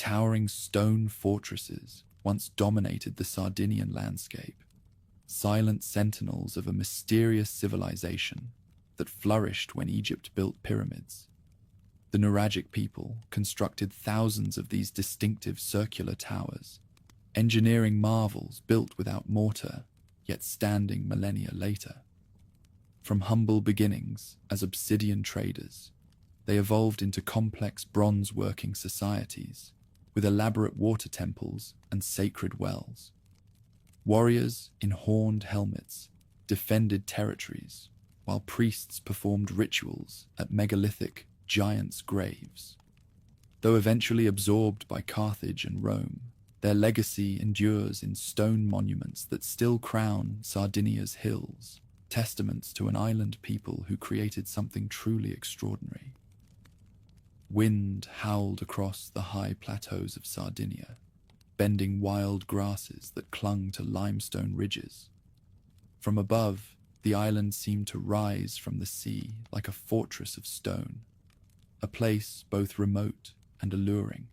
Towering stone fortresses once dominated the Sardinian landscape, silent sentinels of a mysterious civilization that flourished when Egypt built pyramids. The Nuragic people constructed thousands of these distinctive circular towers, engineering marvels built without mortar, yet standing millennia later. From humble beginnings as obsidian traders, they evolved into complex bronze-working societies with elaborate water temples and sacred wells. Warriors in horned helmets defended territories, while priests performed rituals at megalithic giants' graves. Though eventually absorbed by Carthage and Rome, their legacy endures in stone monuments that still crown Sardinia's hills, testaments to an island people who created something truly extraordinary. Wind howled across the high plateaus of Sardinia, bending wild grasses that clung to limestone ridges. From above, the island seemed to rise from the sea like a fortress of stone, a place both remote and alluring.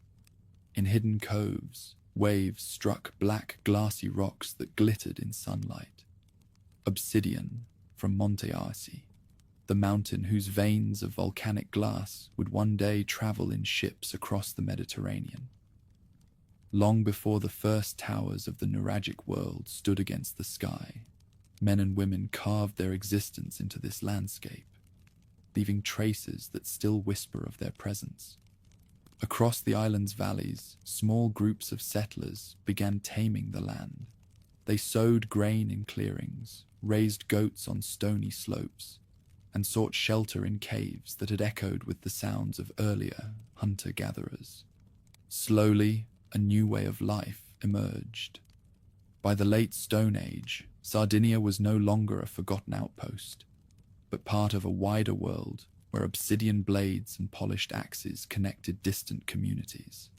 In hidden coves, waves struck black glassy rocks that glittered in sunlight. Obsidian from Monte Arsi, the mountain whose veins of volcanic glass would one day travel in ships across the Mediterranean. Long before the first towers of the Nuragic world stood against the sky, men and women carved their existence into this landscape, leaving traces that still whisper of their presence. Across the island's valleys, small groups of settlers began taming the land. They sowed grain in clearings, raised goats on stony slopes, and sought shelter in caves that had echoed with the sounds of earlier hunter-gatherers. Slowly, a new way of life emerged. By the late Stone Age, Sardinia was no longer a forgotten outpost, but part of a wider world where obsidian blades and polished axes connected distant communities.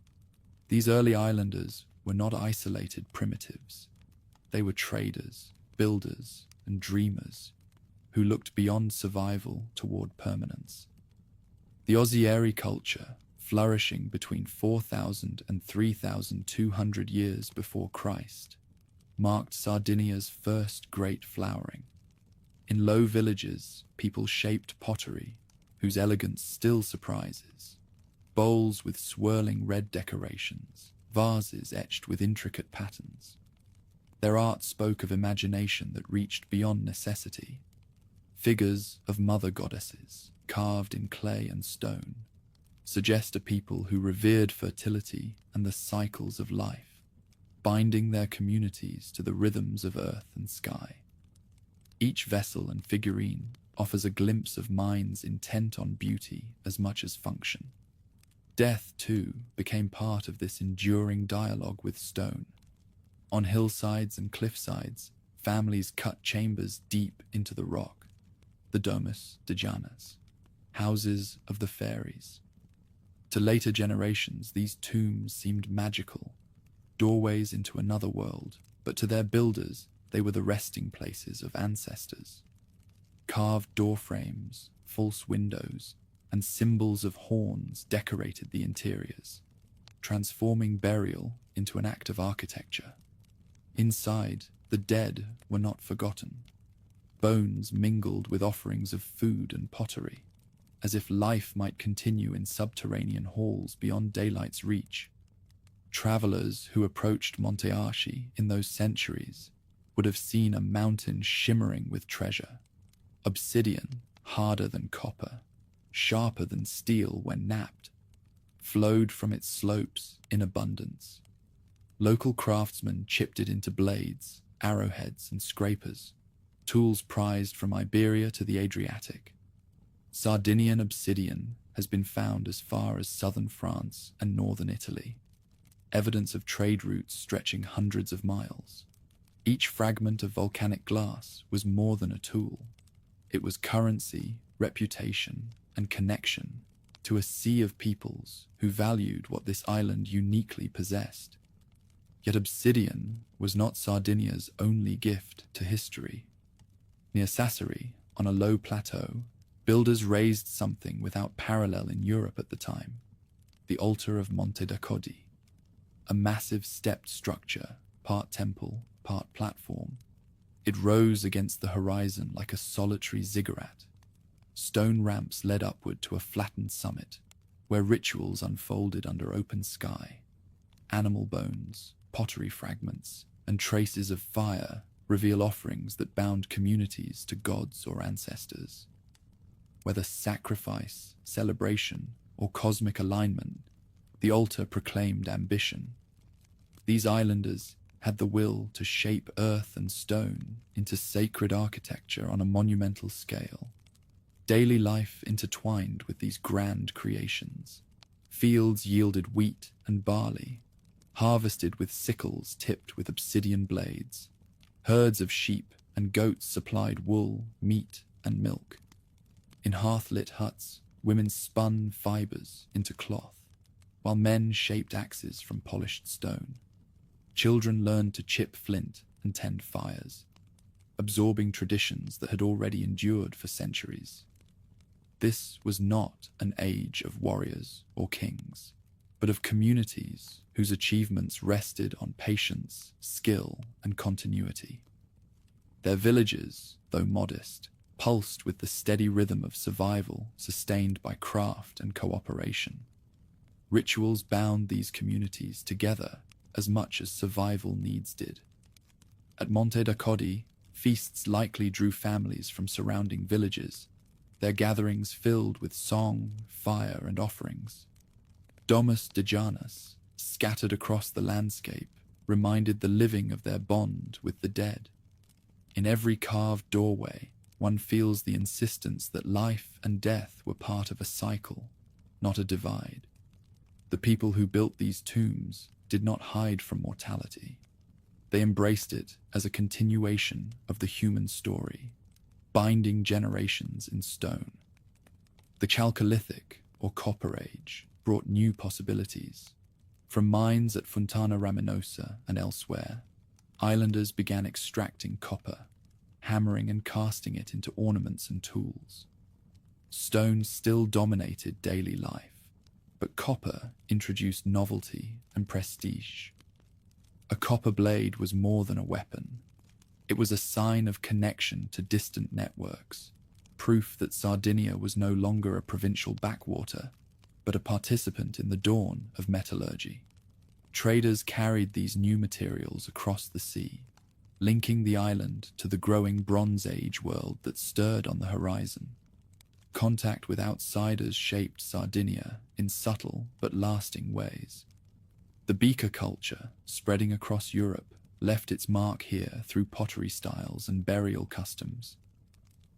These early islanders were not isolated primitives. They were traders, builders, and dreamers who looked beyond survival toward permanence. The Ozieri culture, flourishing between 4,000 and 3,200 years before Christ, marked Sardinia's first great flowering. In low villages, people shaped pottery, whose elegance still surprises. Bowls with swirling red decorations, vases etched with intricate patterns. Their art spoke of imagination that reached beyond necessity. Figures of mother goddesses, carved in clay and stone, suggest a people who revered fertility and the cycles of life, binding their communities to the rhythms of earth and sky. Each vessel and figurine offers a glimpse of minds intent on beauty as much as function. Death, too, became part of this enduring dialogue with stone. On hillsides and cliffsides, families cut chambers deep into the rock, the domus de Janas, houses of the fairies. To later generations, these tombs seemed magical, doorways into another world, but to their builders, they were the resting places of ancestors. Carved doorframes, false windows, and symbols of horns decorated the interiors, transforming burial into an act of architecture. Inside, the dead were not forgotten. Bones mingled with offerings of food and pottery, as if life might continue in subterranean halls beyond daylight's reach. Travelers who approached Monte Arci in those centuries would have seen a mountain shimmering with treasure. Obsidian, harder than copper, sharper than steel when knapped, flowed from its slopes in abundance. Local craftsmen chipped it into blades, arrowheads, and scrapers, tools prized from Iberia to the Adriatic. Sardinian obsidian has been found as far as southern France and northern Italy, evidence of trade routes stretching hundreds of miles. Each fragment of volcanic glass was more than a tool. It was currency, reputation, and connection to a sea of peoples who valued what this island uniquely possessed. Yet obsidian was not Sardinia's only gift to history. Near Sassari, on a low plateau, builders raised something without parallel in Europe at the time, the altar of Monte da Codi. a massive stepped structure, part temple, part platform. It rose against the horizon like a solitary ziggurat. Stone ramps led upward to a flattened summit, where rituals unfolded under open sky. Animal bones, pottery fragments, and traces of fire reveal offerings that bound communities to gods or ancestors. Whether sacrifice, celebration, or cosmic alignment, the altar proclaimed ambition. These islanders had the will to shape earth and stone into sacred architecture on a monumental scale. Daily life intertwined with these grand creations. Fields yielded wheat and barley, harvested with sickles tipped with obsidian blades. Herds of sheep and goats supplied wool, meat, and milk. In hearth-lit huts, women spun fibers into cloth, while men shaped axes from polished stone. Children learned to chip flint and tend fires, absorbing traditions that had already endured for centuries. This was not an age of warriors or kings, but of communities whose achievements rested on patience, skill, and continuity. Their villages, though modest, pulsed with the steady rhythm of survival sustained by craft and cooperation. Rituals bound these communities together as much as survival needs did. At Monte da Codi, feasts likely drew families from surrounding villages, their gatherings filled with song, fire, and offerings. Domus de Janus, scattered across the landscape, reminded the living of their bond with the dead. In every carved doorway, one feels the insistence that life and death were part of a cycle, not a divide. The people who built these tombs did not hide from mortality. They embraced it as a continuation of the human story, binding generations in stone. The Chalcolithic, or Copper Age, brought new possibilities. From mines at Fontana Raminosa and elsewhere, islanders began extracting copper, hammering and casting it into ornaments and tools. Stone still dominated daily life, but copper introduced novelty and prestige. A copper blade was more than a weapon. It was a sign of connection to distant networks, proof that Sardinia was no longer a provincial backwater, but a participant in the dawn of metallurgy. Traders carried these new materials across the sea, linking the island to the growing Bronze Age world that stirred on the horizon. Contact with outsiders shaped Sardinia in subtle but lasting ways. The beaker culture, spreading across Europe, left its mark here through pottery styles and burial customs.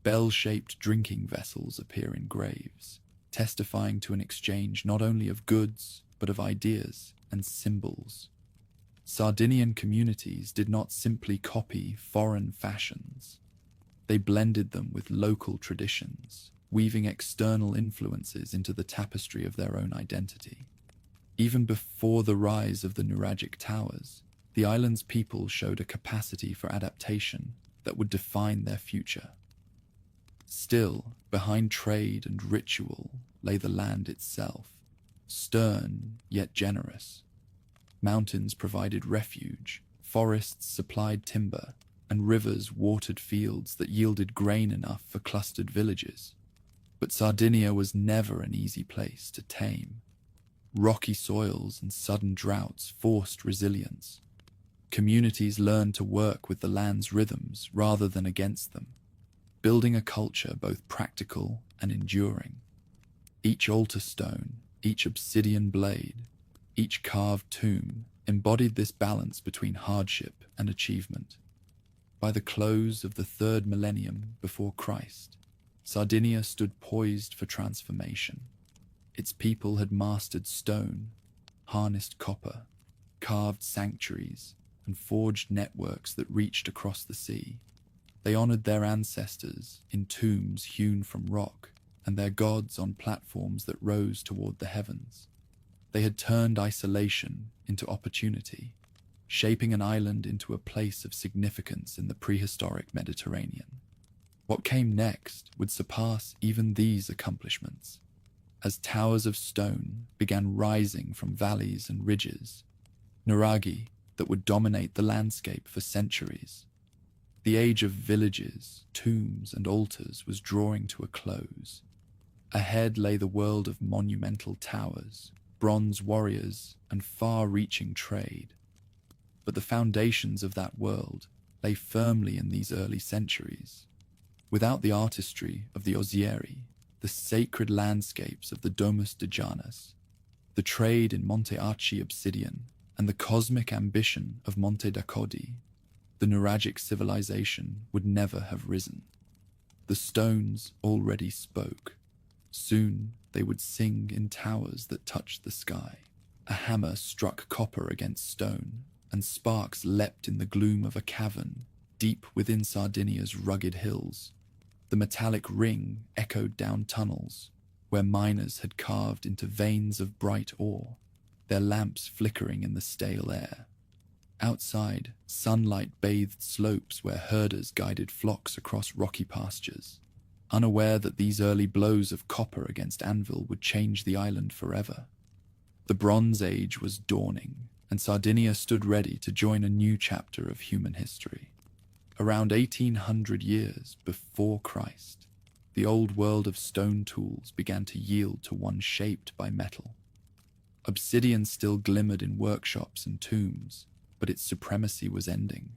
Bell-shaped drinking vessels appear in graves, testifying to an exchange not only of goods, but of ideas and symbols. Sardinian communities did not simply copy foreign fashions. They blended them with local traditions, weaving external influences into the tapestry of their own identity. Even before the rise of the Nuragic towers, the island's people showed a capacity for adaptation that would define their future. Still, behind trade and ritual lay the land itself, stern yet generous. Mountains provided refuge, forests supplied timber, and rivers watered fields that yielded grain enough for clustered villages. But Sardinia was never an easy place to tame. Rocky soils and sudden droughts forced resilience. Communities learned to work with the land's rhythms rather than against them, building a culture both practical and enduring. Each altar stone, each obsidian blade, each carved tomb embodied this balance between hardship and achievement. By the close of the 3rd millennium before Christ, Sardinia stood poised for transformation. Its people had mastered stone, harnessed copper, carved sanctuaries, and forged networks that reached across the sea. They honored their ancestors in tombs hewn from rock, and their gods on platforms that rose toward the heavens. They had turned isolation into opportunity, shaping an island into a place of significance in the prehistoric Mediterranean. What came next would surpass even these accomplishments. As towers of stone began rising from valleys and ridges, nuraghi that would dominate the landscape for centuries. The age of villages, tombs, and altars was drawing to a close. Ahead lay the world of monumental towers, bronze warriors, and far-reaching trade. But the foundations of that world lay firmly in these early centuries. Without the artistry of the Ozieri, the sacred landscapes of the Domus de Janus, the trade in Monte Arci obsidian, and the cosmic ambition of Monte Dacodi, the Nuragic civilization would never have risen. The stones already spoke. Soon they would sing in towers that touched the sky. A hammer struck copper against stone, and sparks leapt in the gloom of a cavern deep within Sardinia's rugged hills. The metallic ring echoed down tunnels where miners had carved into veins of bright ore, their lamps flickering in the stale air. Outside, sunlight bathed slopes where herders guided flocks across rocky pastures, unaware that these early blows of copper against anvil would change the island forever. The Bronze Age was dawning, and Sardinia stood ready to join a new chapter of human history. Around 1800 years before Christ, the old world of stone tools began to yield to one shaped by metal. Obsidian still glimmered in workshops and tombs, but its supremacy was ending.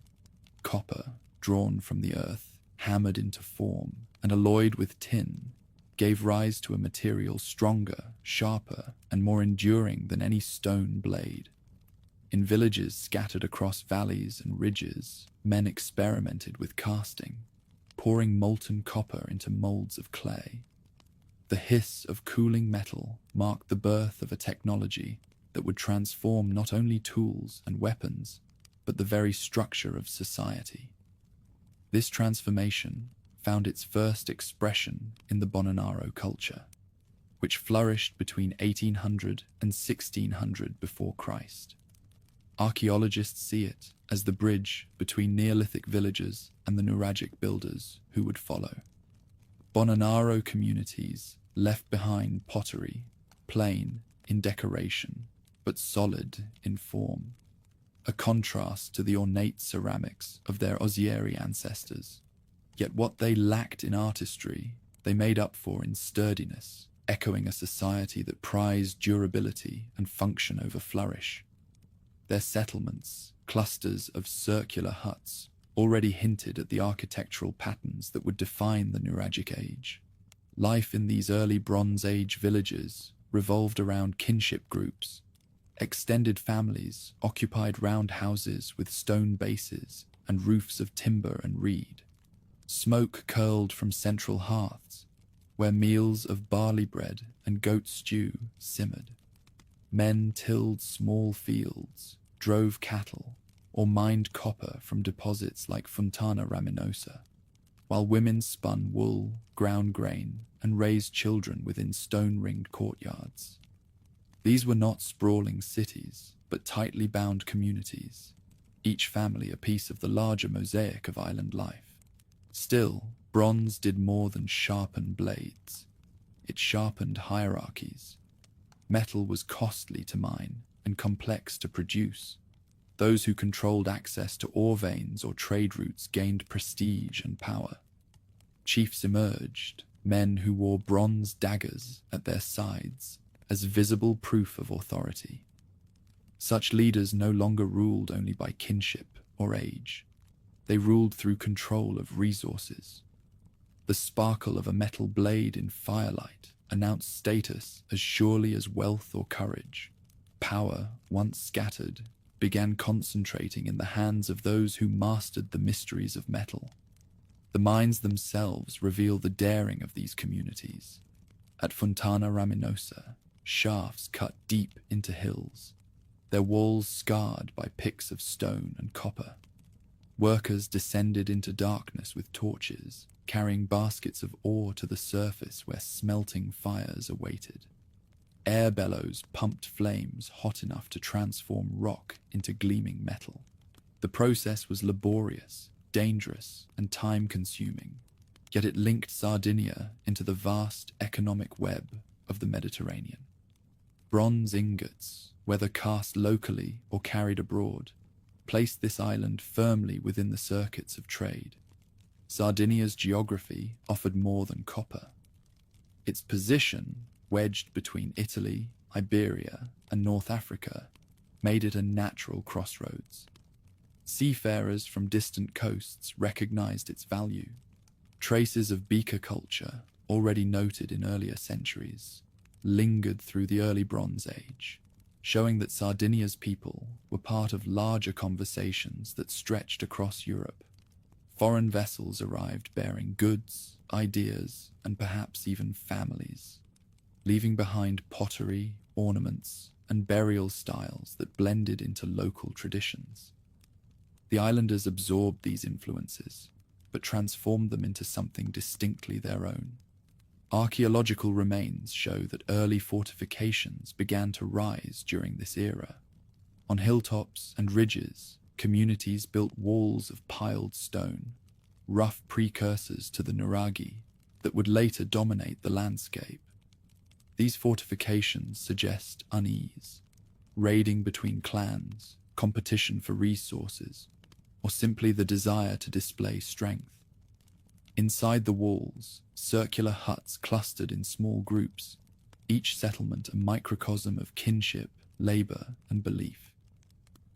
Copper, drawn from the earth, hammered into form, and alloyed with tin, gave rise to a material stronger, sharper, and more enduring than any stone blade. In villages scattered across valleys and ridges, men experimented with casting, pouring molten copper into molds of clay. The hiss of cooling metal marked the birth of a technology that would transform not only tools and weapons, but the very structure of society. This transformation found its first expression in the Bonanaro culture, which flourished between 1800 and 1600 before Christ. Archaeologists see it as the bridge between Neolithic villagers and the Nuragic builders who would follow. Bonanaro communities left behind pottery, plain in decoration, but solid in form, a contrast to the ornate ceramics of their Ozieri ancestors. Yet what they lacked in artistry, they made up for in sturdiness, echoing a society that prized durability and function over flourish. Their settlements, clusters of circular huts, already hinted at the architectural patterns that would define the Nuragic age. Life in these early Bronze Age villages revolved around kinship groups. Extended families occupied round houses with stone bases and roofs of timber and reed. Smoke curled from central hearths, where meals of barley bread and goat stew simmered. Men tilled small fields, drove cattle, or mined copper from deposits like Fontana Raminosa, while women spun wool, ground grain, and raised children within stone-ringed courtyards. These were not sprawling cities, but tightly bound communities, each family a piece of the larger mosaic of island life. Still, bronze did more than sharpen blades. It sharpened hierarchies. Metal was costly to mine and complex to produce. Those who controlled access to ore veins or trade routes gained prestige and power. Chiefs emerged, men who wore bronze daggers at their sides as visible proof of authority. Such leaders no longer ruled only by kinship or age. They ruled through control of resources. The sparkle of a metal blade in firelight announced status as surely as wealth or courage. Power, once scattered, began concentrating in the hands of those who mastered the mysteries of metal. The mines themselves reveal the daring of these communities. At Fontana Raminosa, shafts cut deep into hills, their walls scarred by picks of stone and copper. Workers descended into darkness with torches, carrying baskets of ore to the surface where smelting fires awaited. Air bellows pumped flames hot enough to transform rock into gleaming metal. The process was laborious, dangerous, and time-consuming, yet it linked Sardinia into the vast economic web of the Mediterranean. Bronze ingots, whether cast locally or carried abroad, placed this island firmly within the circuits of trade. Sardinia's geography offered more than copper. Its position, wedged between Italy, Iberia, and North Africa, made it a natural crossroads. Seafarers from distant coasts recognized its value. Traces of beaker culture, already noted in earlier centuries, lingered through the early Bronze Age, showing that Sardinia's people were part of larger conversations that stretched across Europe. Foreign vessels arrived bearing goods, ideas, and perhaps even families, leaving behind pottery, ornaments, and burial styles that blended into local traditions. The islanders absorbed these influences, but transformed them into something distinctly their own. Archaeological remains show that early fortifications began to rise during this era. On hilltops and ridges, communities built walls of piled stone, rough precursors to the nuraghi that would later dominate the landscape. These fortifications suggest unease, raiding between clans, competition for resources, or simply the desire to display strength. Inside the walls, circular huts clustered in small groups, each settlement a microcosm of kinship, labor, and belief.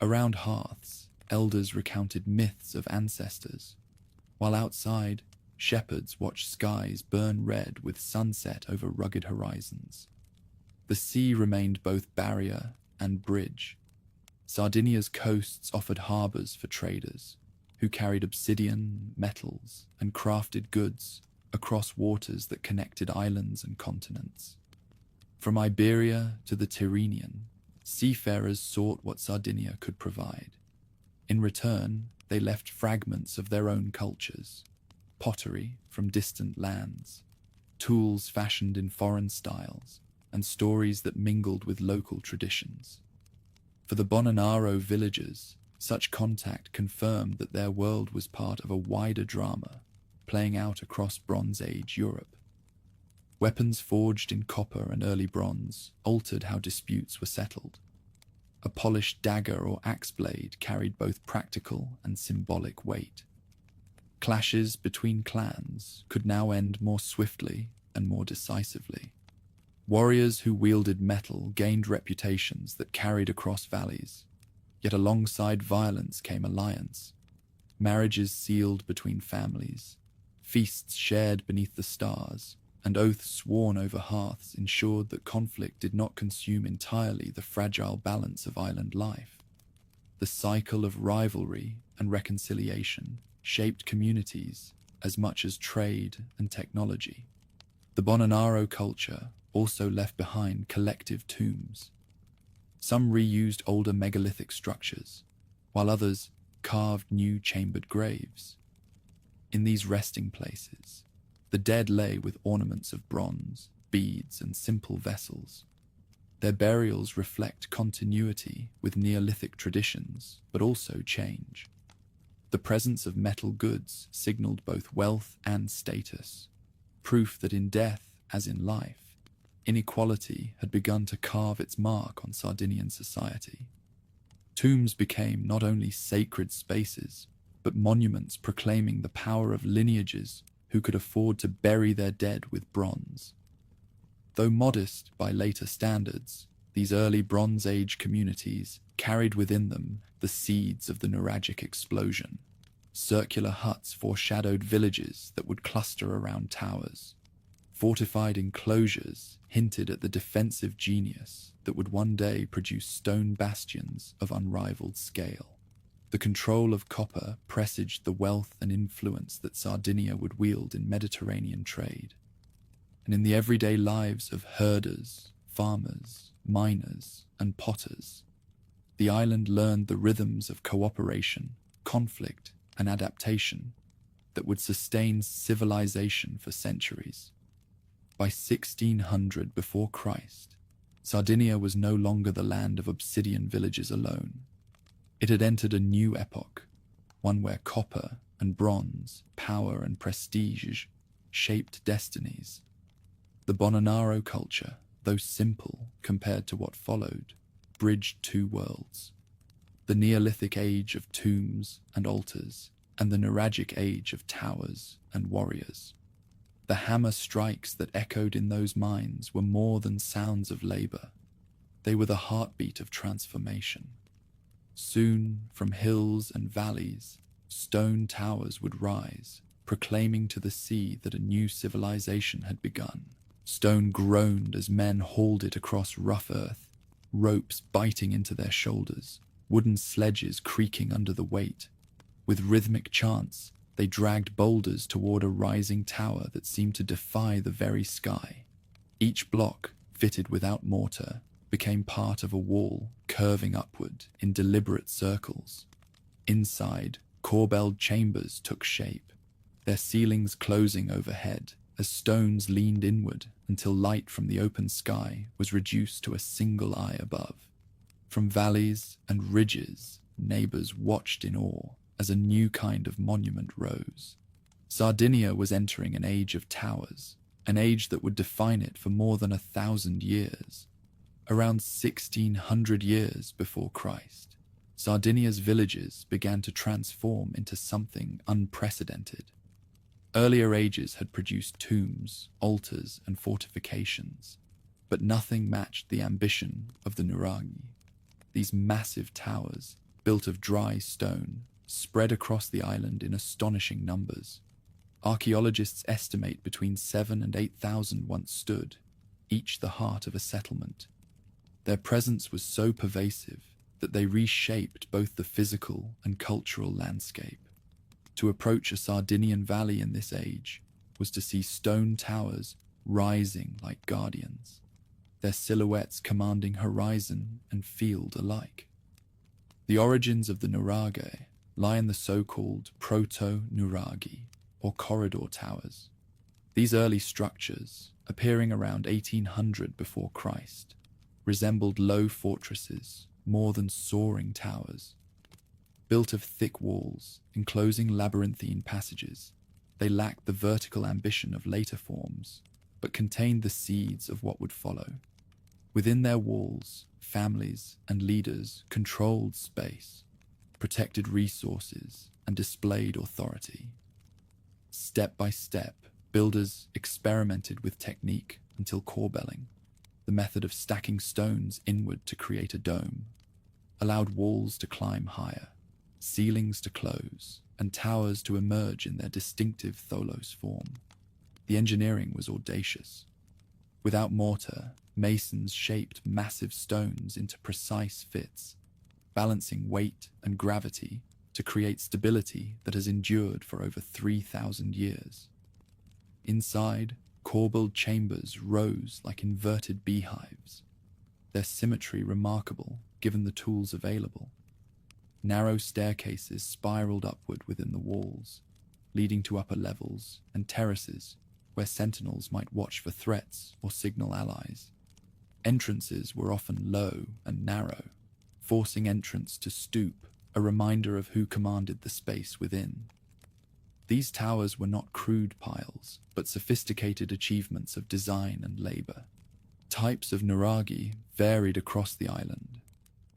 Around hearths, elders recounted myths of ancestors, while outside, shepherds watched skies burn red with sunset over rugged horizons. The sea remained both barrier and bridge. Sardinia's coasts offered harbors for traders, who carried obsidian, metals, and crafted goods across waters that connected islands and continents. From Iberia to the Tyrrhenian, seafarers sought what Sardinia could provide. In return, they left fragments of their own cultures, pottery from distant lands, tools fashioned in foreign styles, and stories that mingled with local traditions. For the Bonanaro villagers, such contact confirmed that their world was part of a wider drama playing out across Bronze Age Europe. Weapons forged in copper and early bronze altered how disputes were settled. A polished dagger or axe blade carried both practical and symbolic weight. Clashes between clans could now end more swiftly and more decisively. Warriors who wielded metal gained reputations that carried across valleys, yet alongside violence came alliance. Marriages sealed between families, feasts shared beneath the stars, and oaths sworn over hearths ensured that conflict did not consume entirely the fragile balance of island life. The cycle of rivalry and reconciliation shaped communities as much as trade and technology. The Bonanaro culture also left behind collective tombs. Some reused older megalithic structures, while others carved new chambered graves. In these resting places, the dead lay with ornaments of bronze, beads, and simple vessels. Their burials reflect continuity with Neolithic traditions, but also change. The presence of metal goods signaled both wealth and status, proof that in death, as in life, inequality had begun to carve its mark on Sardinian society. Tombs became not only sacred spaces, but monuments proclaiming the power of lineages who could afford to bury their dead with bronze. Though modest by later standards, these early Bronze Age communities carried within them the seeds of the nuragic explosion. Circular huts foreshadowed villages that would cluster around towers. Fortified enclosures hinted at the defensive genius that would one day produce stone bastions of unrivaled scale. The control of copper presaged the wealth and influence that Sardinia would wield in Mediterranean trade. And in the everyday lives of herders, farmers, miners, and potters, the island learned the rhythms of cooperation, conflict, and adaptation that would sustain civilization for centuries. By 1600 before Christ, Sardinia was no longer the land of obsidian villages alone. It had entered a new epoch, one where copper and bronze, power and prestige shaped destinies. The Bonanaro culture, though simple compared to what followed, bridged two worlds: the Neolithic age of tombs and altars, and the Nuragic age of towers and warriors. The hammer strikes that echoed in those mines were more than sounds of labor. They were the heartbeat of transformation. Soon, from hills and valleys, stone towers would rise, proclaiming to the sea that a new civilization had begun. Stone groaned as men hauled it across rough earth, ropes biting into their shoulders, wooden sledges creaking under the weight. With rhythmic chants, they dragged boulders toward a rising tower that seemed to defy the very sky. Each block, fitted without mortar, became part of a wall curving upward in deliberate circles. Inside, corbelled chambers took shape, their ceilings closing overhead as stones leaned inward until light from the open sky was reduced to a single eye above. From valleys and ridges, neighbors watched in awe as a new kind of monument rose. Sardinia was entering an age of towers, an age that would define it for more than 1,000 years. Around 1,600 years before Christ, Sardinia's villages began to transform into something unprecedented. Earlier ages had produced tombs, altars, and fortifications, but nothing matched the ambition of the Nuragi. These massive towers, built of dry stone, spread across the island in astonishing numbers. Archaeologists estimate between 7,000 and 8,000 once stood, each the heart of a settlement. Their presence was so pervasive that they reshaped both the physical and cultural landscape. To approach a Sardinian valley in this age was to see stone towers rising like guardians, their silhouettes commanding horizon and field alike. The origins of the nuraghe lie in the so-called proto-nuraghi, or corridor towers. These early structures, appearing around 1800 before Christ, resembled low fortresses more than soaring towers. Built of thick walls, enclosing labyrinthine passages, they lacked the vertical ambition of later forms, but contained the seeds of what would follow. Within their walls, families and leaders controlled space, protected resources, and displayed authority. Step by step, builders experimented with technique until corbelling, the method of stacking stones inward to create a dome, allowed walls to climb higher, ceilings to close, and towers to emerge in their distinctive tholos form. The engineering was audacious. Without mortar, masons shaped massive stones into precise fits, balancing weight and gravity to create stability that has endured for over 3,000 years. Inside, corbelled chambers rose like inverted beehives, their symmetry remarkable given the tools available. Narrow staircases spiraled upward within the walls, leading to upper levels and terraces where sentinels might watch for threats or signal allies. Entrances were often low and narrow, forcing entrants to stoop, a reminder of who commanded the space within. These towers were not crude piles, but sophisticated achievements of design and labor. Types of nuraghi varied across the island.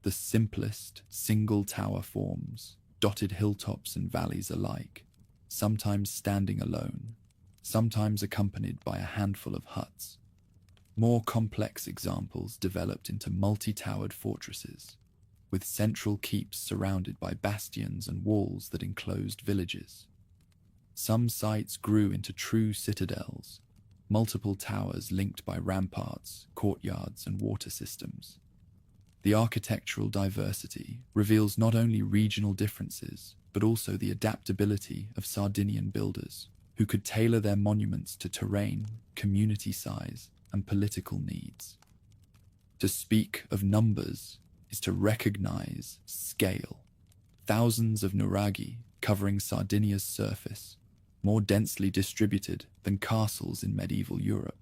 The simplest, single-tower forms dotted hilltops and valleys alike, sometimes standing alone, sometimes accompanied by a handful of huts. More complex examples developed into multi-towered fortresses, with central keeps surrounded by bastions and walls that enclosed villages. Some sites grew into true citadels, multiple towers linked by ramparts, courtyards, and water systems. The architectural diversity reveals not only regional differences, but also the adaptability of Sardinian builders, who could tailor their monuments to terrain, community size, and political needs. To speak of numbers is to recognize scale. Thousands of nuraghi covering Sardinia's surface, more densely distributed than castles in medieval Europe.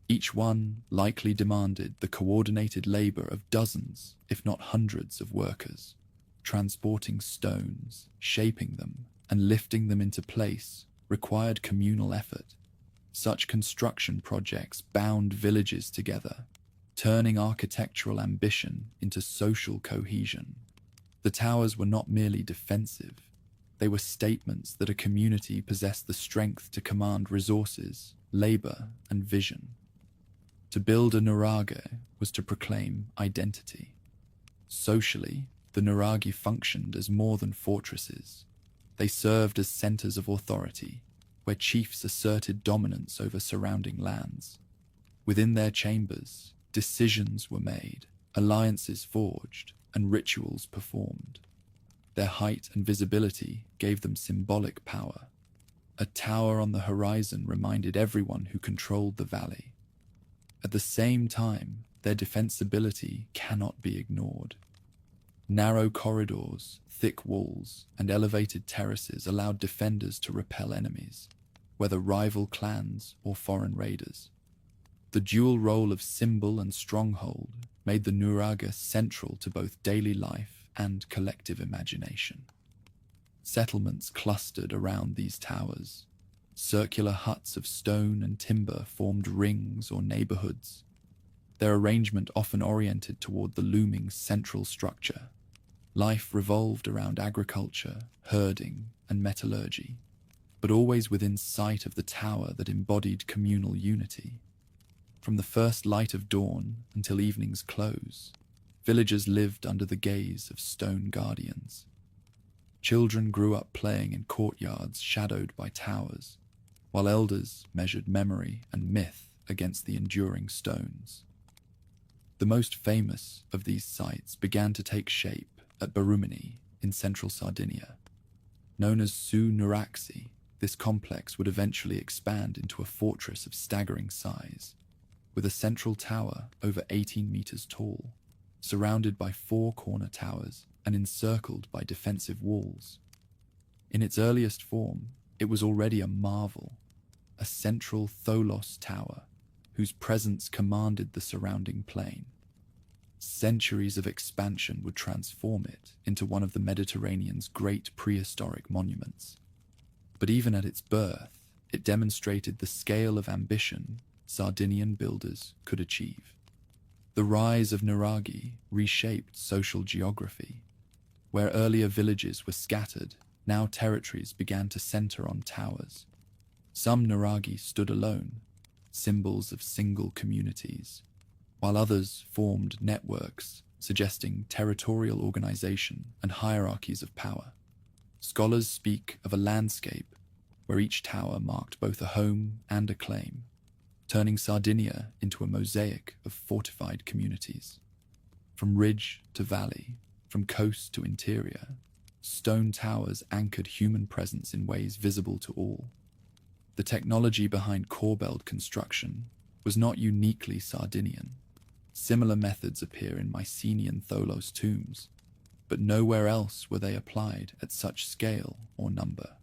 Each one likely demanded the coordinated labor of dozens, if not hundreds, of workers, transporting stones, shaping them, and lifting them into place required communal effort. Such construction projects bound villages together, turning architectural ambition into social cohesion. The towers were not merely defensive, they were statements that a community possessed the strength to command resources, labor, and vision. To build a nuraghe was to proclaim identity. Socially, the nuraghe functioned as more than fortresses. They served as centers of authority, where chiefs asserted dominance over surrounding lands. Within their chambers, decisions were made, alliances forged, and rituals performed. Their height and visibility gave them symbolic power. A tower on the horizon reminded everyone who controlled the valley. At the same time, their defensibility cannot be ignored. Narrow corridors, thick walls, and elevated terraces allowed defenders to repel enemies, whether rival clans or foreign raiders. The dual role of symbol and stronghold made the nuraghe central to both daily life and collective imagination. Settlements clustered around these towers. Circular huts of stone and timber formed rings or neighborhoods, their arrangement often oriented toward the looming central structure. Life revolved around agriculture, herding, and metallurgy, but always within sight of the tower that embodied communal unity. From the first light of dawn until evening's close, villagers lived under the gaze of stone guardians. Children grew up playing in courtyards shadowed by towers, while elders measured memory and myth against the enduring stones. The most famous of these sites began to take shape at Barumini in central Sardinia. Known as Su Nuraxi, this complex would eventually expand into a fortress of staggering size, with a central tower over 18 meters tall, surrounded by 4 corner towers and encircled by defensive walls. In its earliest form, it was already a marvel, a central Tholos tower whose presence commanded the surrounding plain. Centuries of expansion would transform it into one of the Mediterranean's great prehistoric monuments. But even at its birth, it demonstrated the scale of ambition Sardinian builders could achieve. The rise of nuraghe reshaped social geography. Where earlier villages were scattered, now territories began to center on towers. Some nuraghe stood alone, symbols of single communities, while others formed networks, suggesting territorial organization and hierarchies of power. Scholars speak of a landscape where each tower marked both a home and a claim, turning Sardinia into a mosaic of fortified communities. From ridge to valley, from coast to interior, stone towers anchored human presence in ways visible to all. The technology behind corbelled construction was not uniquely Sardinian. Similar methods appear in Mycenaean Tholos tombs, but nowhere else were they applied at such scale or number.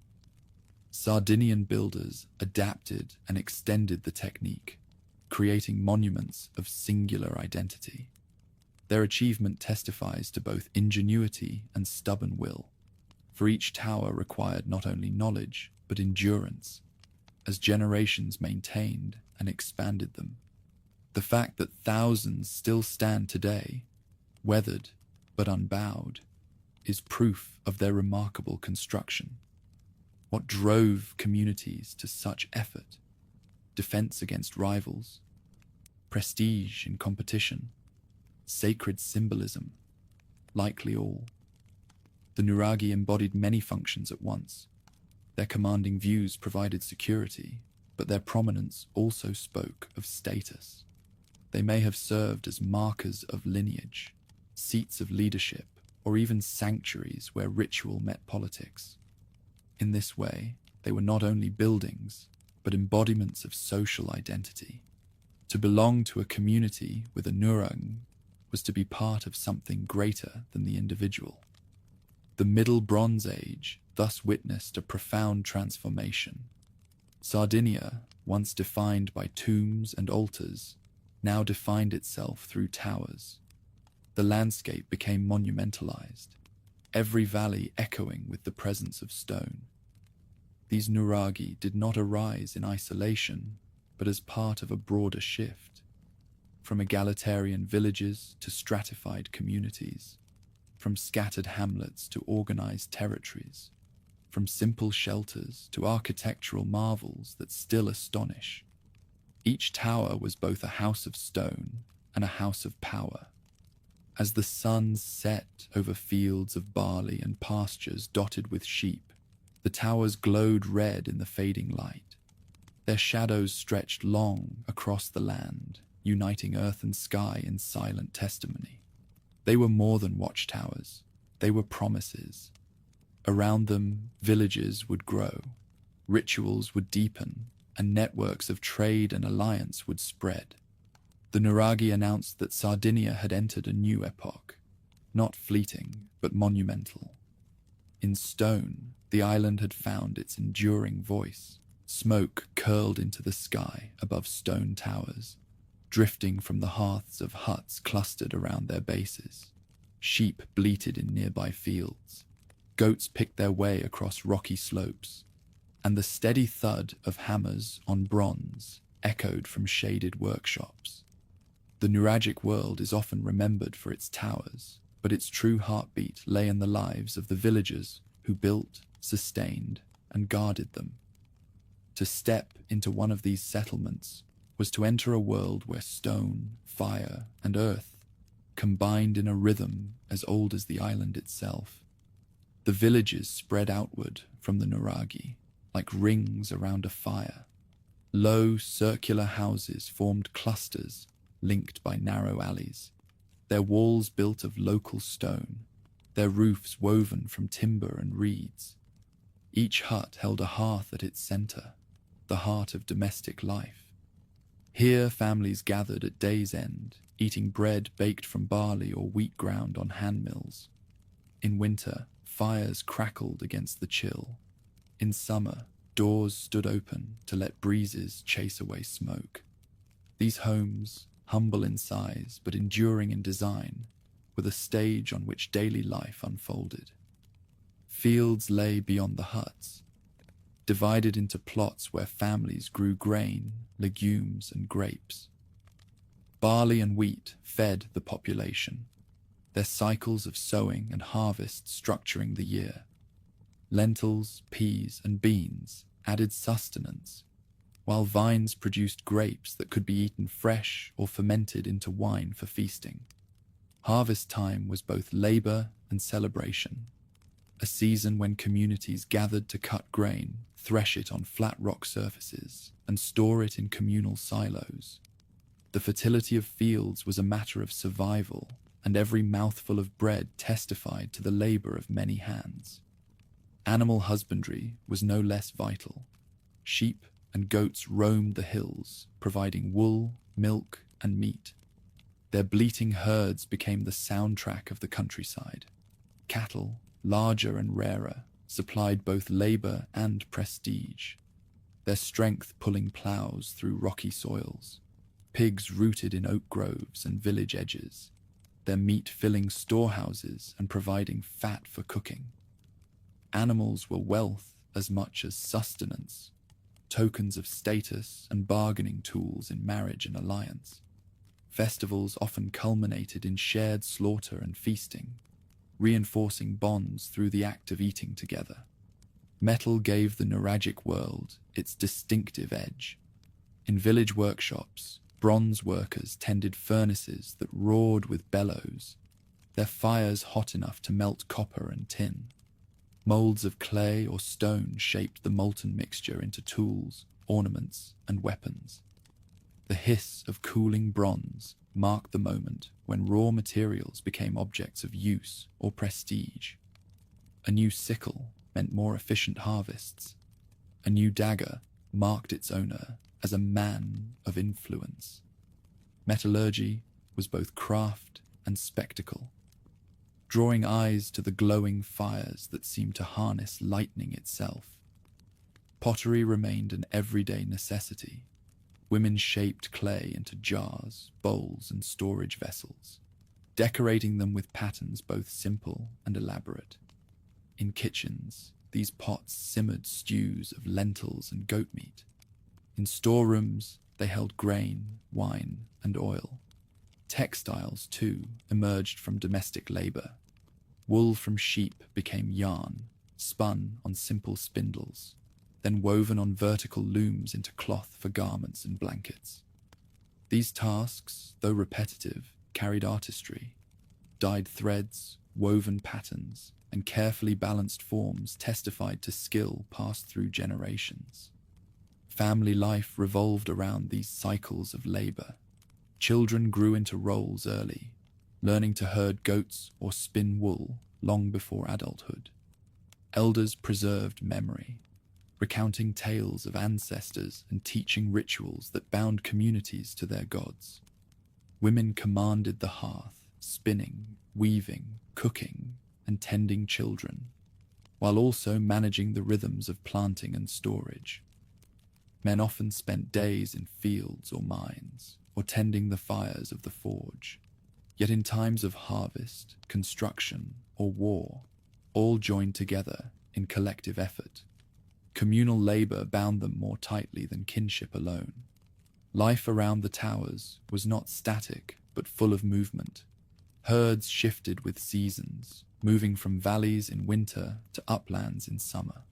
Sardinian builders adapted and extended the technique, creating monuments of singular identity. Their achievement testifies to both ingenuity and stubborn will, for each tower required not only knowledge, but endurance, as generations maintained and expanded them. The fact that thousands still stand today, weathered but unbowed, is proof of their remarkable construction. What drove communities to such effort? Defense against rivals, prestige in competition, sacred symbolism, likely all. The nuraghe embodied many functions at once. Their commanding views provided security, but their prominence also spoke of status. They may have served as markers of lineage, seats of leadership, or even sanctuaries where ritual met politics. In this way, they were not only buildings, but embodiments of social identity. To belong to a community with a nuraghe was to be part of something greater than the individual. The Middle Bronze Age thus witnessed a profound transformation. Sardinia, once defined by tombs and altars, now defined itself through towers. The landscape became monumentalized, every valley echoing with the presence of stone. These nuraghe did not arise in isolation, but as part of a broader shift. from egalitarian villages to stratified communities, from scattered hamlets to organized territories, from simple shelters to architectural marvels that still astonish. Each tower was both a house of stone and a house of power. As the sun set over fields of barley and pastures dotted with sheep, the towers glowed red in the fading light. Their shadows stretched long across the land, uniting earth and sky in silent testimony. They were more than watchtowers. They were promises. Around them, villages would grow, rituals would deepen, and networks of trade and alliance would spread. The Nuragi announced that Sardinia had entered a new epoch, not fleeting, but monumental. In stone, the island had found its enduring voice. Smoke curled into the sky above stone towers, drifting from the hearths of huts clustered around their bases. Sheep bleated in nearby fields. Goats picked their way across rocky slopes, and the steady thud of hammers on bronze echoed from shaded workshops. The Nuragic world is often remembered for its towers, but its true heartbeat lay in the lives of the villagers who built, sustained, and guarded them. To step into one of these settlements was to enter a world where stone, fire, and earth combined in a rhythm as old as the island itself. The villages spread outward from the Nuragi, like rings around a fire. Low, circular houses formed clusters linked by narrow alleys, their walls built of local stone, their roofs woven from timber and reeds. Each hut held a hearth at its center, the heart of domestic life. Here families gathered at day's end, eating bread baked from barley or wheat ground on hand mills. In winter, fires crackled against the chill. In summer, doors stood open to let breezes chase away smoke. These homes, humble in size but enduring in design, were the stage on which daily life unfolded. Fields lay beyond the huts, divided into plots where families grew grain, legumes, and grapes. Barley and wheat fed the population, their cycles of sowing and harvest structuring the year. Lentils, peas, and beans added sustenance, while vines produced grapes that could be eaten fresh or fermented into wine for feasting. Harvest time was both labor and celebration, a season when communities gathered to cut grain, thresh it on flat rock surfaces, and store it in communal silos. The fertility of fields was a matter of survival, and every mouthful of bread testified to the labor of many hands. Animal husbandry was no less vital. Sheep and goats roamed the hills, providing wool, milk, and meat. Their bleating herds became the soundtrack of the countryside. Cattle, larger and rarer, supplied both labor and prestige, their strength pulling plows through rocky soils. Pigs rooted in oak groves and village edges, their meat filling storehouses and providing fat for cooking. Animals were wealth as much as sustenance, tokens of status and bargaining tools in marriage and alliance. Festivals often culminated in shared slaughter and feasting, reinforcing bonds through the act of eating together. Metal gave the Nuragic world its distinctive edge. In village workshops, bronze workers tended furnaces that roared with bellows, their fires hot enough to melt copper and tin. Molds of clay or stone shaped the molten mixture into tools, ornaments, and weapons. The hiss of cooling bronze marked the moment when raw materials became objects of use or prestige. A new sickle meant more efficient harvests. A new dagger marked its owner as a man of influence. Metallurgy was both craft and spectacle, drawing eyes to the glowing fires that seemed to harness lightning itself. Pottery remained an everyday necessity. Women shaped clay into jars, bowls, and storage vessels, decorating them with patterns both simple and elaborate. In kitchens, these pots simmered stews of lentils and goat meat. In storerooms, they held grain, wine, and oil. Textiles, too, emerged from domestic labor. Wool from sheep became yarn, spun on simple spindles, then woven on vertical looms into cloth for garments and blankets. These tasks, though repetitive, carried artistry. Dyed threads, woven patterns, and carefully balanced forms testified to skill passed through generations. Family life revolved around these cycles of labor. Children grew into roles early, learning to herd goats or spin wool long before adulthood. Elders preserved memory, recounting tales of ancestors and teaching rituals that bound communities to their gods. Women commanded the hearth, spinning, weaving, cooking, and tending children, while also managing the rhythms of planting and storage. Men often spent days in fields or mines, or tending the fires of the forge. Yet in times of harvest, construction, or war, all joined together in collective effort. Communal labor bound them more tightly than kinship alone. Life around the towers was not static, but full of movement. Herds shifted with seasons, moving from valleys in winter to uplands in summer.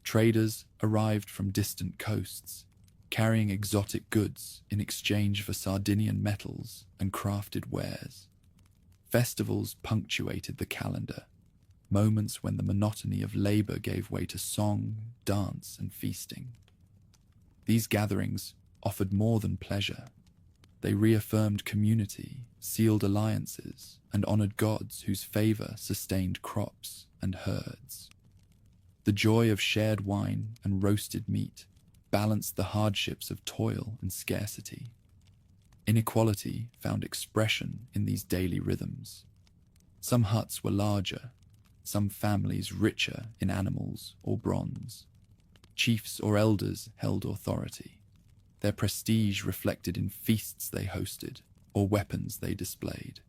Traders arrived from distant coasts, carrying exotic goods in exchange for Sardinian metals and crafted wares. Festivals punctuated the calendar, moments when the monotony of labor gave way to song, dance, and feasting. These gatherings offered more than pleasure. They reaffirmed community, sealed alliances, and honored gods whose favor sustained crops and herds. The joy of shared wine and roasted meat balanced the hardships of toil and scarcity. Inequality found expression in these daily rhythms. Some huts were larger, some families richer in animals or bronze. Chiefs or elders held authority, their prestige reflected in feasts they hosted or weapons they displayed.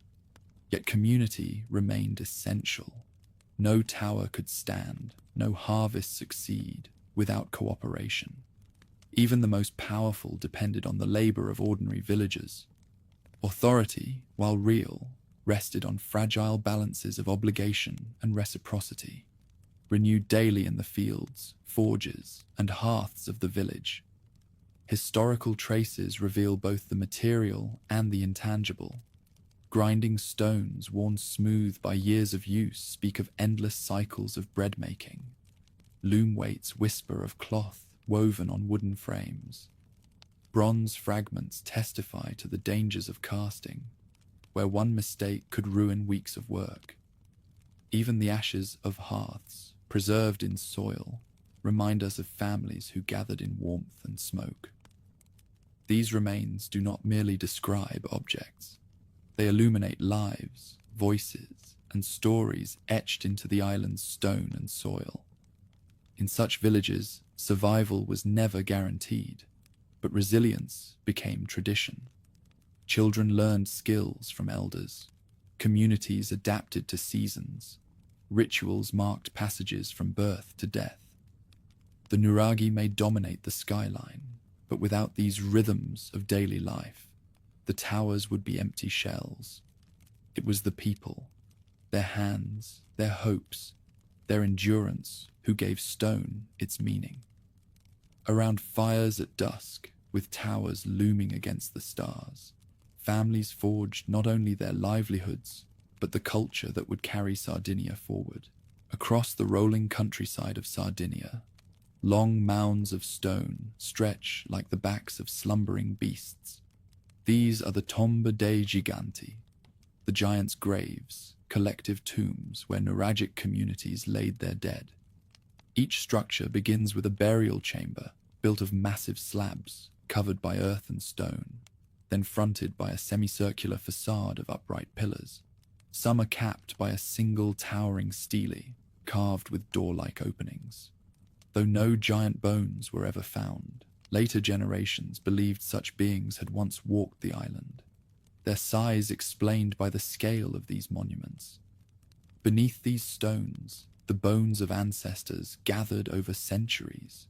Yet community remained essential. No tower could stand, no harvest succeed without cooperation. Even the most powerful depended on the labor of ordinary villagers. Authority, while real, rested on fragile balances of obligation and reciprocity, renewed daily in the fields, forges, and hearths of the village. Historical traces reveal both the material and the intangible. Grinding stones worn smooth by years of use speak of endless cycles of bread making. Loom weights whisper of cloth woven on wooden frames. Bronze fragments testify to the dangers of casting, where one mistake could ruin weeks of work. Even the ashes of hearths, preserved in soil, remind us of families who gathered in warmth and smoke. These remains do not merely describe objects. They illuminate lives, voices, and stories etched into the island's stone and soil. In such villages, survival was never guaranteed, but resilience became tradition. Children learned skills from elders. Communities adapted to seasons. Rituals marked passages from birth to death. The nuragi may dominate the skyline, but without these rhythms of daily life, the towers would be empty shells. It was the people, their hands, their hopes, their endurance, who gave stone its meaning. Around fires at dusk, with towers looming against the stars, families forged not only their livelihoods, but the culture that would carry Sardinia forward. Across the rolling countryside of Sardinia, long mounds of stone stretch like the backs of slumbering beasts. These are the Tombe dei Giganti, the giants' graves, collective tombs where nuragic communities laid their dead. Each structure begins with a burial chamber built of massive slabs covered by earth and stone, then fronted by a semicircular facade of upright pillars. Some are capped by a single towering stele carved with door-like openings. Though no giant bones were ever found, later generations believed such beings had once walked the island, their size explained by the scale of these monuments. Beneath these stones, the bones of ancestors gathered over centuries.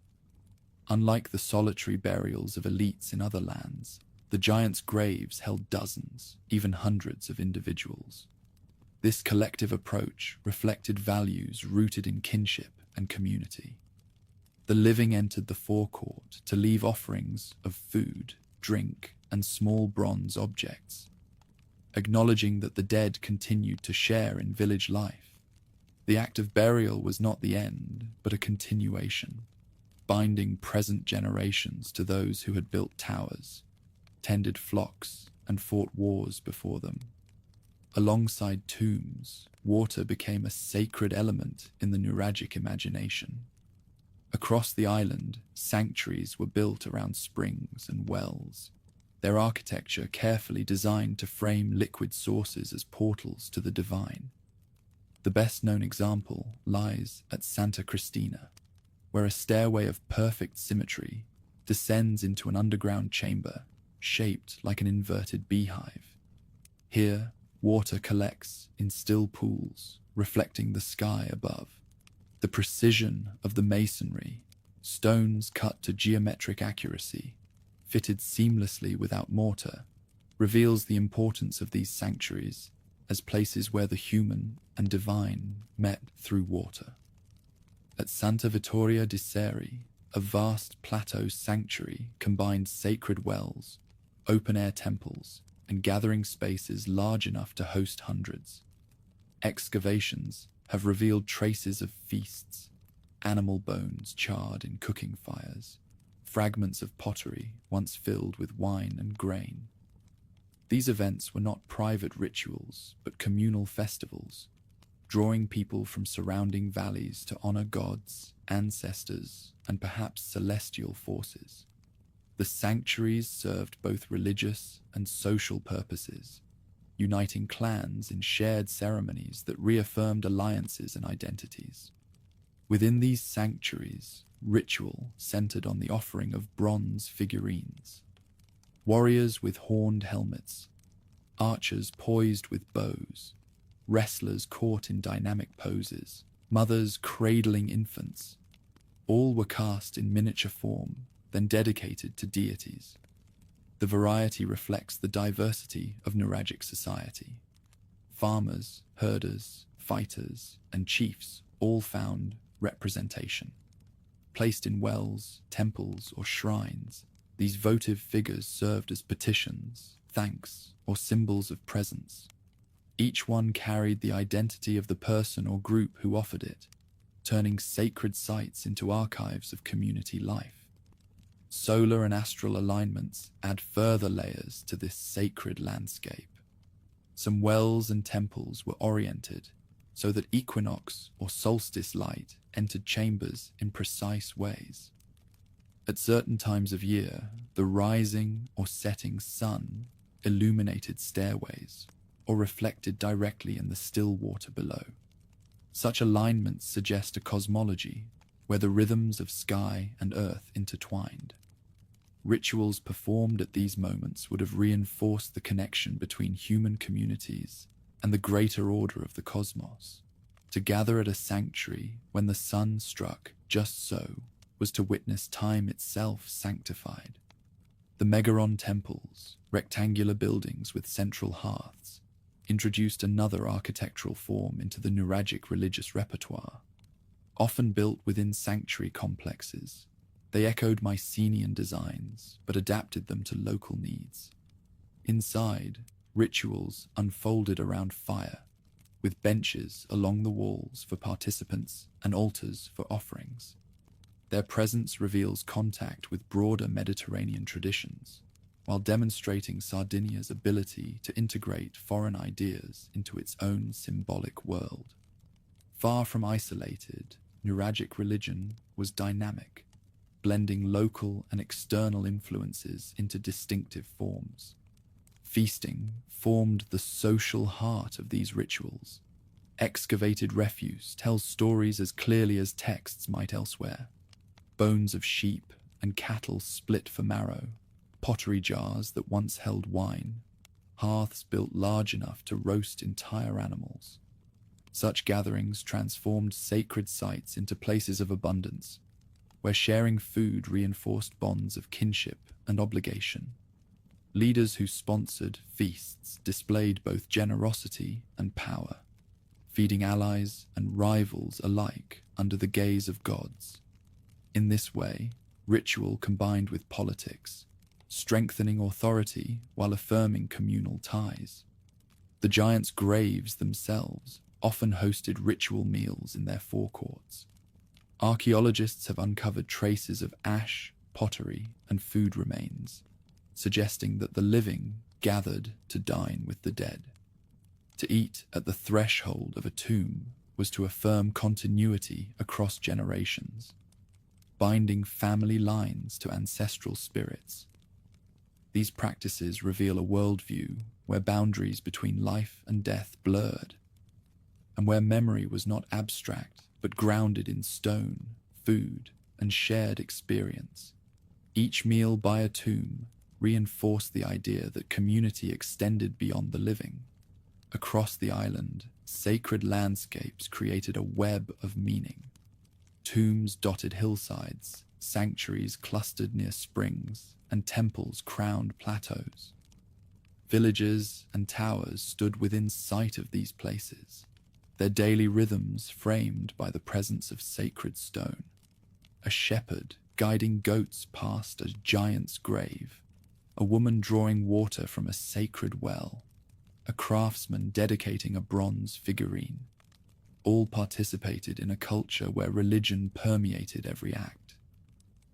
Unlike the solitary burials of elites in other lands, The giants' graves held dozens, even hundreds of individuals. This collective approach reflected values rooted in kinship and community. The living entered the forecourt to leave offerings of food, drink, and small bronze objects, acknowledging that the dead continued to share in village life. The act of burial was not the end, but a continuation, binding present generations to those who had built towers, tended flocks, and fought wars before them. Alongside tombs, water became a sacred element in the Nuragic imagination. Across the island, sanctuaries were built around springs and wells, their architecture carefully designed to frame liquid sources as portals to the divine. The best-known example lies at Santa Cristina, where a stairway of perfect symmetry descends into an underground chamber shaped like an inverted beehive. Here, water collects in still pools, reflecting the sky above. The precision of the masonry, stones cut to geometric accuracy, fitted seamlessly without mortar, reveals the importance of these sanctuaries as places where the human and divine met through water. At Santa Vittoria di Seri, a vast plateau sanctuary combined sacred wells, open-air temples, and gathering spaces large enough to host hundreds. Excavations have revealed traces of feasts, animal bones charred in cooking fires, fragments of pottery once filled with wine and grain. These events were not private rituals, but communal festivals, drawing people from surrounding valleys to honor gods, ancestors, and perhaps celestial forces. The sanctuaries served both religious and social purposes, uniting clans in shared ceremonies that reaffirmed alliances and identities. Within these sanctuaries, ritual centered on the offering of bronze figurines. Warriors with horned helmets, archers poised with bows, wrestlers caught in dynamic poses, mothers cradling infants. All were cast in miniature form, then dedicated to deities. The variety reflects the diversity of Nuragic society. Farmers, herders, fighters, and chiefs all found representation. Placed in wells, temples, or shrines, these votive figures served as petitions, thanks, or symbols of presence. Each one carried the identity of the person or group who offered it, turning sacred sites into archives of community life. Solar and astral alignments add further layers to this sacred landscape. Some wells and temples were oriented so that equinox or solstice light entered chambers in precise ways. At certain times of year, the rising or setting sun illuminated stairways or reflected directly in the still water below. Such alignments suggest a cosmology where the rhythms of sky and earth intertwined. Rituals performed at these moments would have reinforced the connection between human communities and the greater order of the cosmos. To gather at a sanctuary when the sun struck just so was to witness time itself sanctified. The Megaron temples, rectangular buildings with central hearths, introduced another architectural form into the Nuragic religious repertoire. Often built within sanctuary complexes, they echoed Mycenaean designs but adapted them to local needs. Inside, rituals unfolded around fire, with benches along the walls for participants and altars for offerings. Their presence reveals contact with broader Mediterranean traditions, while demonstrating Sardinia's ability to integrate foreign ideas into its own symbolic world. Far from isolated, Nuragic religion was dynamic, blending local and external influences into distinctive forms. Feasting formed the social heart of these rituals. Excavated refuse tells stories as clearly as texts might elsewhere. Bones of sheep and cattle split for marrow, pottery jars that once held wine, hearths built large enough to roast entire animals. Such gatherings transformed sacred sites into places of abundance, where sharing food reinforced bonds of kinship and obligation. Leaders who sponsored feasts displayed both generosity and power, feeding allies and rivals alike under the gaze of gods. In this way, ritual combined with politics, strengthening authority while affirming communal ties. The giants' graves themselves often hosted ritual meals in their forecourts. Archaeologists have uncovered traces of ash, pottery, and food remains, suggesting that the living gathered to dine with the dead. To eat at the threshold of a tomb was to affirm continuity across generations, binding family lines to ancestral spirits. These practices reveal a worldview where boundaries between life and death blurred, and where memory was not abstract but grounded in stone, food, and shared experience. Each meal by a tomb reinforced the idea that community extended beyond the living. Across the island, sacred landscapes created a web of meaning. Tombs dotted hillsides, sanctuaries clustered near springs, and temples crowned plateaus. Villages and towers stood within sight of these places, their daily rhythms framed by the presence of sacred stone. A shepherd guiding goats past a giant's grave, a woman drawing water from a sacred well, a craftsman dedicating a bronze figurine. All participated in a culture where religion permeated every act.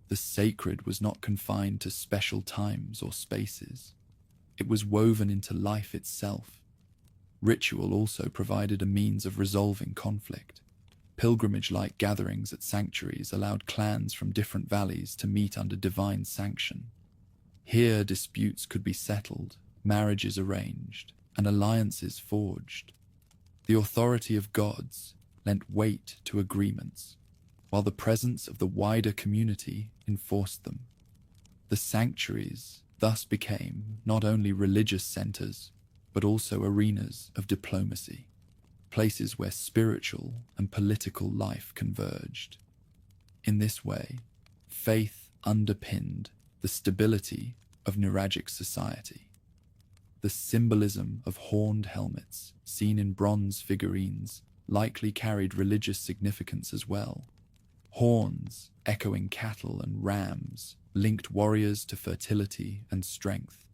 The sacred was not confined to special times or spaces. It was woven into life itself. Ritual also provided a means of resolving conflict. Pilgrimage-like gatherings at sanctuaries allowed clans from different valleys to meet under divine sanction. Here disputes could be settled, marriages arranged, and alliances forged. The authority of gods lent weight to agreements, while the presence of the wider community enforced them. The sanctuaries thus became not only religious centers, but also arenas of diplomacy, places where spiritual and political life converged. In this way, faith underpinned the stability of Nuragic society. The symbolism of horned helmets, seen in bronze figurines, likely carried religious significance as well. Horns, echoing cattle and rams, linked warriors to fertility and strength.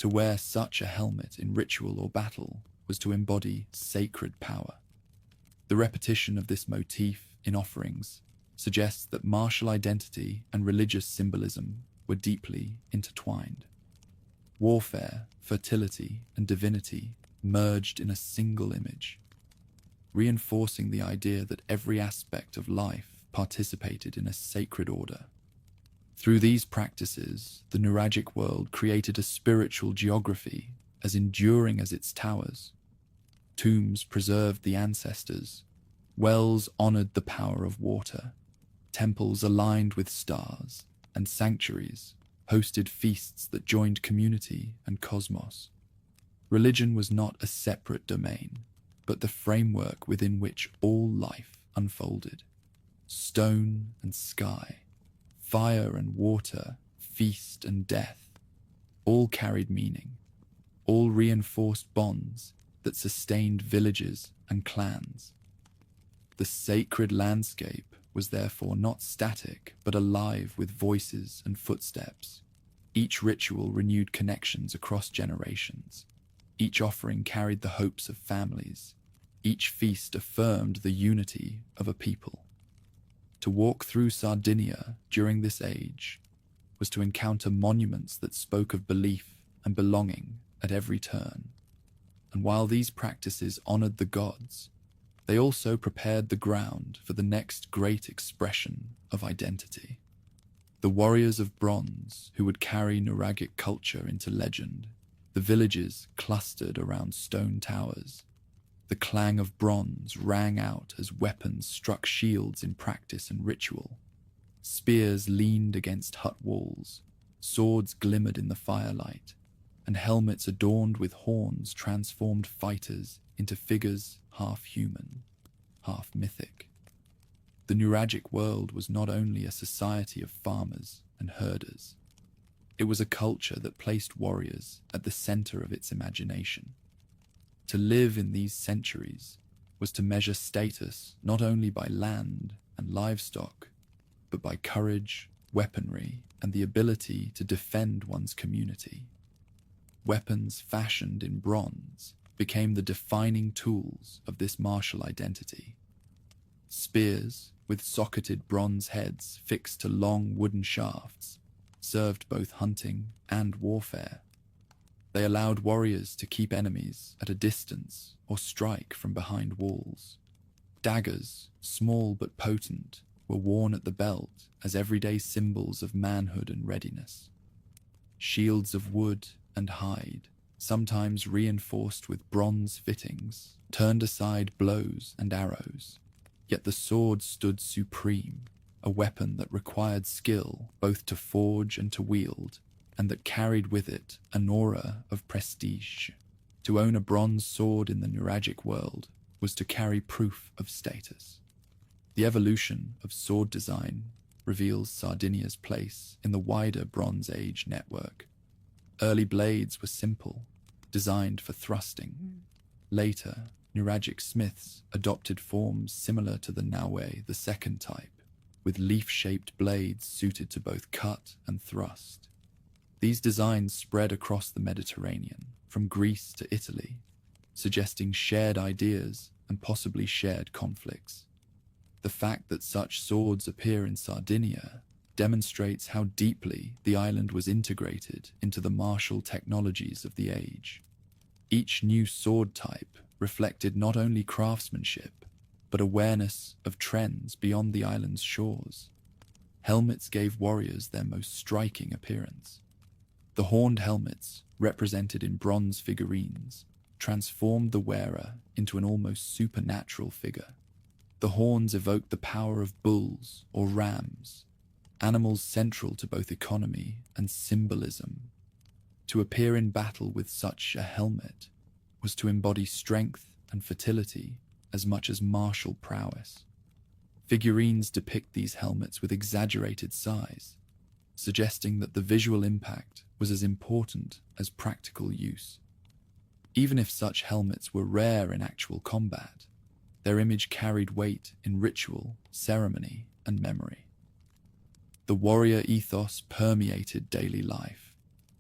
To wear such a helmet in ritual or battle was to embody sacred power. The repetition of this motif in offerings suggests that martial identity and religious symbolism were deeply intertwined. Warfare, fertility, and divinity merged in a single image, reinforcing the idea that every aspect of life participated in a sacred order. Through these practices, the Nuragic world created a spiritual geography as enduring as its towers. Tombs preserved the ancestors, wells honored the power of water, temples aligned with stars, and sanctuaries hosted feasts that joined community and cosmos. Religion was not a separate domain, but the framework within which all life unfolded. Stone and sky, fire and water, feast and death, all carried meaning, all reinforced bonds that sustained villages and clans. The sacred landscape was therefore not static, but alive with voices and footsteps. Each ritual renewed connections across generations. Each offering carried the hopes of families. Each feast affirmed the unity of a people. To walk through Sardinia during this age was to encounter monuments that spoke of belief and belonging at every turn. And while these practices honored the gods, they also prepared the ground for the next great expression of identity. The warriors of bronze who would carry Nuragic culture into legend, the villages clustered around stone towers. The clang of bronze rang out as weapons struck shields in practice and ritual. Spears leaned against hut walls, swords glimmered in the firelight, and helmets adorned with horns transformed fighters into figures half human, half mythic. The Nuragic world was not only a society of farmers and herders. It was a culture that placed warriors at the center of its imagination. To live in these centuries was to measure status not only by land and livestock, but by courage, weaponry, and the ability to defend one's community. Weapons fashioned in bronze became the defining tools of this martial identity. Spears, with socketed bronze heads fixed to long wooden shafts, served both hunting and warfare. They allowed warriors to keep enemies at a distance or strike from behind walls. Daggers, small but potent, were worn at the belt as everyday symbols of manhood and readiness. Shields of wood and hide, sometimes reinforced with bronze fittings, turned aside blows and arrows. Yet the sword stood supreme, a weapon that required skill both to forge and to wield, and that carried with it an aura of prestige. To own a bronze sword in the Nuragic world was to carry proof of status. The evolution of sword design reveals Sardinia's place in the wider Bronze Age network. Early blades were simple, designed for thrusting. Later, Nuragic smiths adopted forms similar to the Naue II type, with leaf-shaped blades suited to both cut and thrust. These designs spread across the Mediterranean, from Greece to Italy, suggesting shared ideas and possibly shared conflicts. The fact that such swords appear in Sardinia demonstrates how deeply the island was integrated into the martial technologies of the age. Each new sword type reflected not only craftsmanship, but awareness of trends beyond the island's shores. Helmets gave warriors their most striking appearance. The horned helmets, represented in bronze figurines, transformed the wearer into an almost supernatural figure. The horns evoked the power of bulls or rams, animals central to both economy and symbolism. To appear in battle with such a helmet was to embody strength and fertility as much as martial prowess. Figurines depict these helmets with exaggerated size, suggesting that the visual impact was as important as practical use. Even if such helmets were rare in actual combat, their image carried weight in ritual, ceremony, and memory. The warrior ethos permeated daily life.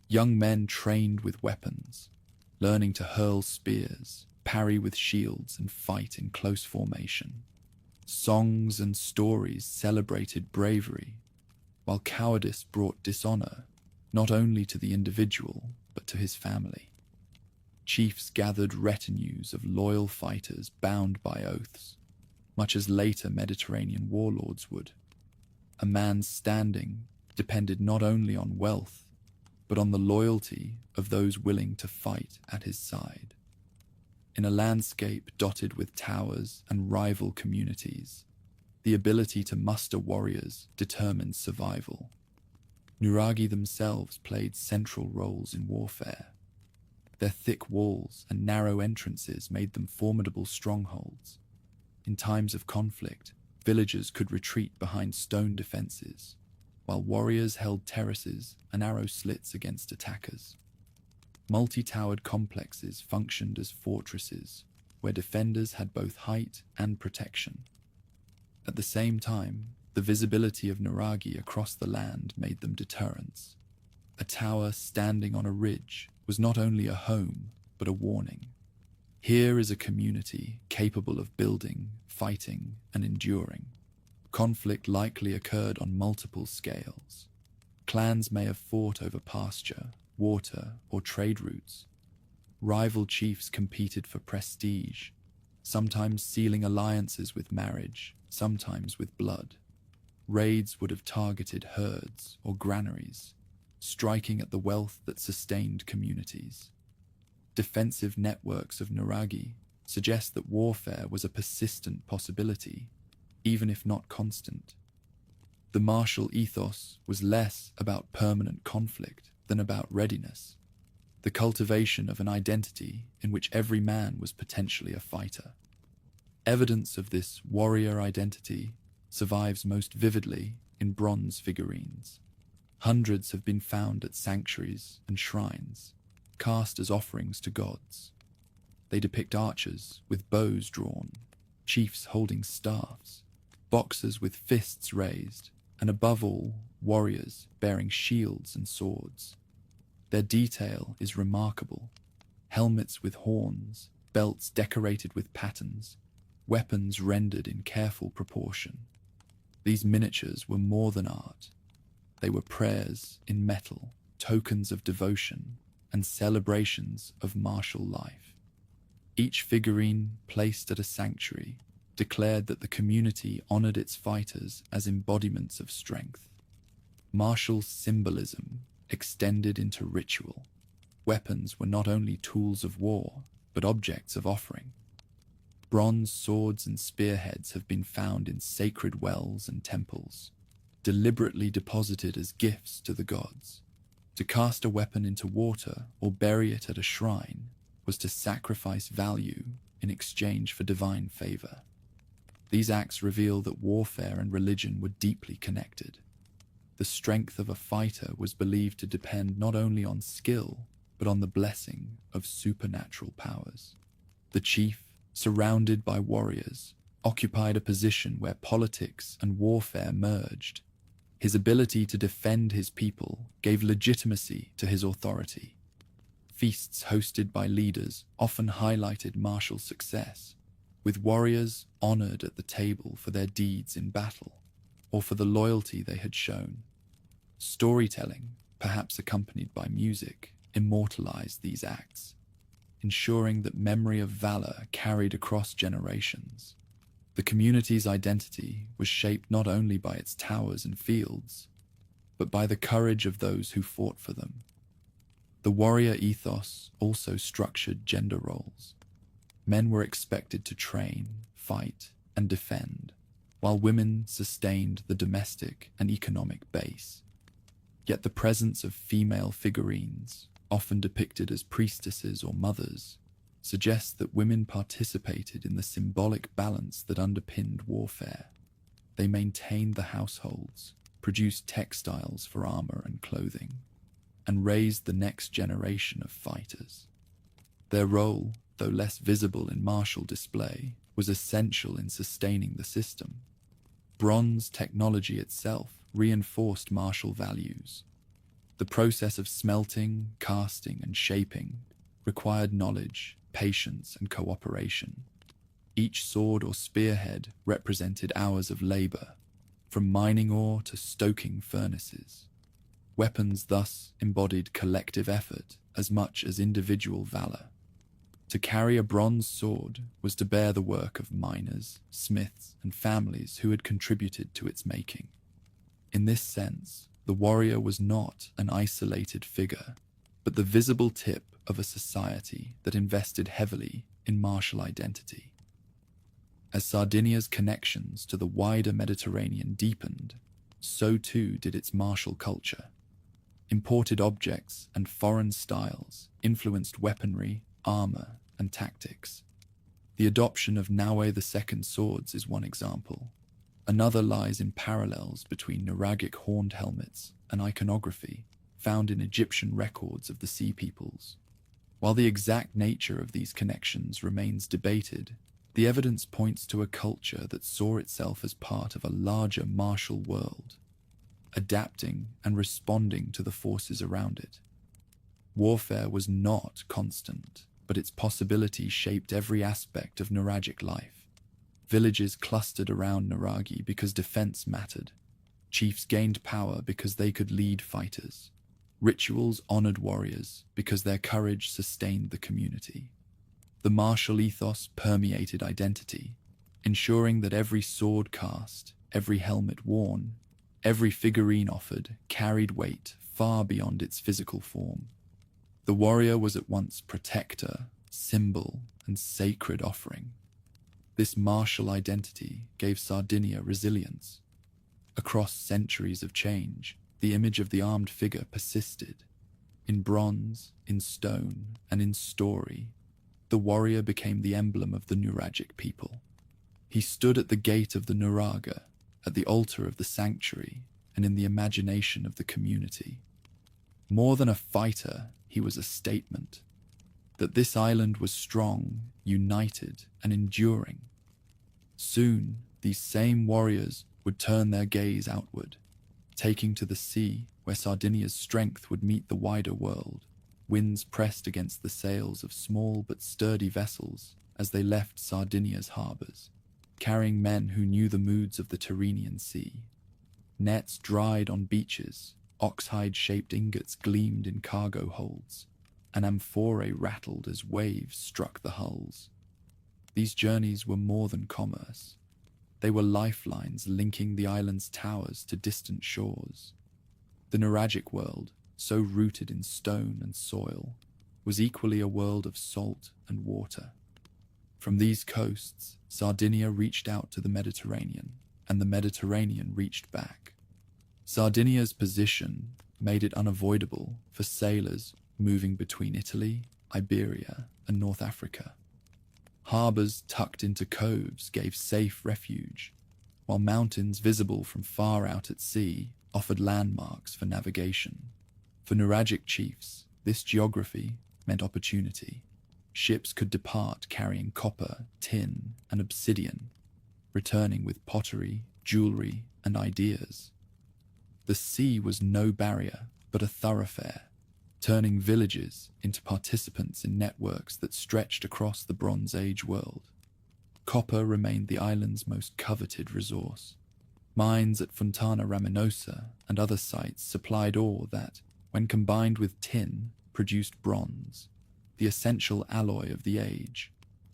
Young men trained with weapons, learning to hurl spears, parry with shields, and fight in close formation. Songs and stories celebrated bravery, while cowardice brought dishonor not only to the individual but to his family. Chiefs gathered retinues of loyal fighters bound by oaths, much as later Mediterranean warlords would. A man's standing depended not only on wealth, but on the loyalty of those willing to fight at his side. In a landscape dotted with towers and rival communities, the ability to muster warriors determined survival. Nuragi themselves played central roles in warfare. Their thick walls and narrow entrances made them formidable strongholds. In times of conflict, villagers could retreat behind stone defenses, while warriors held terraces and arrow slits against attackers. Multi-towered complexes functioned as fortresses, where defenders had both height and protection. At the same time, the visibility of Nuragi across the land made them deterrents. A tower standing on a ridge was not only a home, but a warning. Here is a community capable of building, fighting, and enduring. Conflict likely occurred on multiple scales. Clans may have fought over pasture, water, or trade routes. Rival chiefs competed for prestige, sometimes sealing alliances with marriage, sometimes with blood. Raids would have targeted herds or granaries, striking at the wealth that sustained communities. Defensive networks of Nuragi suggest that warfare was a persistent possibility, even if not constant. The martial ethos was less about permanent conflict than about readiness, the cultivation of an identity in which every man was potentially a fighter. Evidence of this warrior identity survives most vividly in bronze figurines. Hundreds have been found at sanctuaries and shrines, cast as offerings to gods. They depict archers with bows drawn, chiefs holding staffs, boxers with fists raised, and above all, warriors bearing shields and swords. Their detail is remarkable. Helmets with horns, belts decorated with patterns, weapons rendered in careful proportion. These miniatures were more than art. They were prayers in metal, tokens of devotion, and celebrations of martial life. Each figurine placed at a sanctuary declared that the community honored its fighters as embodiments of strength. Martial symbolism extended into ritual. Weapons were not only tools of war, but objects of offering. Bronze swords and spearheads have been found in sacred wells and temples, deliberately deposited as gifts to the gods. To cast a weapon into water or bury it at a shrine was to sacrifice value in exchange for divine favor. These acts reveal that warfare and religion were deeply connected. The strength of a fighter was believed to depend not only on skill, but on the blessing of supernatural powers. The chief, surrounded by warriors, occupied a position where politics and warfare merged. His ability to defend his people gave legitimacy to his authority. Feasts hosted by leaders often highlighted martial success, with warriors honored at the table for their deeds in battle or for the loyalty they had shown. Storytelling, perhaps accompanied by music, immortalized these acts, ensuring that memory of valor carried across generations. The community's identity was shaped not only by its towers and fields, but by the courage of those who fought for them. The warrior ethos also structured gender roles. Men were expected to train, fight, and defend, while women sustained the domestic and economic base. Yet the presence of female figurines, often depicted as priestesses or mothers, suggests that women participated in the symbolic balance that underpinned warfare. They maintained the households, produced textiles for armor and clothing, and raised the next generation of fighters. Their role, though less visible in martial display, was essential in sustaining the system. Bronze technology itself reinforced martial values. The process of smelting, casting, and shaping required knowledge, patience, and cooperation. Each sword or spearhead represented hours of labor, from mining ore to stoking furnaces. Weapons thus embodied collective effort as much as individual valor. To carry a bronze sword was to bear the work of miners, smiths, and families who had contributed to its making. In this sense, the warrior was not an isolated figure, but the visible tip of a society that invested heavily in martial identity. As Sardinia's connections to the wider Mediterranean deepened, so too did its martial culture. Imported objects and foreign styles influenced weaponry, armor, and tactics. The adoption of Naue II swords is one example. Another lies in parallels between nuragic horned helmets and iconography found in Egyptian records of the Sea Peoples. While the exact nature of these connections remains debated, the evidence points to a culture that saw itself as part of a larger martial world, adapting and responding to the forces around it. Warfare was not constant, but its possibility shaped every aspect of nuragic life. Villages clustered around Nuragi because defense mattered. Chiefs gained power because they could lead fighters. Rituals honored warriors because their courage sustained the community. The martial ethos permeated identity, ensuring that every sword cast, every helmet worn, every figurine offered carried weight far beyond its physical form. The warrior was at once protector, symbol, and sacred offering. This martial identity gave Sardinia resilience. Across centuries of change, the image of the armed figure persisted. In bronze, in stone, and in story, the warrior became the emblem of the Nuragic people. He stood at the gate of the Nuraga, at the altar of the sanctuary, and in the imagination of the community. More than a fighter, he was a statement that this island was strong, united, and enduring. Soon, these same warriors would turn their gaze outward, taking to the sea where Sardinia's strength would meet the wider world. Winds pressed against the sails of small but sturdy vessels as they left Sardinia's harbours, carrying men who knew the moods of the Tyrrhenian Sea. Nets dried on beaches, oxhide-shaped ingots gleamed in cargo holds, and amphorae rattled as waves struck the hulls. These journeys were more than commerce. They were lifelines linking the island's towers to distant shores. The Nuragic world, so rooted in stone and soil, was equally a world of salt and water. From these coasts, Sardinia reached out to the Mediterranean, and the Mediterranean reached back. Sardinia's position made it unavoidable for sailors moving between Italy, Iberia, and North Africa. Harbours tucked into coves gave safe refuge, while mountains visible from far out at sea offered landmarks for navigation. For Nuragic chiefs, this geography meant opportunity. Ships could depart carrying copper, tin, and obsidian, returning with pottery, jewelry, and ideas. The sea was no barrier, but a thoroughfare, turning villages into participants in networks that stretched across the Bronze Age world. Copper remained the island's most coveted resource. Mines at Fontana Raminosa and other sites supplied ore that, when combined with tin, produced bronze, the essential alloy of the age.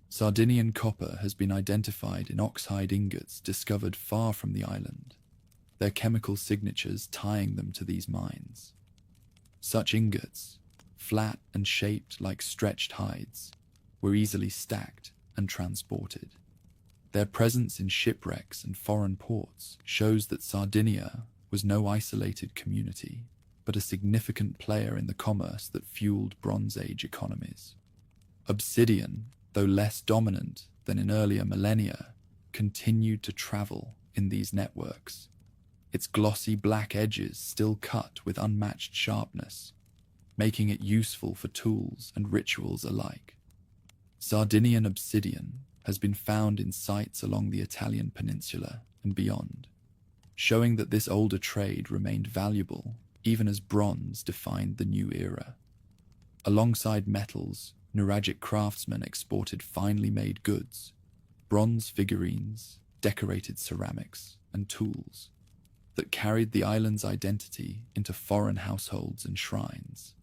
Sardinian copper has been identified in oxide ingots discovered far from the island, their chemical signatures tying them to these mines. Such ingots, flat and shaped like stretched hides, were easily stacked and transported. Their presence in shipwrecks and foreign ports shows that Sardinia was no isolated community, but a significant player in the commerce that fueled Bronze Age economies. Obsidian, though less dominant than in earlier millennia, continued to travel in these networks, its glossy black edges still cut with unmatched sharpness, making it useful for tools and rituals alike. Sardinian obsidian has been found in sites along the Italian peninsula and beyond, showing that this older trade remained valuable even as bronze defined the new era. Alongside metals, Nuragic craftsmen exported finely made goods, bronze figurines, decorated ceramics, and tools that carried the island's identity into foreign households and shrines.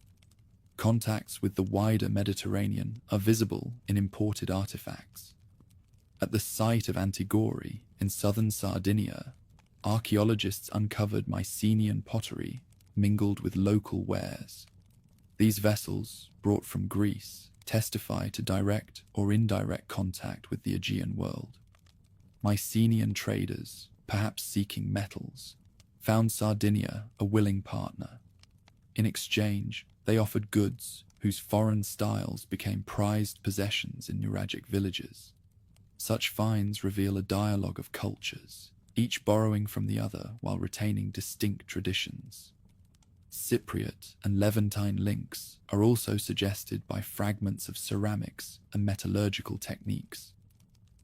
Contacts with the wider Mediterranean are visible in imported artifacts. At the site of Antigori in southern Sardinia, archaeologists uncovered Mycenaean pottery mingled with local wares. These vessels, brought from Greece, testify to direct or indirect contact with the Aegean world. Mycenaean traders, perhaps seeking metals, found Sardinia a willing partner. In exchange, they offered goods whose foreign styles became prized possessions in Nuragic villages. Such finds reveal a dialogue of cultures, each borrowing from the other while retaining distinct traditions. Cypriot and Levantine links are also suggested by fragments of ceramics and metallurgical techniques.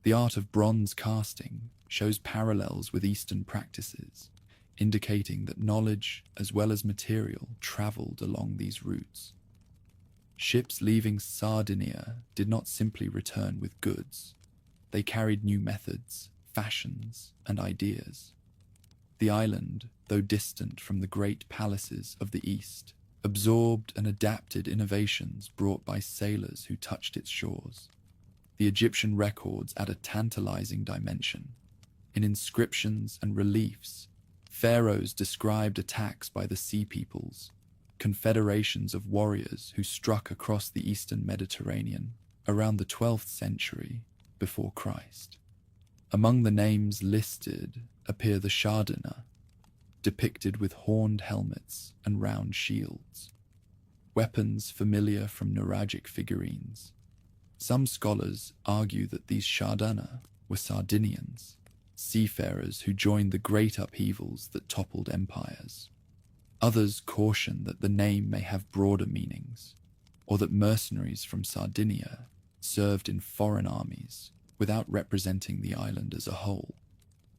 The art of bronze casting shows parallels with Eastern practices, indicating that knowledge as well as material traveled along these routes. Ships leaving Sardinia did not simply return with goods. They carried new methods, fashions, and ideas. The island, though distant from the great palaces of the East, absorbed and adapted innovations brought by sailors who touched its shores. The Egyptian records add a tantalizing dimension. In inscriptions and reliefs, pharaohs described attacks by the Sea Peoples, confederations of warriors who struck across the eastern Mediterranean around the 12th century before Christ. Among the names listed appear the Shardana, depicted with horned helmets and round shields, weapons familiar from Nuragic figurines. Some scholars argue that these Shardana were Sardinians, seafarers who joined the great upheavals that toppled empires. Others caution that the name may have broader meanings, or that mercenaries from Sardinia served in foreign armies without representing the island as a whole.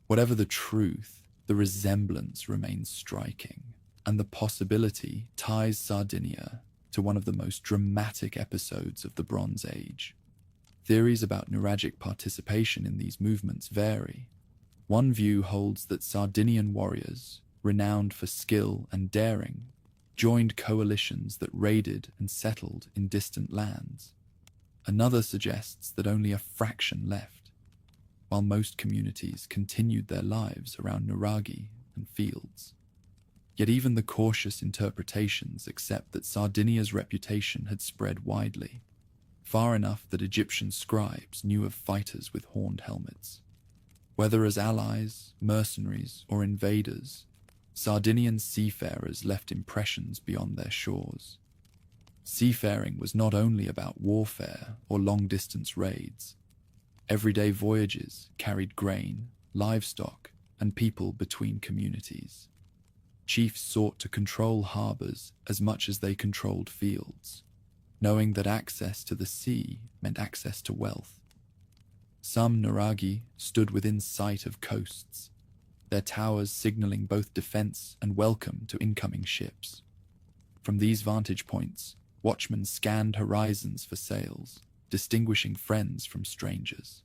Whatever the truth, the resemblance remains striking, and the possibility ties Sardinia to one of the most dramatic episodes of the Bronze Age. Theories about Nuragic participation in these movements vary. One view holds that Sardinian warriors, renowned for skill and daring, joined coalitions that raided and settled in distant lands. Another suggests that only a fraction left, while most communities continued their lives around nuraghi and fields. Yet even the cautious interpretations accept that Sardinia's reputation had spread widely, far enough that Egyptian scribes knew of fighters with horned helmets. Whether as allies, mercenaries, or invaders, Sardinian seafarers left impressions beyond their shores. Seafaring was not only about warfare or long-distance raids. Everyday voyages carried grain, livestock, and people between communities. Chiefs sought to control harbors as much as they controlled fields, knowing that access to the sea meant access to wealth. Some nuraghi stood within sight of coasts, their towers signaling both defense and welcome to incoming ships. From these vantage points, watchmen scanned horizons for sails, distinguishing friends from strangers.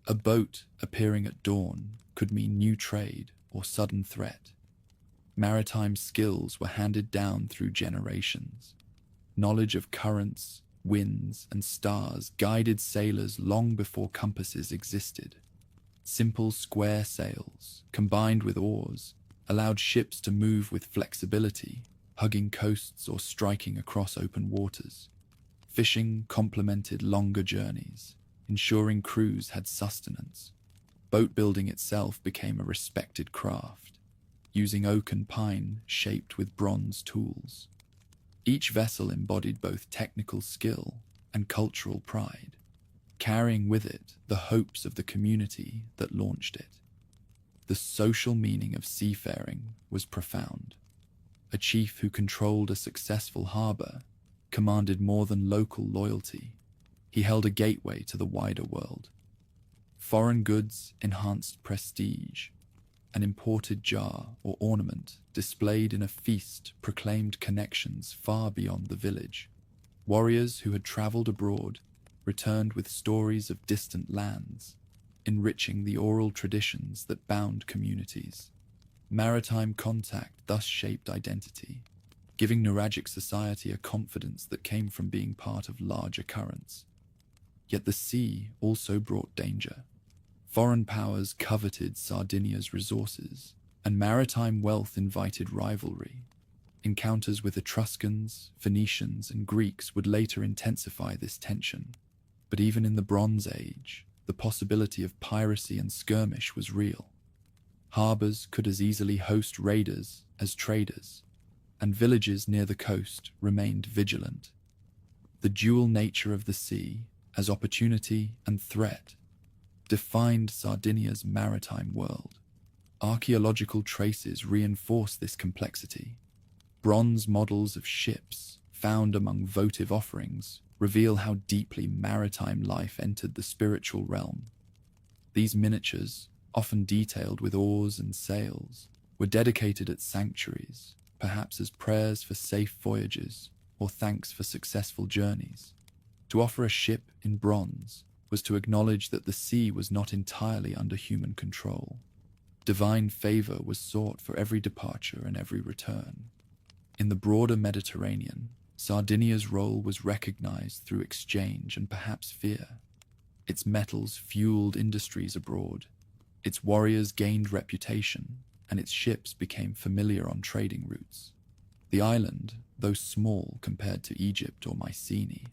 A boat appearing at dawn could mean new trade or sudden threat. Maritime skills were handed down through generations. Knowledge of currents, winds, and stars guided sailors long before compasses existed. Simple square sails, combined with oars, allowed ships to move with flexibility, hugging coasts or striking across open waters. Fishing complemented longer journeys, ensuring crews had sustenance. Boat building itself became a respected craft, using oak and pine shaped with bronze tools. Each vessel embodied both technical skill and cultural pride, carrying with it the hopes of the community that launched it. The social meaning of seafaring was profound. A chief who controlled a successful harbor commanded more than local loyalty. He held a gateway to the wider world. Foreign goods enhanced prestige. An imported jar or ornament displayed in a feast proclaimed connections far beyond the village. Warriors who had traveled abroad returned with stories of distant lands, enriching the oral traditions that bound communities. Maritime contact thus shaped identity, giving Nuragic society a confidence that came from being part of larger currents. Yet the sea also brought danger. Foreign powers coveted Sardinia's resources, and maritime wealth invited rivalry. Encounters with Etruscans, Phoenicians, and Greeks would later intensify this tension. But even in the Bronze Age, the possibility of piracy and skirmish was real. Harbors could as easily host raiders as traders, and villages near the coast remained vigilant. The dual nature of the sea, as opportunity and threat, defined Sardinia's maritime world. Archaeological traces reinforce this complexity. Bronze models of ships found among votive offerings reveal how deeply maritime life entered the spiritual realm. These miniatures, often detailed with oars and sails, were dedicated at sanctuaries, perhaps as prayers for safe voyages or thanks for successful journeys. To offer a ship in bronze was to acknowledge that the sea was not entirely under human control. Divine favor was sought for every departure and every return. In the broader Mediterranean, Sardinia's role was recognized through exchange and perhaps fear. Its metals fueled industries abroad, its warriors gained reputation, and its ships became familiar on trading routes. The island, though small compared to Egypt or Mycenae,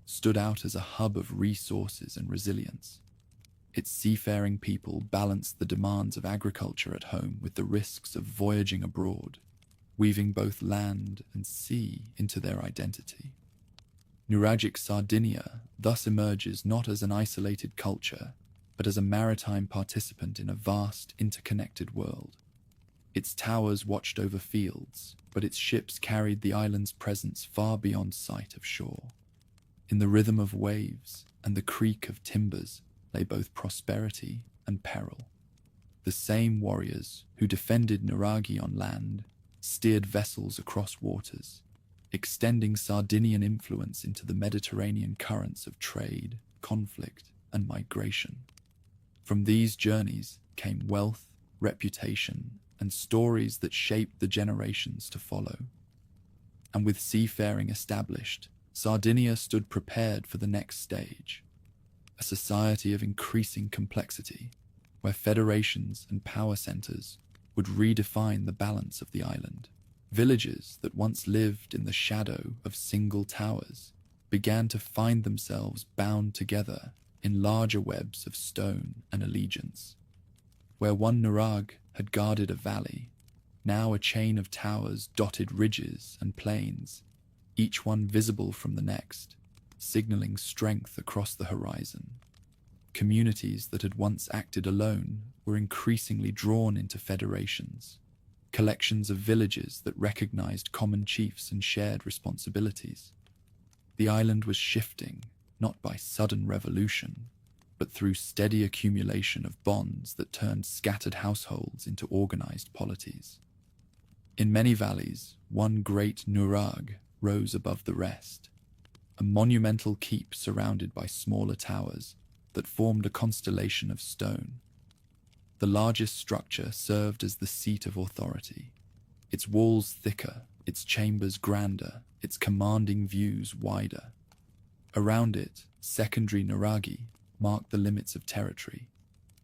stood out as a hub of resources and resilience. Its seafaring people balanced the demands of agriculture at home with the risks of voyaging abroad, weaving both land and sea into their identity. Nuragic Sardinia thus emerges not as an isolated culture, but as a maritime participant in a vast, interconnected world. Its towers watched over fields, but its ships carried the island's presence far beyond sight of shore. In the rhythm of waves and the creak of timbers lay both prosperity and peril. The same warriors who defended Nuragi on land steered vessels across waters, extending Sardinian influence into the Mediterranean currents of trade, conflict, and migration. From these journeys came wealth, reputation, and stories that shaped the generations to follow. And with seafaring established, Sardinia stood prepared for the next stage, a society of increasing complexity, where federations and power centers would redefine the balance of the island. Villages that once lived in the shadow of single towers began to find themselves bound together in larger webs of stone and allegiance. Where one Nurag had guarded a valley, now a chain of towers dotted ridges and plains, each one visible from the next, signaling strength across the horizon. Communities that had once acted alone were increasingly drawn into federations, collections of villages that recognized common chiefs and shared responsibilities. The island was shifting, not by sudden revolution, but through steady accumulation of bonds that turned scattered households into organized polities. In many valleys, one great nurag rose above the rest, a monumental keep surrounded by smaller towers that formed a constellation of stone. The largest structure served as the seat of authority, its walls thicker, its chambers grander, its commanding views wider. Around it, secondary nuragi marked the limits of territory,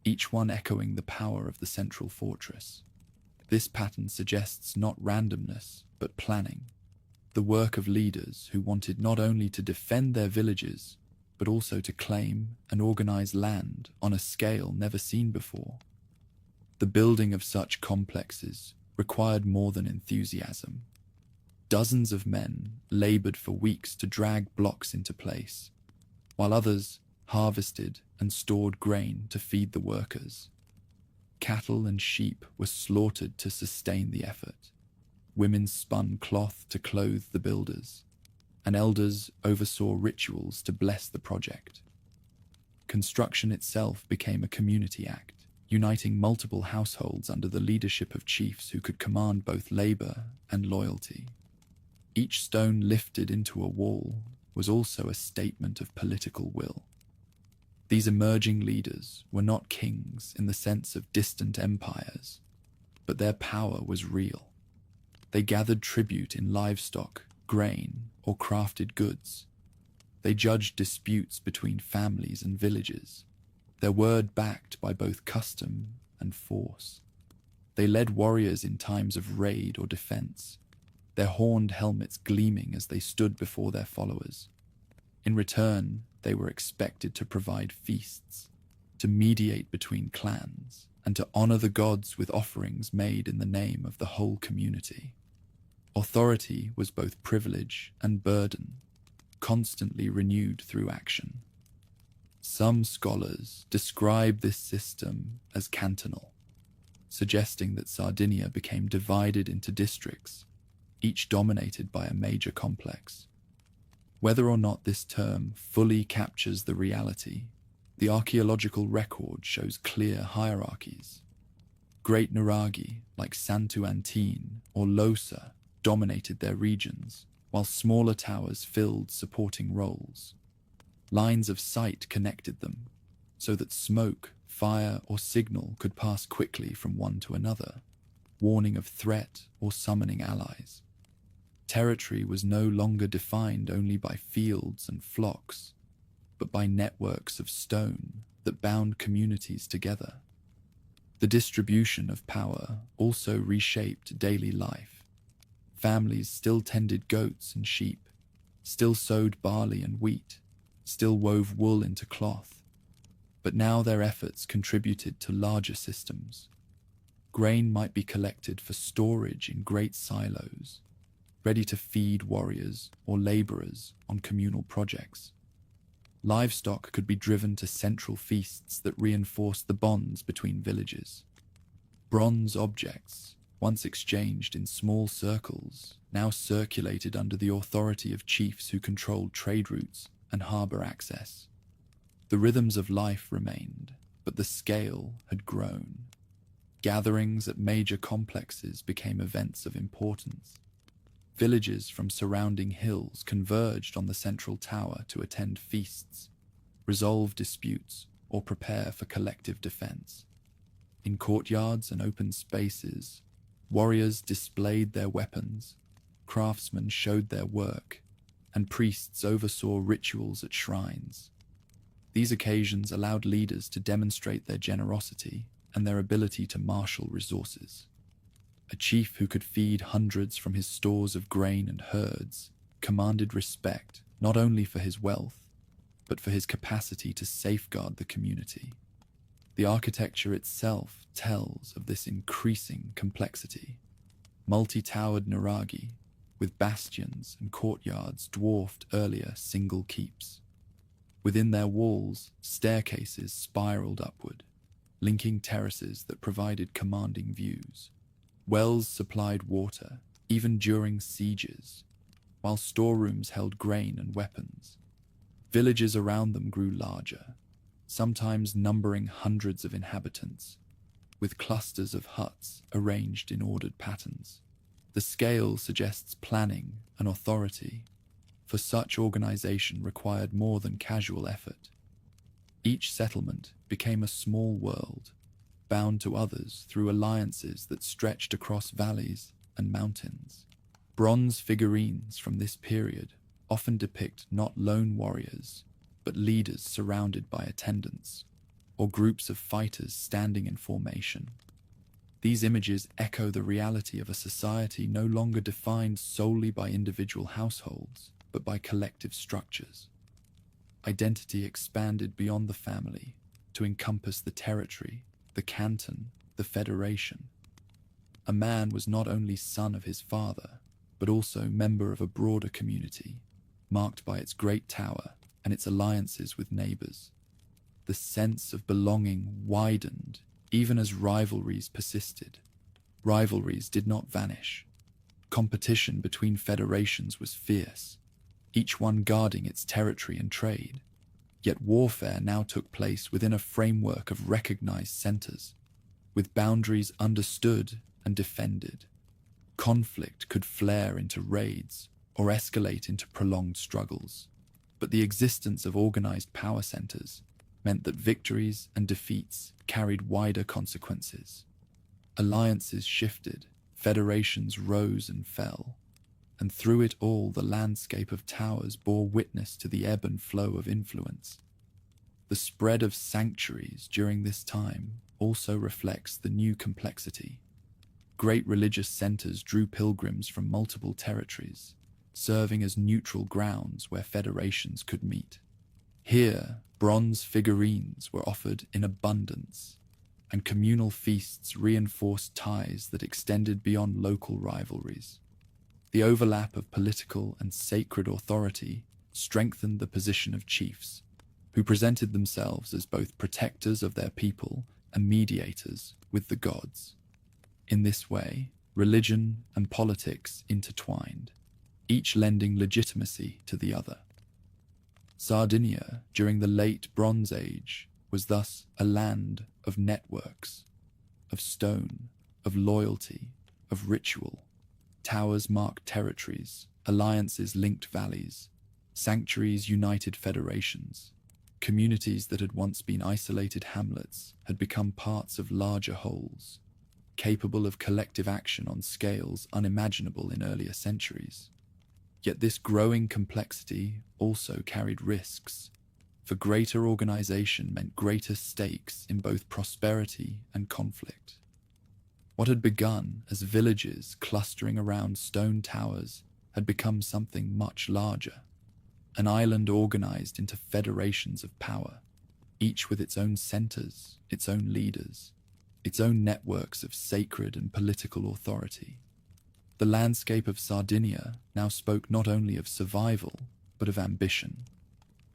each one echoing the power of the central fortress. This pattern suggests not randomness, but planning, the work of leaders who wanted not only to defend their villages, but also to claim and organize land on a scale never seen before. The building of such complexes required more than enthusiasm. Dozens of men labored for weeks to drag blocks into place, while others harvested and stored grain to feed the workers. Cattle and sheep were slaughtered to sustain the effort. Women spun cloth to clothe the builders, and elders oversaw rituals to bless the project. Construction itself became a community act, uniting multiple households under the leadership of chiefs who could command both labor and loyalty. Each stone lifted into a wall was also a statement of political will. These emerging leaders were not kings in the sense of distant empires, but their power was real. They gathered tribute in livestock, grain, or crafted goods. They judged disputes between families and villages, their word backed by both custom and force. They led warriors in times of raid or defense, their horned helmets gleaming as they stood before their followers. In return, they were expected to provide feasts, to mediate between clans, and to honor the gods with offerings made in the name of the whole community. Authority was both privilege and burden, constantly renewed through action. Some scholars describe this system as cantonal, suggesting that Sardinia became divided into districts, each dominated by a major complex. Whether or not this term fully captures the reality, the archaeological record shows clear hierarchies. Great nuragi like Santu Antine or Losa dominated their regions, while smaller towers filled supporting roles. Lines of sight connected them, so that smoke, fire, or signal could pass quickly from one to another, warning of threat or summoning allies. Territory was no longer defined only by fields and flocks, but by networks of stone that bound communities together. The distribution of power also reshaped daily life. Families still tended goats and sheep, still sowed barley and wheat, still wove wool into cloth, but now their efforts contributed to larger systems. Grain might be collected for storage in great silos, ready to feed warriors or laborers on communal projects. Livestock could be driven to central feasts that reinforced the bonds between villages. Bronze objects, once exchanged in small circles, now circulated under the authority of chiefs who controlled trade routes and harbour access. The rhythms of life remained, but the scale had grown. Gatherings at major complexes became events of importance. Villages from surrounding hills converged on the central tower to attend feasts, resolve disputes, or prepare for collective defense. In courtyards and open spaces, warriors displayed their weapons, craftsmen showed their work, and priests oversaw rituals at shrines. These occasions allowed leaders to demonstrate their generosity and their ability to marshal resources. A chief who could feed hundreds from his stores of grain and herds commanded respect not only for his wealth, but for his capacity to safeguard the community. The architecture itself tells of this increasing complexity. Multi-towered naragi, with bastions and courtyards dwarfed earlier single keeps. Within their walls, staircases spiraled upward, linking terraces that provided commanding views. Wells supplied water, even during sieges, while storerooms held grain and weapons. Villages around them grew larger, sometimes numbering hundreds of inhabitants, with clusters of huts arranged in ordered patterns. The scale suggests planning and authority, for such organization required more than casual effort. Each settlement became a small world, bound to others through alliances that stretched across valleys and mountains. Bronze figurines from this period often depict not lone warriors, but leaders surrounded by attendants, or groups of fighters standing in formation. These images echo the reality of a society no longer defined solely by individual households, but by collective structures. Identity expanded beyond the family to encompass the territory, the canton, the federation. A man was not only son of his father, but also member of a broader community, marked by its great tower and its alliances with neighbors. The sense of belonging widened even as rivalries persisted. Rivalries did not vanish. Competition between federations was fierce, each one guarding its territory and trade. Yet warfare now took place within a framework of recognized centers, with boundaries understood and defended. Conflict could flare into raids or escalate into prolonged struggles, but the existence of organized power centers meant that victories and defeats carried wider consequences. Alliances shifted, federations rose and fell, and through it all the landscape of towers bore witness to the ebb and flow of influence. The spread of sanctuaries during this time also reflects the new complexity. Great religious centers drew pilgrims from multiple territories, serving as neutral grounds where federations could meet. Here, bronze figurines were offered in abundance, and communal feasts reinforced ties that extended beyond local rivalries. The overlap of political and sacred authority strengthened the position of chiefs, who presented themselves as both protectors of their people and mediators with the gods. In this way, religion and politics intertwined, each lending legitimacy to the other. Sardinia, during the late Bronze Age, was thus a land of networks, of stone, of loyalty, of ritual. Towers marked territories, alliances linked valleys, sanctuaries united federations. Communities that had once been isolated hamlets had become parts of larger wholes, capable of collective action on scales unimaginable in earlier centuries. Yet this growing complexity also carried risks, for greater organization meant greater stakes in both prosperity and conflict. What had begun as villages clustering around stone towers had become something much larger, an island organized into federations of power, each with its own centers, its own leaders, its own networks of sacred and political authority. The landscape of Sardinia now spoke not only of survival, but of ambition.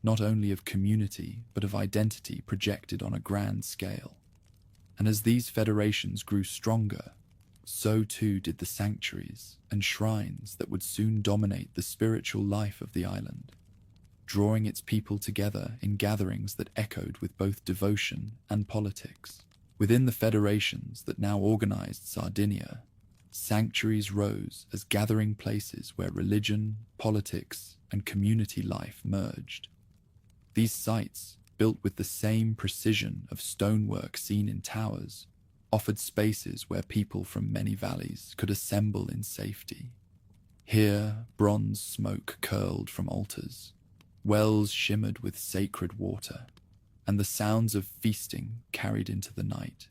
not only of community but of identity projected on a grand scale. And as these federations grew stronger, so too did the sanctuaries and shrines that would soon dominate the spiritual life of the island, drawing its people together in gatherings that echoed with both devotion and politics. Within the federations that now organized Sardinia, sanctuaries rose as gathering places where religion, politics, and community life merged. These sites, built with the same precision of stonework seen in towers, offered spaces where people from many valleys could assemble in safety. Here, bronze smoke curled from altars, wells shimmered with sacred water, and the sounds of feasting carried into the night.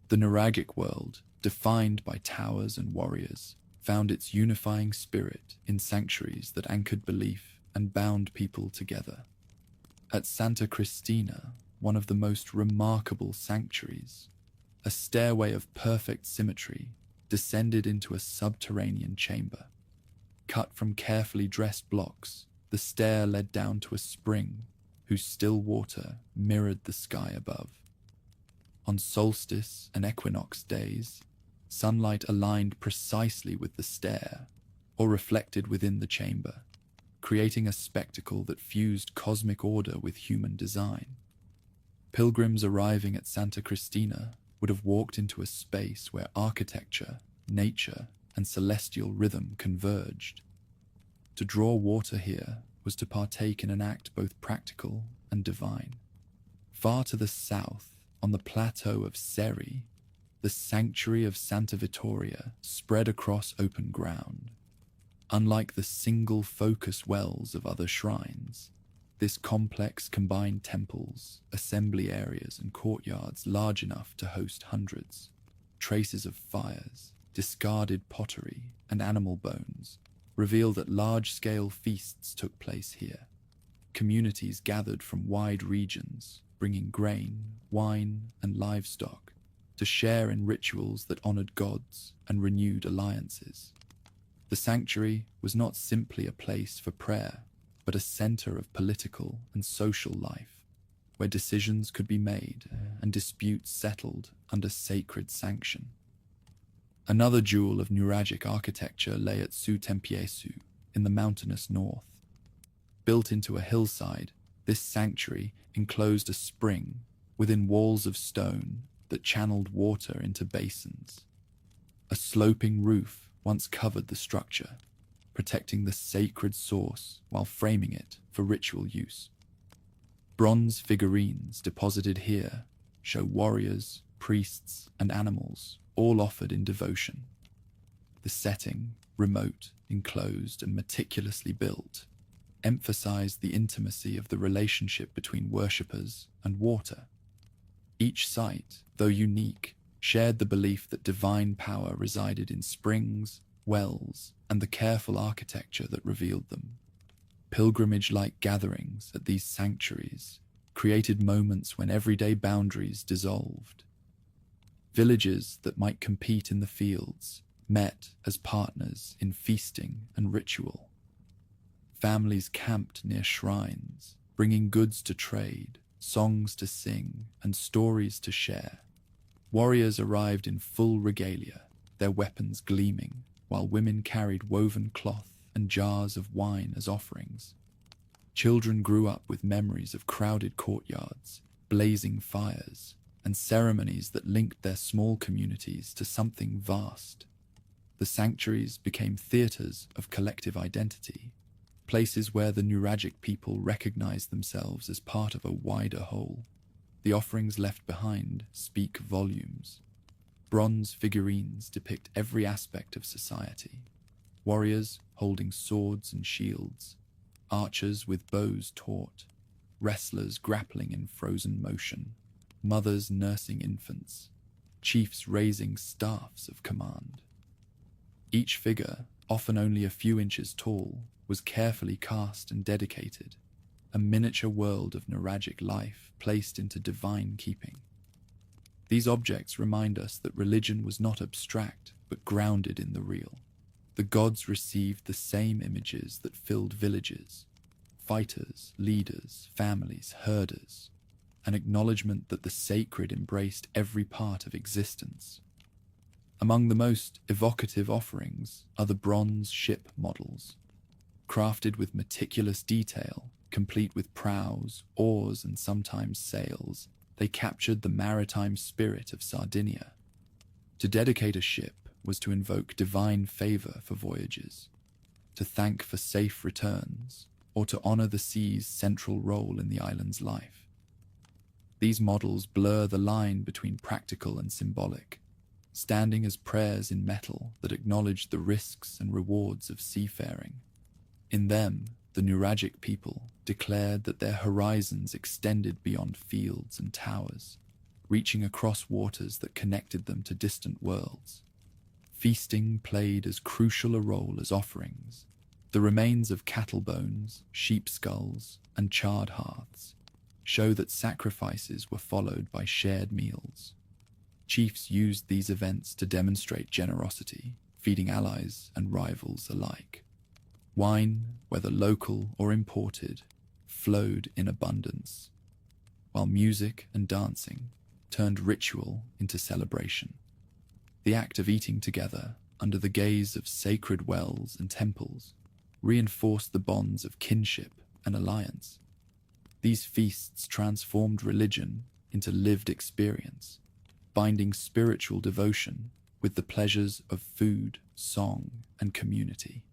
The Nuragic world, defined by towers and warriors, found its unifying spirit in sanctuaries that anchored belief and bound people together. At Santa Cristina, one of the most remarkable sanctuaries, a stairway of perfect symmetry descended into a subterranean chamber. Cut from carefully dressed blocks, the stair led down to a spring whose still water mirrored the sky above. On solstice and equinox days, sunlight aligned precisely with the stair or reflected within the chamber, creating a spectacle that fused cosmic order with human design. Pilgrims arriving at Santa Cristina would have walked into a space where architecture, nature, and celestial rhythm converged. To draw water here was to partake in an act both practical and divine. Far to the south, on the plateau of Seri, the sanctuary of Santa Vittoria spread across open ground. Unlike the single-focus wells of other shrines, this complex combined temples, assembly areas, and courtyards large enough to host hundreds. Traces of fires, discarded pottery, and animal bones reveal that large-scale feasts took place here. Communities gathered from wide regions, bringing grain, wine, and livestock to share in rituals that honored gods and renewed alliances. The sanctuary was not simply a place for prayer, but a center of political and social life, where decisions could be made and disputes settled under sacred sanction. Another jewel of Nuragic architecture lay at Su Tempiesu in the mountainous north. Built into a hillside, this sanctuary enclosed a spring within walls of stone that channeled water into basins. A sloping roof once covered the structure, protecting the sacred source while framing it for ritual use. Bronze figurines deposited here show warriors, priests, and animals, all offered in devotion. The setting, remote, enclosed, and meticulously built, emphasized the intimacy of the relationship between worshippers and water. Each site, though unique, shared the belief that divine power resided in springs, wells, and the careful architecture that revealed them. Pilgrimage-like gatherings at these sanctuaries created moments when everyday boundaries dissolved. Villages that might compete in the fields met as partners in feasting and ritual. Families camped near shrines, bringing goods to trade, songs to sing, and stories to share. Warriors arrived in full regalia, their weapons gleaming, while women carried woven cloth and jars of wine as offerings. Children grew up with memories of crowded courtyards, blazing fires, and ceremonies that linked their small communities to something vast. The sanctuaries became theaters of collective identity, places where the Nuragic people recognized themselves as part of a wider whole. The offerings left behind speak volumes. Bronze figurines depict every aspect of society. Warriors holding swords and shields, archers with bows taut, wrestlers grappling in frozen motion, mothers nursing infants, chiefs raising staffs of command. Each figure, often only a few inches tall, was carefully cast and dedicated, a miniature world of Nuragic life placed into divine keeping. These objects remind us that religion was not abstract, but grounded in the real. The gods received the same images that filled villages: fighters, leaders, families, herders, an acknowledgement that the sacred embraced every part of existence. Among the most evocative offerings are the bronze ship models, crafted with meticulous detail, complete with prows, oars, and sometimes sails. They captured the maritime spirit of Sardinia. To dedicate a ship was to invoke divine favor for voyages, to thank for safe returns, or to honor the sea's central role in the island's life. These models blur the line between practical and symbolic, standing as prayers in metal that acknowledge the risks and rewards of seafaring. In them, the Nuragic people declared that their horizons extended beyond fields and towers, reaching across waters that connected them to distant worlds. Feasting played as crucial a role as offerings. The remains of cattle bones, sheep skulls, and charred hearths show that sacrifices were followed by shared meals. Chiefs used these events to demonstrate generosity, feeding allies and rivals alike. Wine, whether local or imported, flowed in abundance, while music and dancing turned ritual into celebration. The act of eating together, under the gaze of sacred wells and temples, reinforced the bonds of kinship and alliance. These feasts transformed religion into lived experience, binding spiritual devotion with the pleasures of food, song, and community.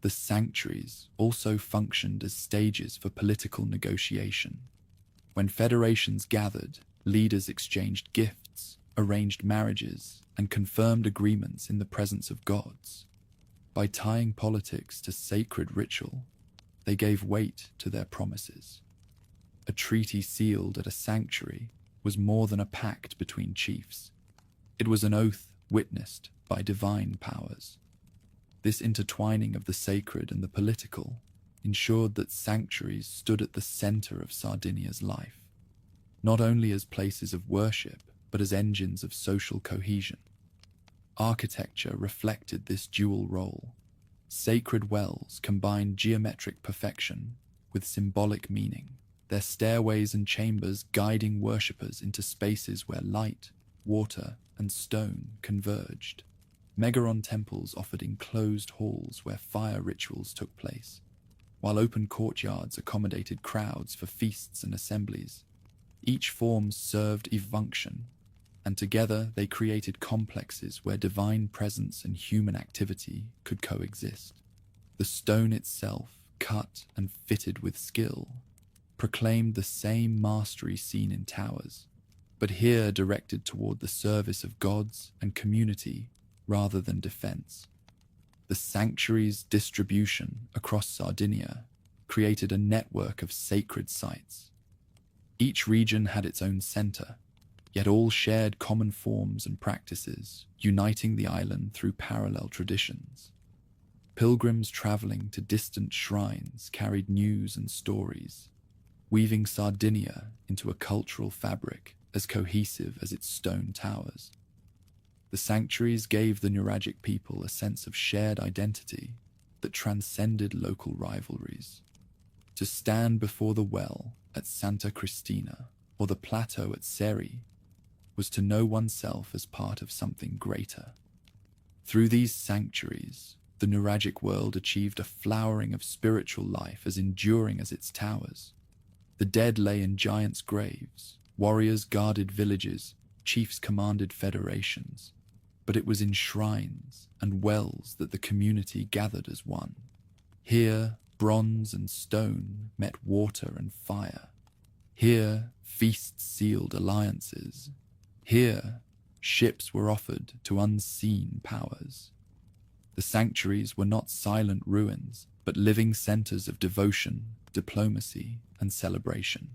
The sanctuaries also functioned as stages for political negotiation. When federations gathered, leaders exchanged gifts, arranged marriages, and confirmed agreements in the presence of gods. By tying politics to sacred ritual, they gave weight to their promises. A treaty sealed at a sanctuary was more than a pact between chiefs. It was an oath witnessed by divine powers. This intertwining of the sacred and the political ensured that sanctuaries stood at the center of Sardinia's life, not only as places of worship, but as engines of social cohesion. Architecture reflected this dual role. Sacred wells combined geometric perfection with symbolic meaning, their stairways and chambers guiding worshippers into spaces where light, water, and stone converged. Megaron temples offered enclosed halls where fire rituals took place, while open courtyards accommodated crowds for feasts and assemblies. Each form served a function, and together they created complexes where divine presence and human activity could coexist. The stone itself, cut and fitted with skill, proclaimed the same mastery seen in towers, but here directed toward the service of gods and community rather than defense. The sanctuary's distribution across Sardinia created a network of sacred sites. Each region had its own center, yet all shared common forms and practices, uniting the island through parallel traditions. Pilgrims traveling to distant shrines carried news and stories, weaving Sardinia into a cultural fabric as cohesive as its stone towers. The sanctuaries gave the Nuragic people a sense of shared identity that transcended local rivalries. To stand before the well at Santa Cristina or the plateau at Seri was to know oneself as part of something greater. Through these sanctuaries, the Nuragic world achieved a flowering of spiritual life as enduring as its towers. The dead lay in giants' graves, warriors guarded villages, chiefs commanded federations, but it was in shrines and wells that the community gathered as one. Here, bronze and stone met water and fire. Here, feasts sealed alliances. Here, ships were offered to unseen powers. The sanctuaries were not silent ruins, but living centers of devotion, diplomacy, and celebration.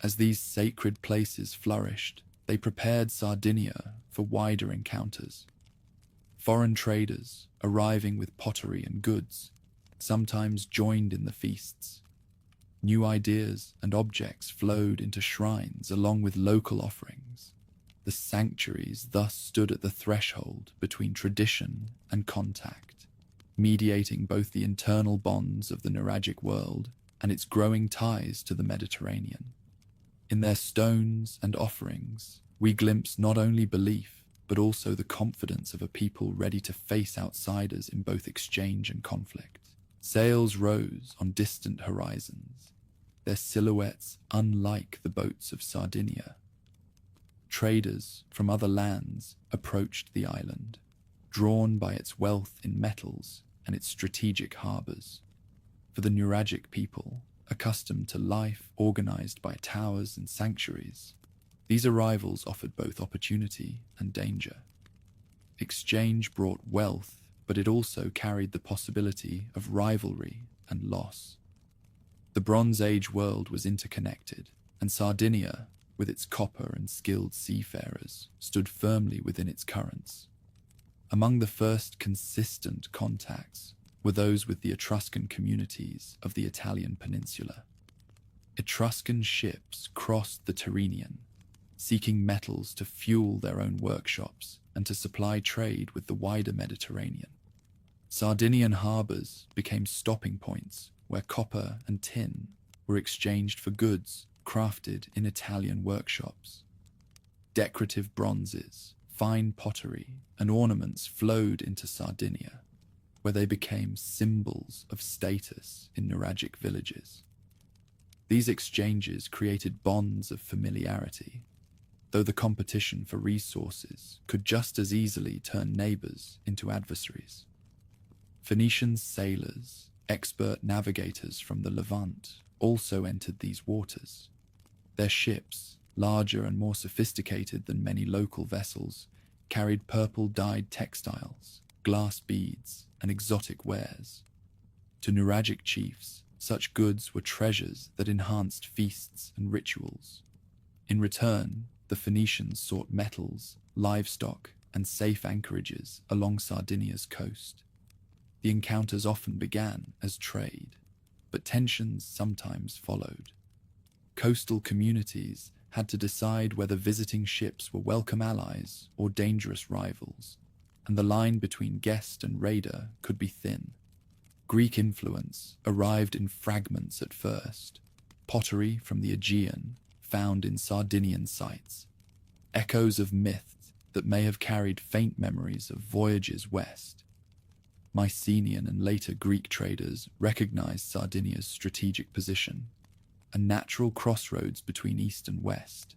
As these sacred places flourished, they prepared Sardinia for wider encounters. Foreign traders, arriving with pottery and goods, sometimes joined in the feasts. New ideas and objects flowed into shrines along with local offerings. The sanctuaries thus stood at the threshold between tradition and contact, mediating both the internal bonds of the Nuragic world and its growing ties to the Mediterranean. In their stones and offerings, we glimpse not only belief, but also the confidence of a people ready to face outsiders in both exchange and conflict. Sails rose on distant horizons, their silhouettes unlike the boats of Sardinia. Traders from other lands approached the island, drawn by its wealth in metals and its strategic harbors. For the Nuragic people, accustomed to life organized by towers and sanctuaries, these arrivals offered both opportunity and danger. Exchange brought wealth, but it also carried the possibility of rivalry and loss. The Bronze Age world was interconnected, and Sardinia, with its copper and skilled seafarers, stood firmly within its currents. Among the first consistent contacts were those with the Etruscan communities of the Italian peninsula. Etruscan ships crossed the Tyrrhenian, seeking metals to fuel their own workshops and to supply trade with the wider Mediterranean. Sardinian harbors became stopping points where copper and tin were exchanged for goods crafted in Italian workshops. Decorative bronzes, fine pottery, and ornaments flowed into Sardinia, where they became symbols of status in Nuragic villages. These exchanges created bonds of familiarity, though the competition for resources could just as easily turn neighbors into adversaries. Phoenician sailors, expert navigators from the Levant, also entered these waters. Their ships, larger and more sophisticated than many local vessels, carried purple-dyed textiles, glass beads, and exotic wares. To Nuragic chiefs, such goods were treasures that enhanced feasts and rituals. In return, the Phoenicians sought metals, livestock, and safe anchorages along Sardinia's coast. The encounters often began as trade, but tensions sometimes followed. Coastal communities had to decide whether visiting ships were welcome allies or dangerous rivals, and the line between guest and raider could be thin. Greek influence arrived in fragments at first, pottery from the Aegean found in Sardinian sites, echoes of myths that may have carried faint memories of voyages west. Mycenaean and later Greek traders recognized Sardinia's strategic position, a natural crossroads between east and west.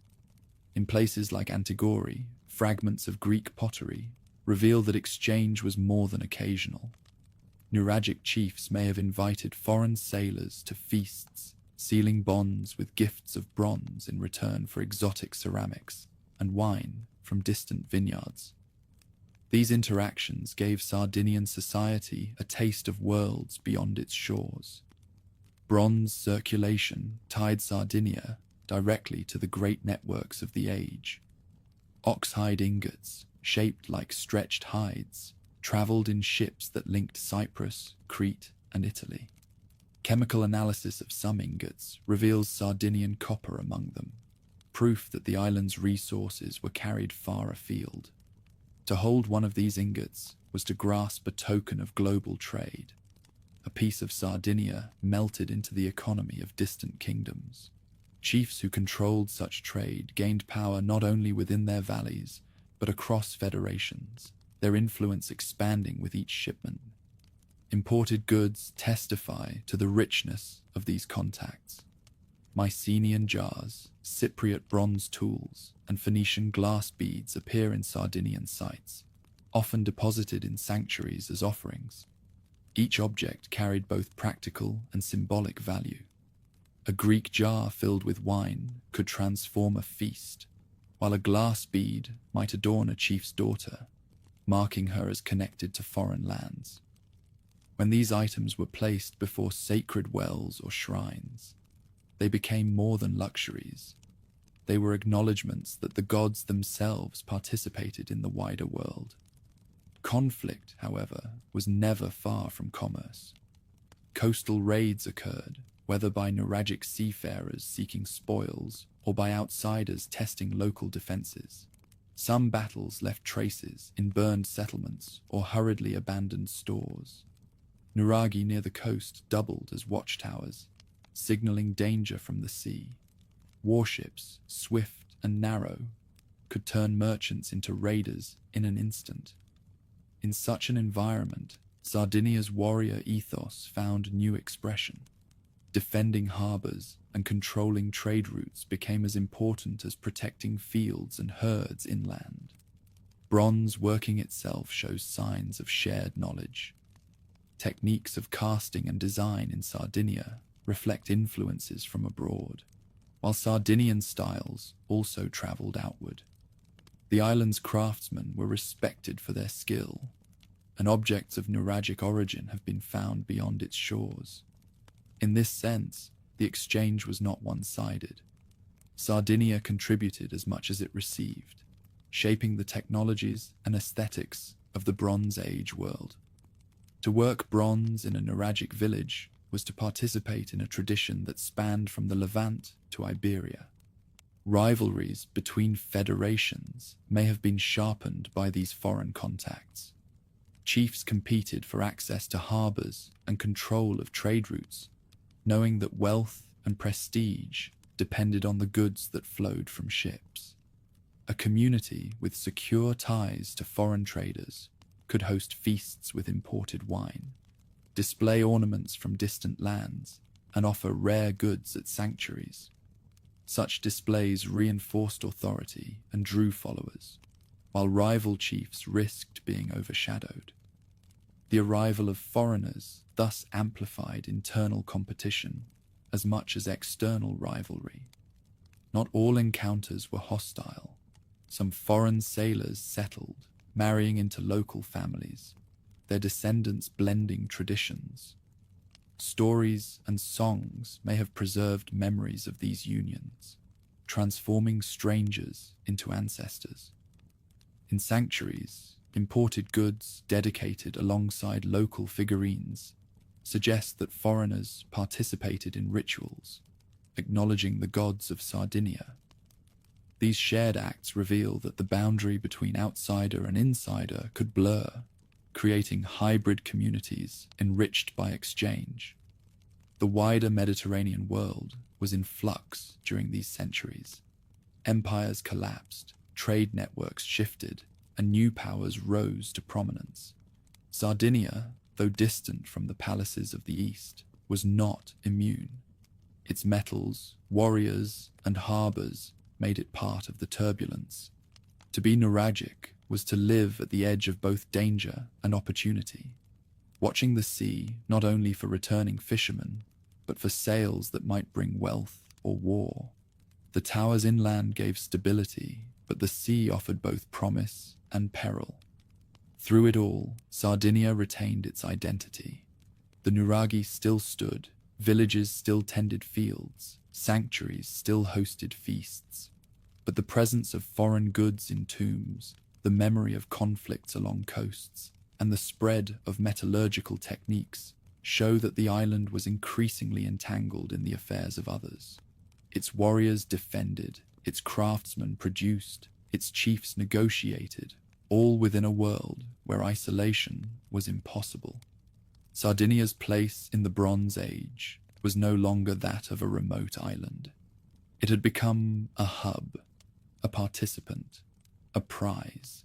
In places like Antigori, fragments of Greek pottery reveal that exchange was more than occasional. Nuragic chiefs may have invited foreign sailors to feasts, sealing bonds with gifts of bronze in return for exotic ceramics and wine from distant vineyards. These interactions gave Sardinian society a taste of worlds beyond its shores. Bronze circulation tied Sardinia directly to the great networks of the age. Oxhide ingots, shaped like stretched hides, traveled in ships that linked Cyprus, Crete, and Italy. Chemical analysis of some ingots reveals Sardinian copper among them, proof that the island's resources were carried far afield. To hold one of these ingots was to grasp a token of global trade. A piece of Sardinia melted into the economy of distant kingdoms. Chiefs who controlled such trade gained power not only within their valleys, but across federations, their influence expanding with each shipment. Imported goods testify to the richness of these contacts. Mycenaean jars, Cypriot bronze tools, and Phoenician glass beads appear in Sardinian sites, often deposited in sanctuaries as offerings. Each object carried both practical and symbolic value. A Greek jar filled with wine could transform a feast, while a glass bead might adorn a chief's daughter, marking her as connected to foreign lands. When these items were placed before sacred wells or shrines, they became more than luxuries. They were acknowledgements that the gods themselves participated in the wider world. Conflict, however, was never far from commerce. Coastal raids occurred, whether by Nuragic seafarers seeking spoils or by outsiders testing local defenses. Some battles left traces in burned settlements or hurriedly abandoned stores. Nuragi near the coast doubled as watchtowers, signaling danger from the sea. Warships, swift and narrow, could turn merchants into raiders in an instant. In such an environment, Sardinia's warrior ethos found new expression. Defending harbors and controlling trade routes became as important as protecting fields and herds inland. Bronze working itself shows signs of shared knowledge. Techniques of casting and design in Sardinia reflect influences from abroad, while Sardinian styles also traveled outward. The island's craftsmen were respected for their skill, and objects of Nuragic origin have been found beyond its shores. In this sense, the exchange was not one-sided. Sardinia contributed as much as it received, shaping the technologies and aesthetics of the Bronze Age world. To work bronze in a Nuragic village was to participate in a tradition that spanned from the Levant to Iberia. Rivalries between federations may have been sharpened by these foreign contacts. Chiefs competed for access to harbors and control of trade routes, knowing that wealth and prestige depended on the goods that flowed from ships. A community with secure ties to foreign traders could host feasts with imported wine, display ornaments from distant lands, and offer rare goods at sanctuaries. Such displays reinforced authority and drew followers, while rival chiefs risked being overshadowed. The arrival of foreigners thus amplified internal competition as much as external rivalry. Not all encounters were hostile. Some foreign sailors settled, marrying into local families, their descendants blending traditions. Stories and songs may have preserved memories of these unions, transforming strangers into ancestors. In sanctuaries, imported goods dedicated alongside local figurines suggest that foreigners participated in rituals, acknowledging the gods of Sardinia. These shared acts reveal that the boundary between outsider and insider could blur, creating hybrid communities enriched by exchange. The wider Mediterranean world was in flux during these centuries. Empires collapsed, trade networks shifted, and new powers rose to prominence. Sardinia, though distant from the palaces of the East, was not immune. Its metals, warriors, and harbors made it part of the turbulence. To be Nuragic was to live at the edge of both danger and opportunity, watching the sea not only for returning fishermen, but for sails that might bring wealth or war. The towers inland gave stability, but the sea offered both promise and peril. Through it all, Sardinia retained its identity. The Nuragi still stood, villages still tended fields, sanctuaries still hosted feasts. But the presence of foreign goods in tombs, the memory of conflicts along coasts, and the spread of metallurgical techniques show that the island was increasingly entangled in the affairs of others. Its warriors defended, its craftsmen produced, its chiefs negotiated, all within a world where isolation was impossible. Sardinia's place in the Bronze Age was no longer that of a remote island. It had become a hub, a participant, a prize.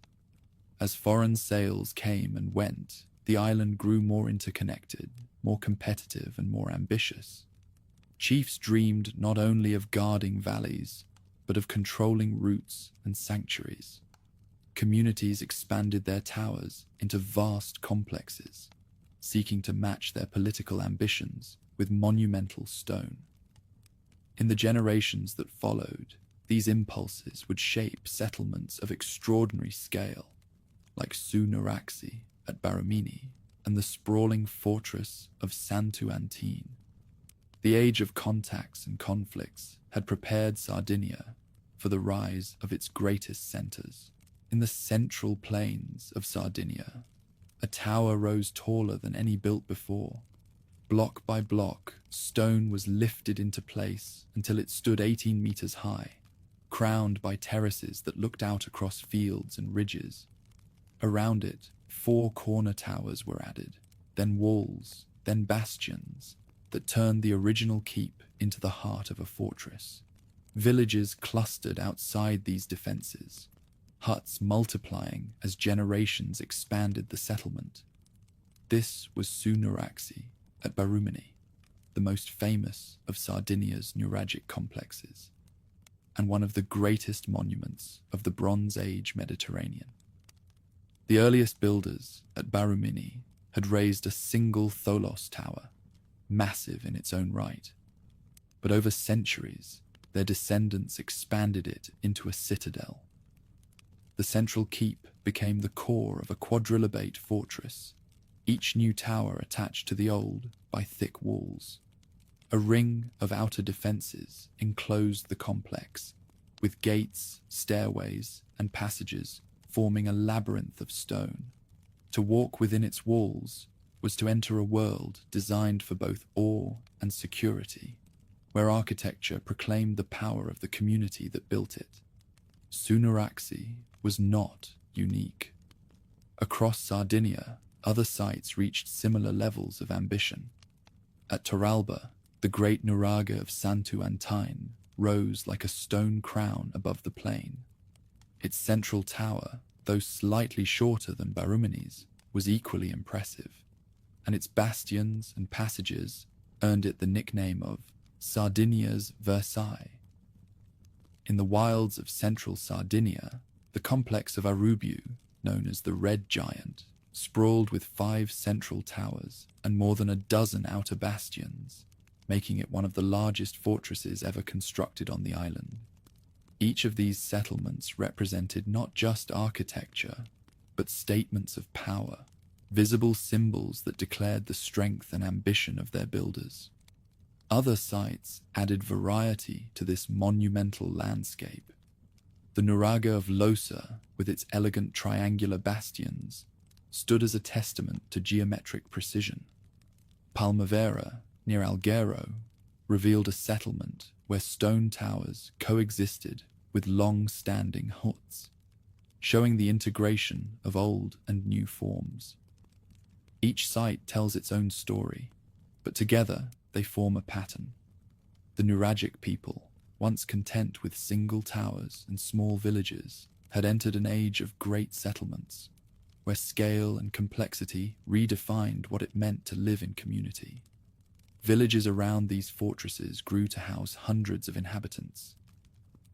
As foreign sails came and went, the island grew more interconnected, more competitive, and more ambitious. Chiefs dreamed not only of guarding valleys, but of controlling routes and sanctuaries. Communities expanded their towers into vast complexes, seeking to match their political ambitions with monumental stone. In the generations that followed, these impulses would shape settlements of extraordinary scale, like Sunaraxi at Baramini and the sprawling fortress of Santu Antine. The age of contacts and conflicts had prepared Sardinia for the rise of its greatest centers. In the central plains of Sardinia, a tower rose taller than any built before. Block by block, stone was lifted into place until it stood 18 meters high, crowned by terraces that looked out across fields and ridges. Around it, 4 corner towers were added, then walls, then bastions, that turned the original keep into the heart of a fortress. Villages clustered outside these defenses, huts multiplying as generations expanded the settlement. This was Sunuraxi at Barumini, the most famous of Sardinia's neuralgic complexes, and one of the greatest monuments of the Bronze Age Mediterranean. The earliest builders at Barumini had raised a single tholos tower, massive in its own right, but over centuries their descendants expanded it into a citadel. The central keep became the core of a quadrilobate fortress, each new tower attached to the old by thick walls. A ring of outer defenses enclosed the complex, with gates, stairways, and passages forming a labyrinth of stone. To walk within its walls was to enter a world designed for both awe and security, where architecture proclaimed the power of the community that built it. Sunuraxi was not unique. Across Sardinia, other sites reached similar levels of ambition. At Torralba, the great nuraga of Santu Antine rose like a stone crown above the plain. Its central tower, though slightly shorter than Barumini's, was equally impressive, and its bastions and passages earned it the nickname of Sardinia's Versailles. In the wilds of central Sardinia, the complex of Arubiu, known as the Red Giant, sprawled with 5 central towers and more than a dozen outer bastions, making it one of the largest fortresses ever constructed on the island. Each of these settlements represented not just architecture, but statements of power, visible symbols that declared the strength and ambition of their builders. Other sites added variety to this monumental landscape. The nuraga of Losa, with its elegant triangular bastions, stood as a testament to geometric precision. Palmavera, near Alghero, revealed a settlement where stone towers coexisted with long-standing huts, showing the integration of old and new forms. Each site tells its own story, but together they form a pattern. The Nuragic people, once content with single towers and small villages, had entered an age of great settlements, where scale and complexity redefined what it meant to live in community. Villages around these fortresses grew to house hundreds of inhabitants.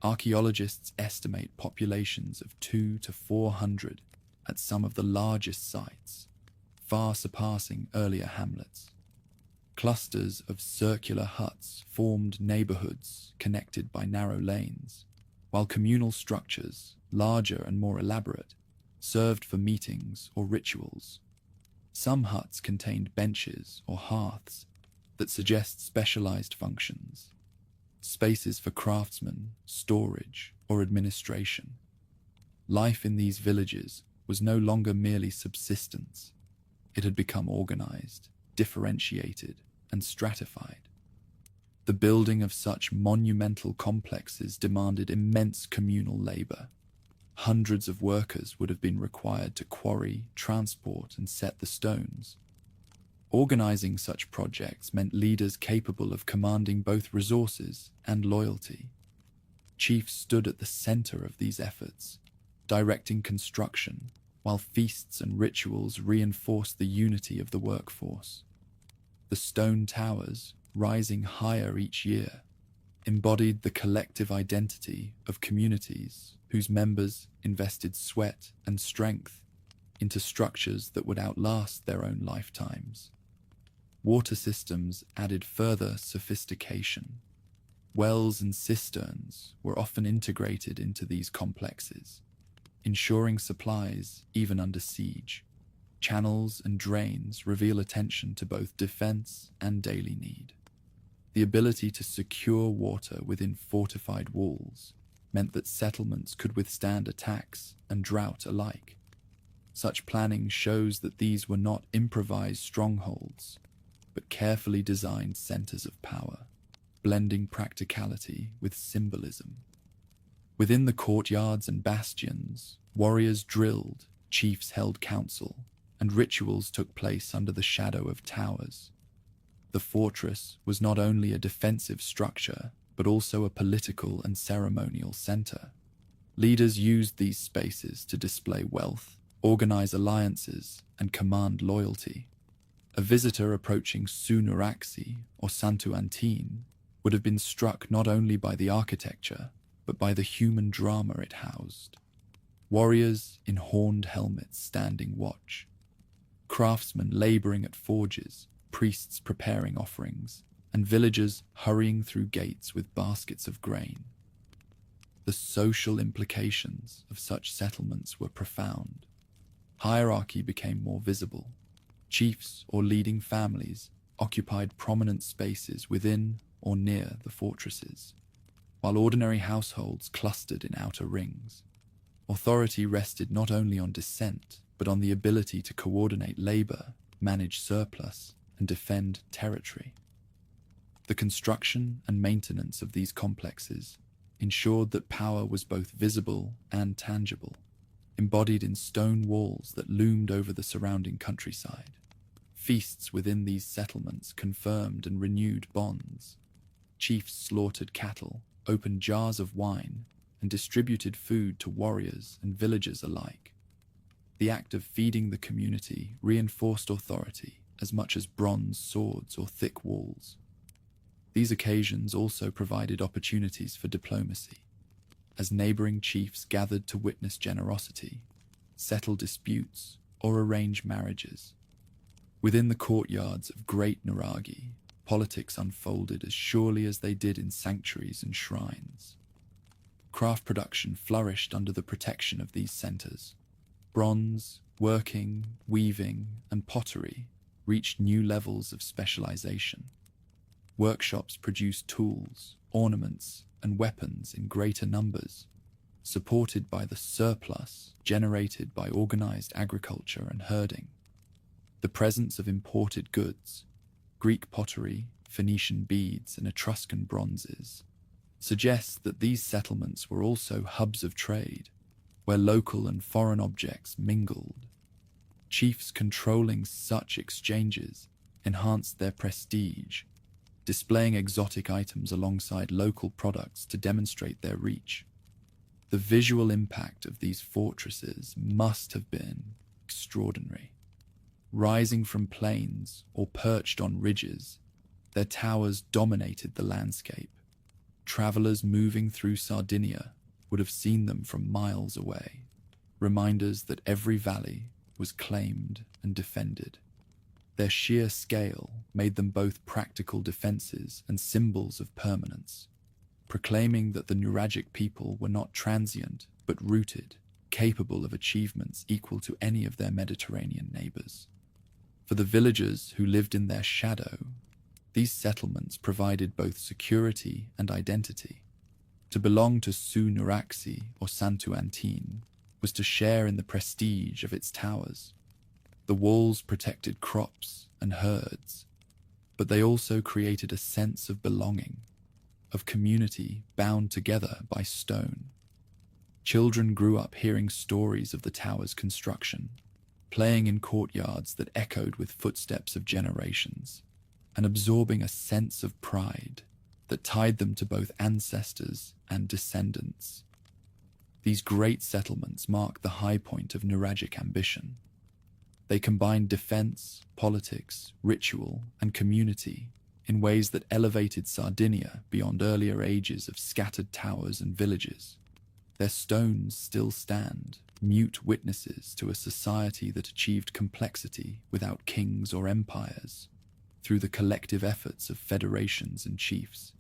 Archaeologists estimate populations of 200 to 400 at some of the largest sites, far surpassing earlier hamlets. Clusters of circular huts formed neighborhoods connected by narrow lanes, while communal structures, larger and more elaborate, served for meetings or rituals. Some huts contained benches or hearths that suggest specialized functions, spaces for craftsmen, storage, or administration. Life in these villages was no longer merely subsistence. It had become organized, differentiated, and stratified. The building of such monumental complexes demanded immense communal labor. Hundreds of workers would have been required to quarry, transport, and set the stones. Organizing such projects meant leaders capable of commanding both resources and loyalty. Chiefs stood at the center of these efforts, directing construction, while feasts and rituals reinforced the unity of the workforce. The stone towers, rising higher each year, embodied the collective identity of communities whose members invested sweat and strength into structures that would outlast their own lifetimes. Water systems added further sophistication. Wells and cisterns were often integrated into these complexes, ensuring supplies even under siege. Channels and drains reveal attention to both defense and daily need. The ability to secure water within fortified walls meant that settlements could withstand attacks and drought alike. Such planning shows that these were not improvised strongholds, but carefully designed centers of power, blending practicality with symbolism. Within the courtyards and bastions, warriors drilled, chiefs held council, and rituals took place under the shadow of towers. The fortress was not only a defensive structure, but also a political and ceremonial center. Leaders used these spaces to display wealth, organize alliances, and command loyalty. A visitor approaching Sunuraxi or Santu Antine would have been struck not only by the architecture, but by the human drama it housed. Warriors in horned helmets standing watch, craftsmen laboring at forges, priests preparing offerings, and villagers hurrying through gates with baskets of grain. The social implications of such settlements were profound. Hierarchy became more visible. Chiefs or leading families occupied prominent spaces within or near the fortresses, while ordinary households clustered in outer rings. Authority rested not only on descent, but on the ability to coordinate labor, manage surplus, and defend territory. The construction and maintenance of these complexes ensured that power was both visible and tangible, embodied in stone walls that loomed over the surrounding countryside. Feasts within these settlements confirmed and renewed bonds. Chiefs slaughtered cattle, opened jars of wine, and distributed food to warriors and villagers alike. The act of feeding the community reinforced authority as much as bronze swords or thick walls. These occasions also provided opportunities for diplomacy, as neighboring chiefs gathered to witness generosity, settle disputes, or arrange marriages. Within the courtyards of Great Nuragi, politics unfolded as surely as they did in sanctuaries and shrines. Craft production flourished under the protection of these centers. Bronze, working, weaving, and pottery reached new levels of specialization. Workshops produced tools, ornaments, and weapons in greater numbers, supported by the surplus generated by organized agriculture and herding. The presence of imported goods, Greek pottery, Phoenician beads, and Etruscan bronzes, suggests that these settlements were also hubs of trade, where local and foreign objects mingled. Chiefs controlling such exchanges enhanced their prestige, displaying exotic items alongside local products to demonstrate their reach. The visual impact of these fortresses must have been extraordinary. Rising from plains or perched on ridges, their towers dominated the landscape. Travelers moving through Sardinia would have seen them from miles away, reminders that every valley was claimed and defended. Their sheer scale made them both practical defenses and symbols of permanence, proclaiming that the Nuragic people were not transient but rooted, capable of achievements equal to any of their Mediterranean neighbors. For the villagers who lived in their shadow, these settlements provided both security and identity. To belong to Sunuraxi or Santu Antine was to share in the prestige of its towers. The walls protected crops and herds, but they also created a sense of belonging, of community bound together by stone. Children grew up hearing stories of the tower's construction, playing in courtyards that echoed with footsteps of generations, and absorbing a sense of pride that tied them to both ancestors and descendants. These great settlements marked the high point of Nuragic ambition. They combined defense, politics, ritual, and community in ways that elevated Sardinia beyond earlier ages of scattered towers and villages. Their stones still stand, mute witnesses to a society that achieved complexity without kings or empires, through the collective efforts of federations and chiefs.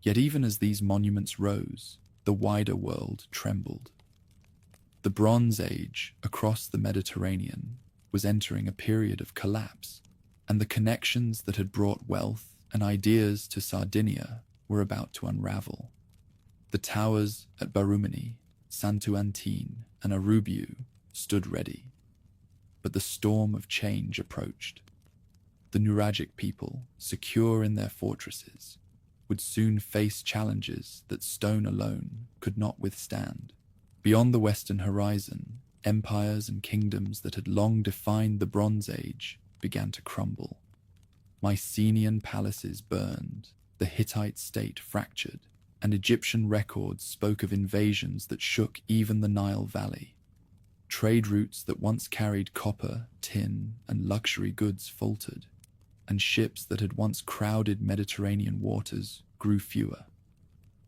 Yet even as these monuments rose, the wider world trembled. The Bronze Age across the Mediterranean was entering a period of collapse, and the connections that had brought wealth and ideas to Sardinia were about to unravel. The towers at Barumini, Santu Antine, and Arubiu stood ready, but the storm of change approached. The Nuragic people, secure in their fortresses, would soon face challenges that stone alone could not withstand. Beyond the western horizon, Empires and kingdoms that had long defined the Bronze Age began to crumble. Mycenaean palaces burned, the Hittite state fractured, and Egyptian records spoke of invasions that shook even the Nile Valley. Trade routes that once carried copper, tin, and luxury goods faltered, and ships that had once crowded Mediterranean waters grew fewer.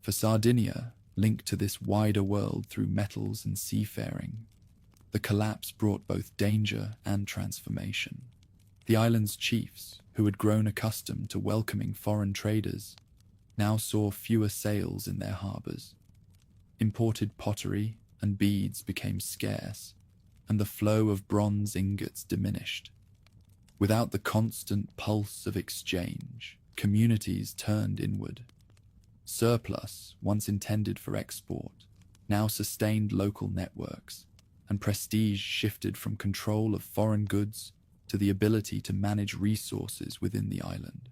For Sardinia, linked to this wider world through metals and seafaring, the collapse brought both danger and transformation. The island's chiefs, who had grown accustomed to welcoming foreign traders, now saw fewer sails in their harbors. Imported pottery and beads became scarce, and the flow of bronze ingots diminished. Without the constant pulse of exchange, communities turned inward. Surplus, once intended for export, now sustained local networks, and prestige shifted from control of foreign goods to the ability to manage resources within the island.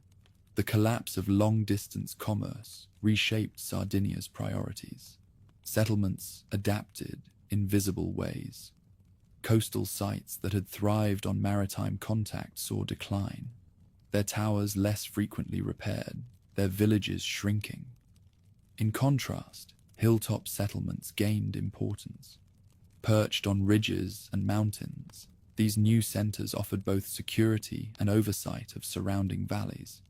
The collapse of long-distance commerce reshaped Sardinia's priorities. Settlements adapted in visible ways. Coastal sites that had thrived on maritime contact saw decline, their towers less frequently repaired, their villages shrinking. In contrast, hilltop settlements gained importance. Perched on ridges and mountains, these new centers offered both security and oversight of surrounding valleys.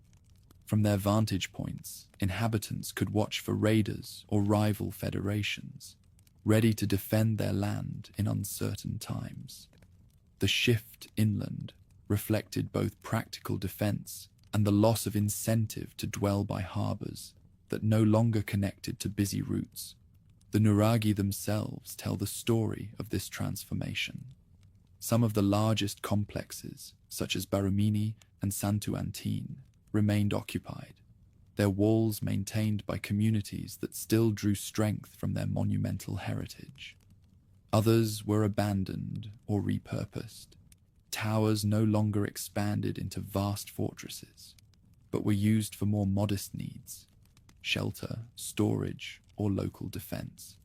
From their vantage points, inhabitants could watch for raiders or rival federations, ready to defend their land in uncertain times. The shift inland reflected both practical defense and the loss of incentive to dwell by harbors that no longer connected to busy routes. The Nuraghi themselves tell the story of this transformation. Some of the largest complexes, such as Barumini and Santu Antine, remained occupied, their walls maintained by communities that still drew strength from their monumental heritage. Others were abandoned or repurposed. Towers no longer expanded into vast fortresses, but were used for more modest needs: shelter, storage, or local defense.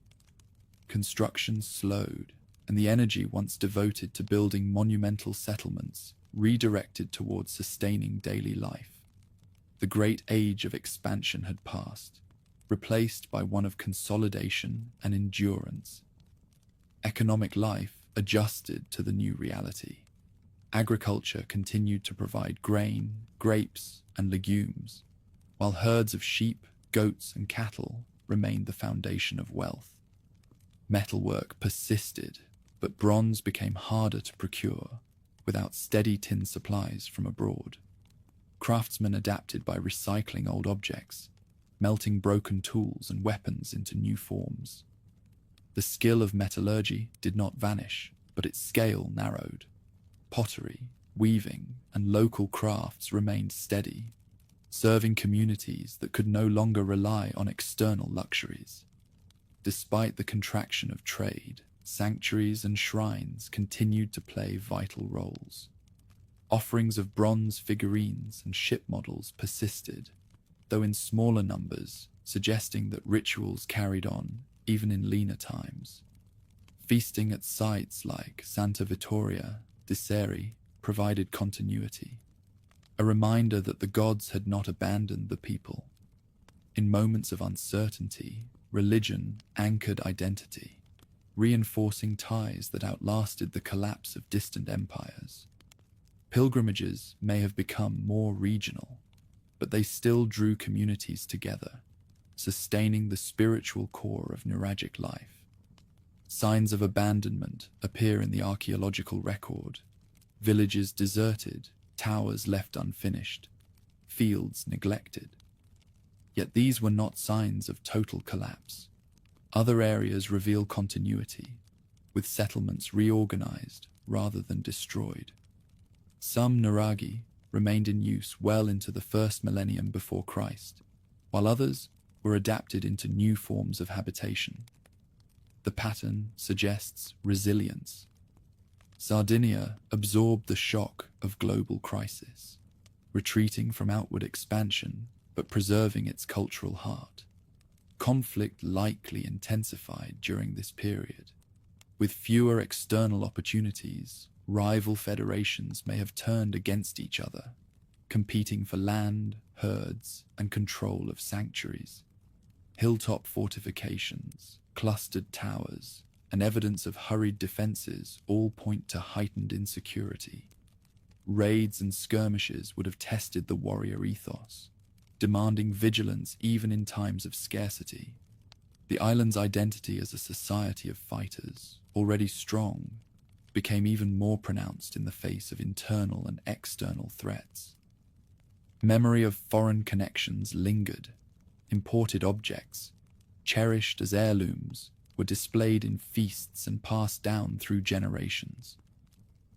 Construction slowed, and the energy once devoted to building monumental settlements redirected towards sustaining daily life. The great age of expansion had passed, replaced by one of consolidation and endurance. Economic life adjusted to the new reality. Agriculture continued to provide grain, grapes, and legumes, while herds of sheep, goats, and cattle remained the foundation of wealth. Metalwork persisted, but bronze became harder to procure without steady tin supplies from abroad. Craftsmen adapted by recycling old objects, melting broken tools and weapons into new forms. The skill of metallurgy did not vanish, but its scale narrowed. Pottery, weaving, and local crafts remained steady, serving communities that could no longer rely on external luxuries. Despite the contraction of trade, sanctuaries and shrines continued to play vital roles. Offerings of bronze figurines and ship models persisted, though in smaller numbers, suggesting that rituals carried on even in leaner times. Feasting at sites like Santa Vittoria di Seri provided continuity, a reminder that the gods had not abandoned the people. In moments of uncertainty, religion anchored identity, reinforcing ties that outlasted the collapse of distant empires. Pilgrimages may have become more regional, but they still drew communities together, sustaining the spiritual core of Nuragic life. Signs of abandonment appear in the archaeological record: villages deserted, towers left unfinished, fields neglected. Yet these were not signs of total collapse. Other areas reveal continuity, with settlements reorganized rather than destroyed. Some Nuraghi remained in use well into the first millennium before Christ, while others were adapted into new forms of habitation. The pattern suggests resilience. Sardinia absorbed the shock of global crisis, retreating from outward expansion but preserving its cultural heart. Conflict likely intensified during this period, With fewer external opportunities, rival federations may have turned against each other, competing for land, herds, and control of sanctuaries. Hilltop fortifications, clustered towers, and evidence of hurried defenses all point to heightened insecurity. Raids and skirmishes would have tested the warrior ethos, demanding vigilance even in times of scarcity. The island's identity as a society of fighters, already strong, became even more pronounced in the face of internal and external threats. Memory of foreign connections lingered. Imported objects, cherished as heirlooms, were displayed in feasts and passed down through generations.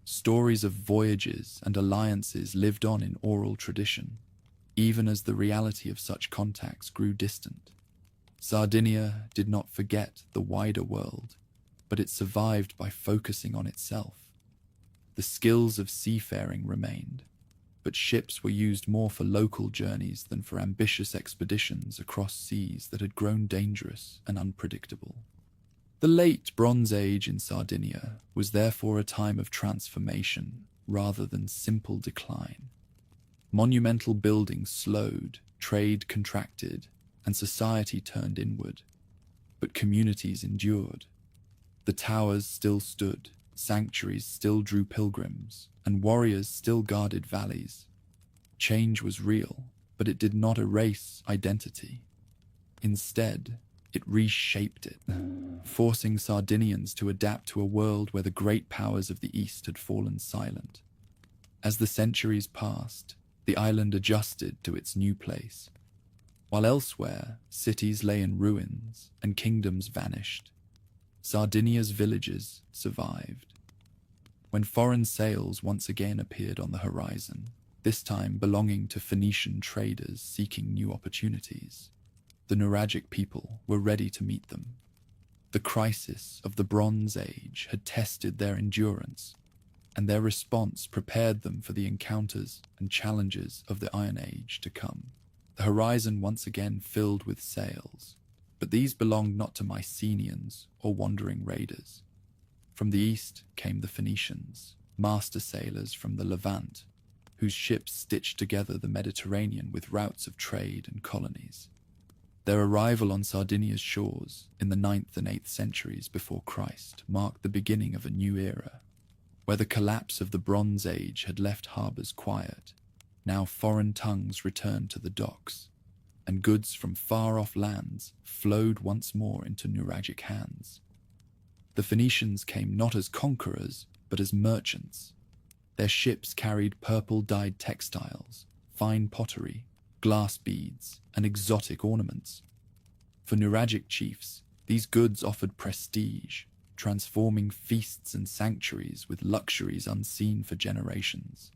Stories of voyages and alliances lived on in oral tradition, even as the reality of such contacts grew distant. Sardinia did not forget the wider world, but it survived by focusing on itself. The skills of seafaring remained, but ships were used more for local journeys than for ambitious expeditions across seas that had grown dangerous and unpredictable. The late Bronze Age in Sardinia was therefore a time of transformation rather than simple decline. Monumental buildings slowed, trade contracted, and society turned inward. But communities endured. The towers still stood, sanctuaries still drew pilgrims, and warriors still guarded valleys. Change was real, but it did not erase identity. Instead, it reshaped it, forcing Sardinians to adapt to a world where the great powers of the East had fallen silent. As the centuries passed, the island adjusted to its new place. While elsewhere, cities lay in ruins and kingdoms vanished, Sardinia's villages survived. When foreign sails once again appeared on the horizon, this time belonging to Phoenician traders seeking new opportunities, the Nuragic people were ready to meet them. The crisis of the Bronze Age had tested their endurance, and their response prepared them for the encounters and challenges of the Iron Age to come. The horizon once again filled with sails, but these belonged not to Mycenaeans or wandering raiders. From the east came the Phoenicians, master sailors from the Levant, whose ships stitched together the Mediterranean with routes of trade and colonies. Their arrival on Sardinia's shores in the 9th and 8th centuries before Christ marked the beginning of a new era. Where the collapse of the Bronze Age had left harbours quiet, now foreign tongues returned to the docks, and goods from far-off lands flowed once more into Nuragic hands. The Phoenicians came not as conquerors, but as merchants. Their ships carried purple-dyed textiles, fine pottery, glass beads, and exotic ornaments. For Nuragic chiefs, these goods offered prestige, transforming feasts and sanctuaries with luxuries unseen for generations.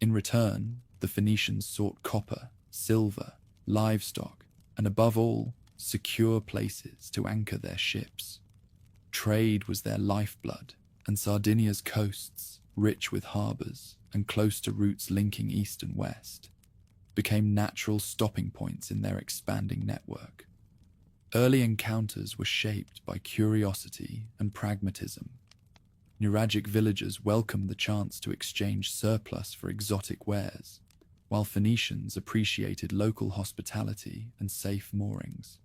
In return, the Phoenicians sought copper, silver, livestock, and above all, secure places to anchor their ships. Trade was their lifeblood, and Sardinia's coasts, rich with harbours and close to routes linking east and west, became natural stopping points in their expanding network. Early encounters were shaped by curiosity and pragmatism. Nuragic villagers welcomed the chance to exchange surplus for exotic wares, while Phoenicians appreciated local hospitality and safe moorings.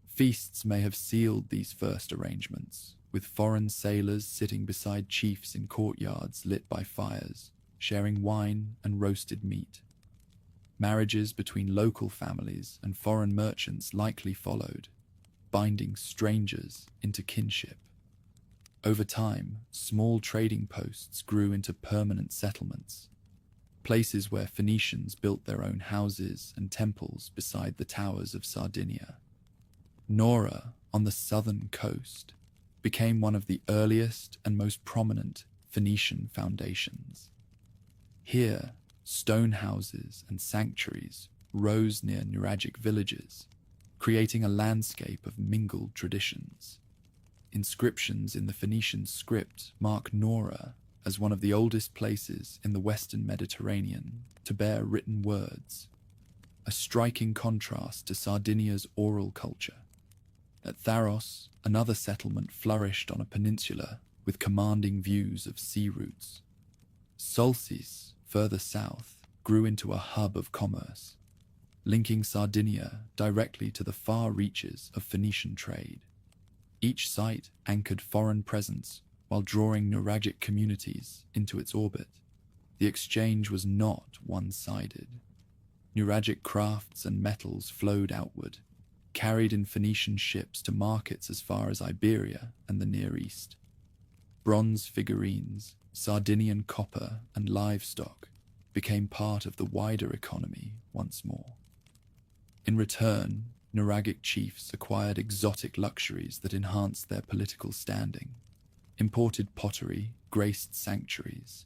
Feasts may have sealed these first arrangements, with foreign sailors sitting beside chiefs in courtyards lit by fires, sharing wine and roasted meat. Marriages between local families and foreign merchants likely followed, binding strangers into kinship. Over time, small trading posts grew into permanent settlements, places where Phoenicians built their own houses and temples beside the towers of Sardinia. Nora, on the southern coast, became one of the earliest and most prominent Phoenician foundations. Here, stone houses and sanctuaries rose near Nuragic villages, creating a landscape of mingled traditions. Inscriptions in the Phoenician script mark Nora as one of the oldest places in the Western Mediterranean to bear written words, a striking contrast to Sardinia's oral culture. At Tharos, another settlement flourished on a peninsula with commanding views of sea routes. Solsis, further south, grew into a hub of commerce, linking Sardinia directly to the far reaches of Phoenician trade. Each site anchored foreign presence while drawing Nuragic communities into its orbit. The exchange was not one-sided. Nuragic crafts and metals flowed outward, carried in Phoenician ships to markets as far as Iberia and the Near East. Bronze figurines, Sardinian copper, and livestock became part of the wider economy once more. In return, Nuragic chiefs acquired exotic luxuries that enhanced their political standing. Imported pottery graced sanctuaries,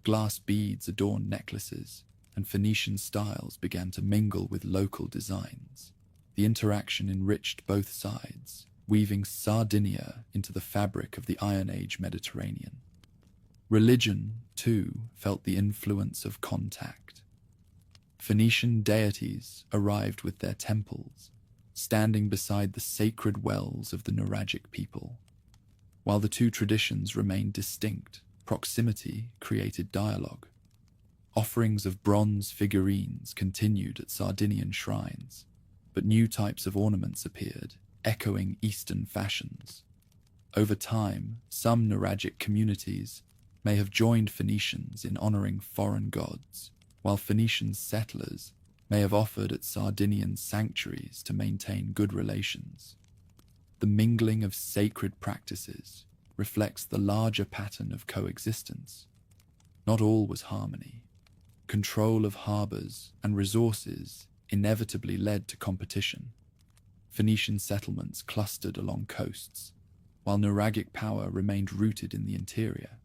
glass beads adorned necklaces, and Phoenician styles began to mingle with local designs. The interaction enriched both sides, weaving Sardinia into the fabric of the Iron Age Mediterranean. Religion, too, felt the influence of contact. Phoenician deities arrived with their temples, standing beside the sacred wells of the Nuragic people. While the two traditions remained distinct, proximity created dialogue. Offerings of bronze figurines continued at Sardinian shrines, but new types of ornaments appeared, echoing Eastern fashions. Over time, some Nuragic communities may have joined Phoenicians in honoring foreign gods, while Phoenician settlers may have offered at Sardinian sanctuaries to maintain good relations. The mingling of sacred practices reflects the larger pattern of coexistence. Not all was harmony. Control of harbors and resources inevitably led to competition. Phoenician settlements clustered along coasts, while Nuragic power remained rooted in the interior.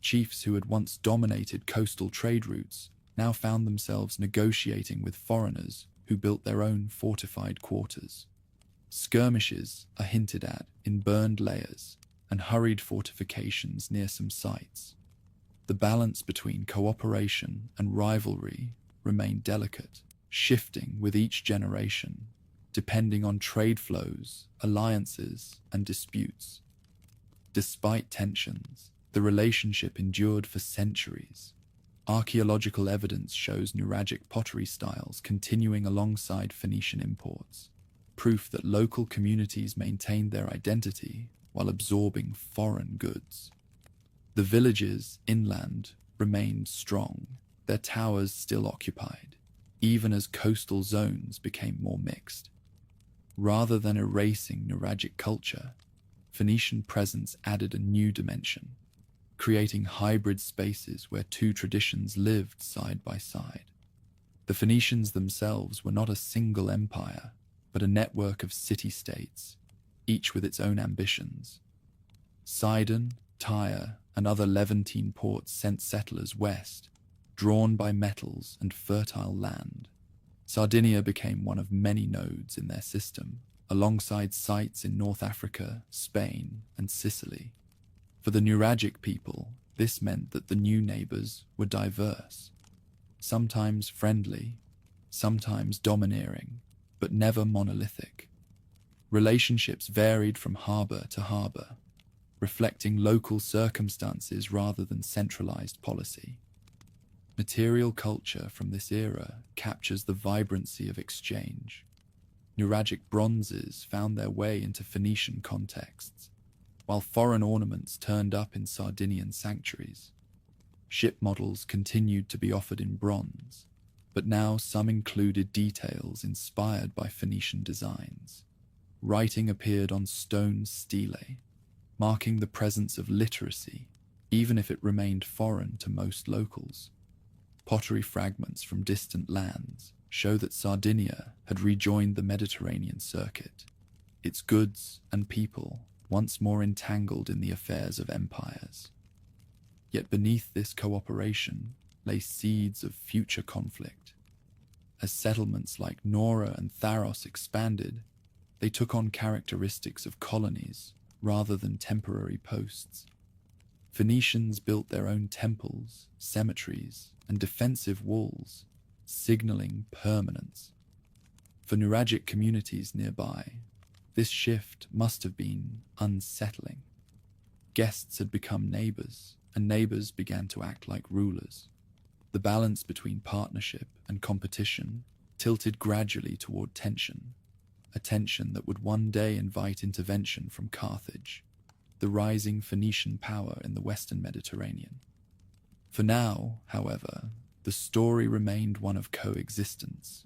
Chiefs who had once dominated coastal trade routes now found themselves negotiating with foreigners who built their own fortified quarters. Skirmishes are hinted at in burned layers and hurried fortifications near some sites. The balance between cooperation and rivalry remained delicate, shifting with each generation, depending on trade flows, alliances, and disputes. Despite tensions, the relationship endured for centuries. Archaeological evidence shows Nuragic pottery styles continuing alongside Phoenician imports, proof that local communities maintained their identity while absorbing foreign goods. The villages inland remained strong, their towers still occupied, even as coastal zones became more mixed. Rather than erasing Nuragic culture, Phoenician presence added a new dimension, creating hybrid spaces where two traditions lived side by side. The Phoenicians themselves were not a single empire, but a network of city-states, each with its own ambitions. Sidon, Tyre, and other Levantine ports sent settlers west, drawn by metals and fertile land. Sardinia became one of many nodes in their system, alongside sites in North Africa, Spain, and Sicily. For the Nuragic people, this meant that the new neighbors were diverse, sometimes friendly, sometimes domineering, but never monolithic. Relationships varied from harbor to harbor, reflecting local circumstances rather than centralized policy. Material culture from this era captures the vibrancy of exchange. Nuragic bronzes found their way into Phoenician contexts, while foreign ornaments turned up in Sardinian sanctuaries. Ship models continued to be offered in bronze, but now some included details inspired by Phoenician designs. Writing appeared on stone stelae, marking the presence of literacy, even if it remained foreign to most locals. Pottery fragments from distant lands show that Sardinia had rejoined the Mediterranean circuit, its goods and people once more entangled in the affairs of empires. Yet beneath this cooperation lay seeds of future conflict. As settlements like Nora and Tharos expanded, they took on characteristics of colonies rather than temporary posts. Phoenicians built their own temples, cemeteries, and defensive walls, signaling permanence. For Nuragic communities nearby, This shift must have been unsettling. Guests had become neighbors, and neighbors began to act like rulers. The balance between partnership and competition tilted gradually toward tension, a tension that would one day invite intervention from Carthage, the rising Phoenician power in the Western Mediterranean. For now, however, the story remained one of coexistence.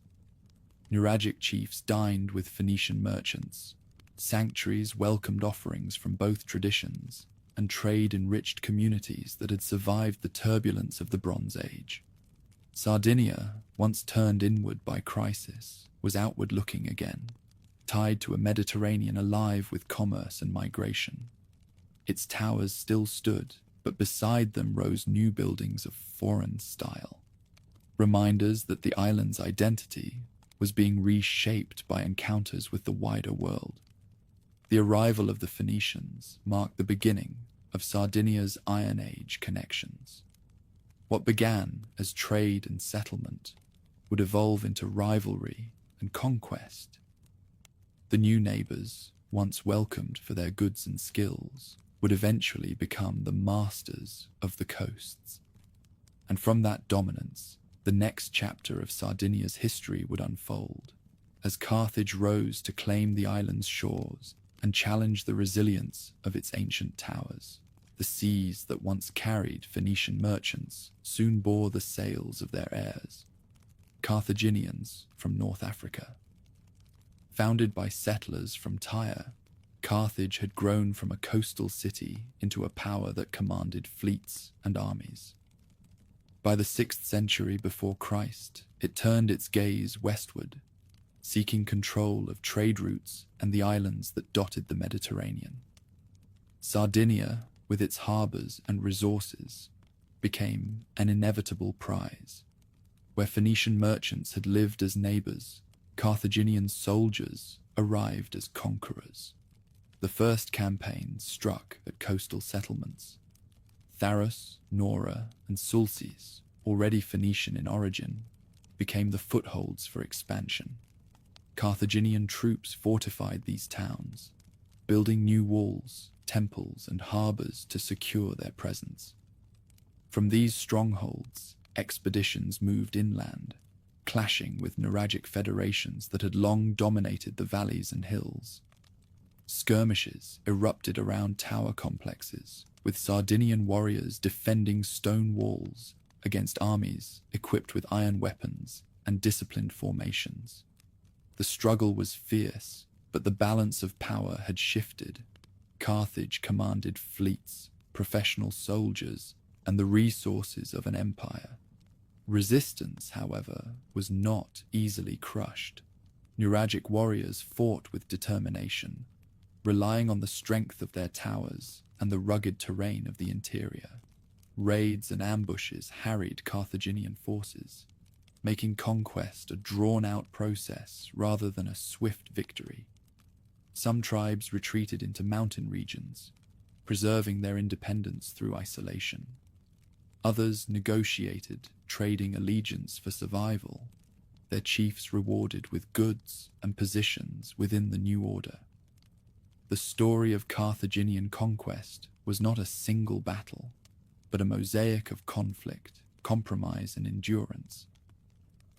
Nuragic chiefs dined with Phoenician merchants, sanctuaries welcomed offerings from both traditions, and trade enriched communities that had survived the turbulence of the Bronze Age. Sardinia, once turned inward by crisis, was outward looking again, tied to a Mediterranean alive with commerce and migration. Its towers still stood, but beside them rose new buildings of foreign style, reminders that the island's identity was being reshaped by encounters with the wider world. The arrival of the Phoenicians marked the beginning of Sardinia's Iron Age connections. What began as trade and settlement would evolve into rivalry and conquest. The new neighbors, once welcomed for their goods and skills, would eventually become the masters of the coasts. And from that dominance, the next chapter of Sardinia's history would unfold, as Carthage rose to claim the island's shores and challenge the resilience of its ancient towers. The seas that once carried Phoenician merchants soon bore the sails of their heirs, Carthaginians from North Africa. Founded by settlers from Tyre, Carthage had grown from a coastal city into a power that commanded fleets and armies. By the 6th century before Christ, it turned its gaze westward, seeking control of trade routes and the islands that dotted the Mediterranean. Sardinia, with its harbors and resources, became an inevitable prize. Where Phoenician merchants had lived as neighbors, Carthaginian soldiers arrived as conquerors. The first campaigns struck at coastal settlements. Tharos, Nora, and Sulcis, already Phoenician in origin, became the footholds for expansion. Carthaginian troops fortified these towns, building new walls, temples, and harbors to secure their presence. From these strongholds, expeditions moved inland, clashing with Nuragic federations that had long dominated the valleys and hills. Skirmishes erupted around tower complexes, with Sardinian warriors defending stone walls against armies equipped with iron weapons and disciplined formations. The struggle was fierce, but the balance of power had shifted. Carthage commanded fleets, professional soldiers, and the resources of an empire. Resistance, however, was not easily crushed. Nuragic warriors fought with determination, relying on the strength of their towers and the rugged terrain of the interior. Raids and ambushes harried Carthaginian forces, making conquest a drawn-out process rather than a swift victory. Some tribes retreated into mountain regions, preserving their independence through isolation. Others negotiated, trading allegiance for survival, their chiefs rewarded with goods and positions within the new order. The story of Carthaginian conquest was not a single battle, but a mosaic of conflict, compromise, and endurance.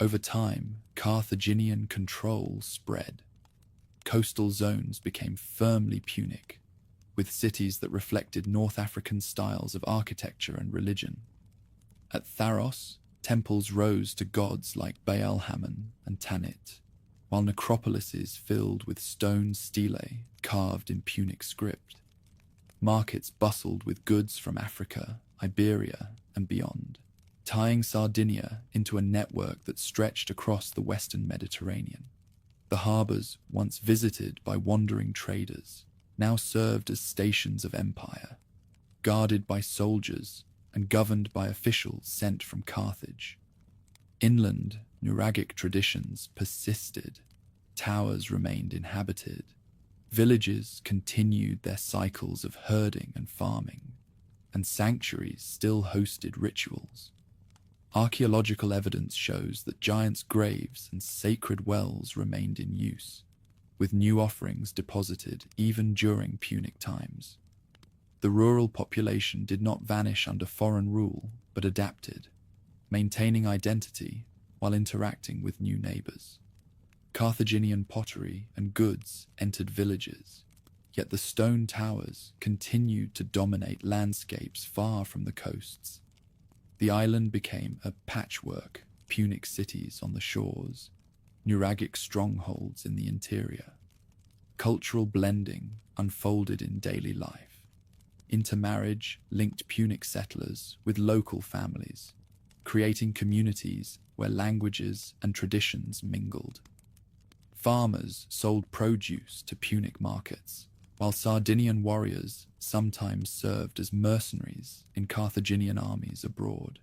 Over time, Carthaginian control spread. Coastal zones became firmly Punic, with cities that reflected North African styles of architecture and religion. At Tharos, temples rose to gods like Baal-Hamon and Tanit, while necropolises filled with stone stelae carved in Punic script. Markets bustled with goods from Africa, Iberia, and beyond, tying Sardinia into a network that stretched across the western Mediterranean. The harbors, once visited by wandering traders, now served as stations of empire, guarded by soldiers and governed by officials sent from Carthage. Inland, Nuragic traditions persisted. Towers remained inhabited. Villages continued their cycles of herding and farming, and sanctuaries still hosted rituals. Archaeological evidence shows that giants' graves and sacred wells remained in use. with new offerings deposited even during Punic times. The rural population did not vanish under foreign rule, but adapted, maintaining identity while interacting with new neighbors. Carthaginian pottery and goods entered villages, yet the stone towers continued to dominate landscapes far from the coasts. The island became a patchwork, Punic cities on the shores, Nuragic strongholds in the interior. Cultural blending unfolded in daily life. Intermarriage linked Punic settlers with local families, creating communities where languages and traditions mingled. Farmers sold produce to Punic markets, while Sardinian warriors sometimes served as mercenaries in Carthaginian armies abroad.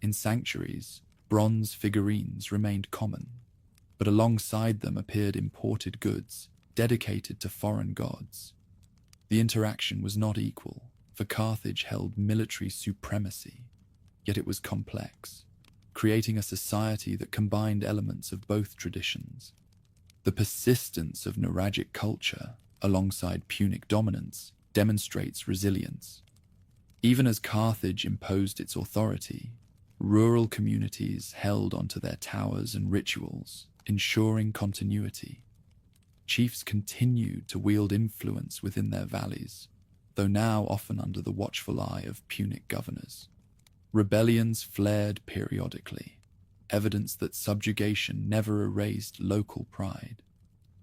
In sanctuaries, bronze figurines remained common, but alongside them appeared imported goods dedicated to foreign gods. The interaction was not equal, for Carthage held military supremacy, yet it was complex, creating a society that combined elements of both traditions. The persistence of Nuragic culture, alongside Punic dominance, demonstrates resilience. Even as Carthage imposed its authority, rural communities held onto their towers and rituals, ensuring continuity. Chiefs continued to wield influence within their valleys, though now often under the watchful eye of Punic governors. Rebellions flared periodically, evidence that subjugation never erased local pride.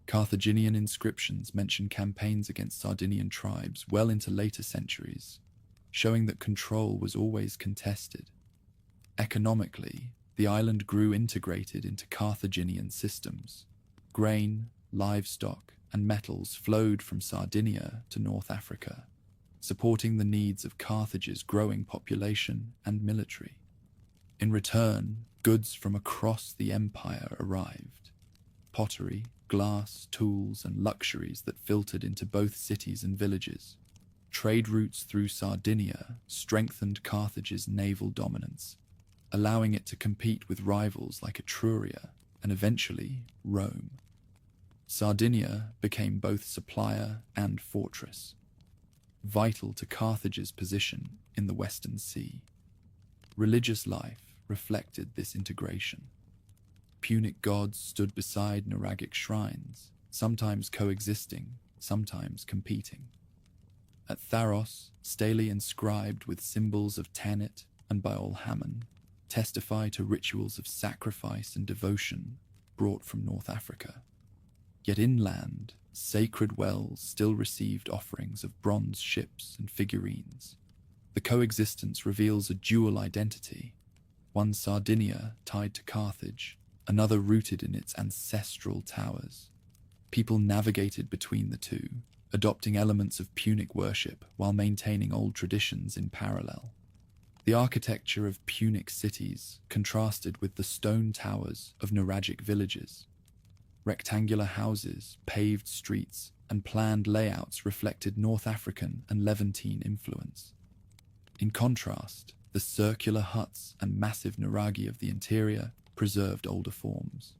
Carthaginian inscriptions mention campaigns against Sardinian tribes well into later centuries, showing that control was always contested. Economically, the island grew integrated into Carthaginian systems. Grain, livestock, and metals flowed from Sardinia to North Africa, supporting the needs of Carthage's growing population and military. In return, goods from across the empire arrived. Pottery, glass, tools, and luxuries that filtered into both cities and villages. Trade routes through Sardinia strengthened Carthage's naval dominance, allowing it to compete with rivals like Etruria and eventually Rome. Sardinia became both supplier and fortress, vital to Carthage's position in the Western Sea. Religious life reflected this integration. Punic gods stood beside Nuragic shrines, sometimes coexisting, sometimes competing. At Tharos, stelae inscribed with symbols of Tanit and Baal-Hamon testify to rituals of sacrifice and devotion brought from North Africa. Yet inland, sacred wells still received offerings of bronze ships and figurines. The coexistence reveals a dual identity, one Sardinia tied to Carthage, another rooted in its ancestral towers. People navigated between the two, adopting elements of Punic worship while maintaining old traditions in parallel. The architecture of Punic cities contrasted with the stone towers of Nuragic villages. Rectangular houses, paved streets, and planned layouts reflected North African and Levantine influence. In contrast, the circular huts and massive nuraghi of the interior preserved older forms.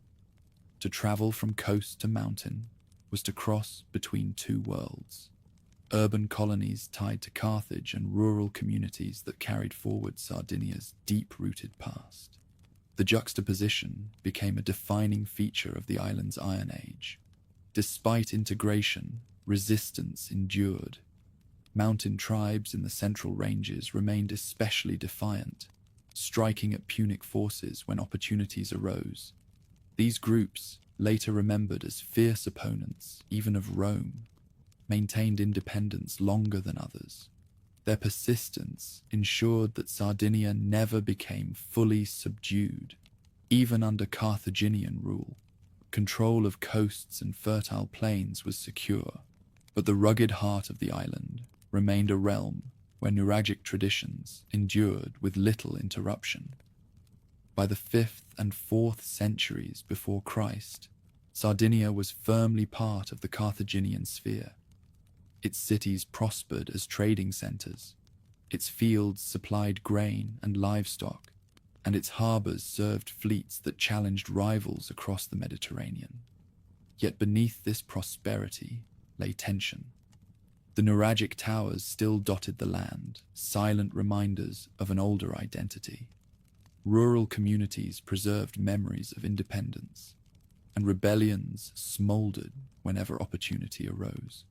To travel from coast to mountain was to cross between two worlds. Urban colonies tied to Carthage and rural communities that carried forward Sardinia's deep-rooted past. The juxtaposition became a defining feature of the island's Iron Age. Despite integration, resistance endured. Mountain tribes in the central ranges remained especially defiant, striking at Punic forces when opportunities arose. These groups, later remembered as fierce opponents even of Rome, maintained independence longer than others. Their persistence ensured that Sardinia never became fully subdued, even under Carthaginian rule. Control of coasts and fertile plains was secure, but the rugged heart of the island remained a realm where Nuragic traditions endured with little interruption. By the 5th and 4th centuries before Christ, Sardinia was firmly part of the Carthaginian sphere. Its cities prospered as trading centers, its fields supplied grain and livestock, and its harbors served fleets that challenged rivals across the Mediterranean. Yet beneath this prosperity lay tension. The Nuragic towers still dotted the land, silent reminders of an older identity. Rural communities preserved memories of independence, and rebellions smoldered whenever opportunity arose.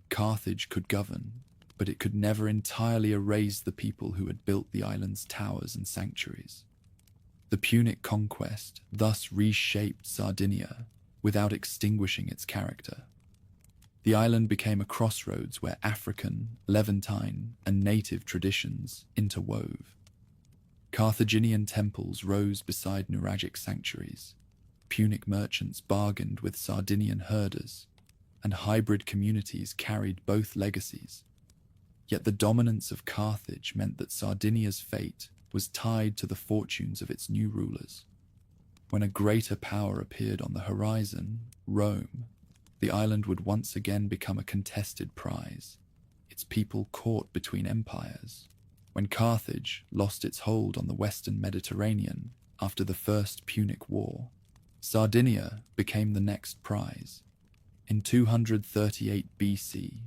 Carthage could govern, but it could never entirely erase the people who had built the island's towers and sanctuaries. The Punic conquest thus reshaped Sardinia without extinguishing its character. The island became a crossroads where African, Levantine, and native traditions interwove. Carthaginian temples rose beside Nuragic sanctuaries. Punic merchants bargained with Sardinian herders, and hybrid communities carried both legacies. Yet the dominance of Carthage meant that Sardinia's fate was tied to the fortunes of its new rulers. When a greater power appeared on the horizon, Rome, the island would once again become a contested prize, its people caught between empires. When Carthage lost its hold on the western Mediterranean after the First Punic War, Sardinia became the next prize. In 238 BC,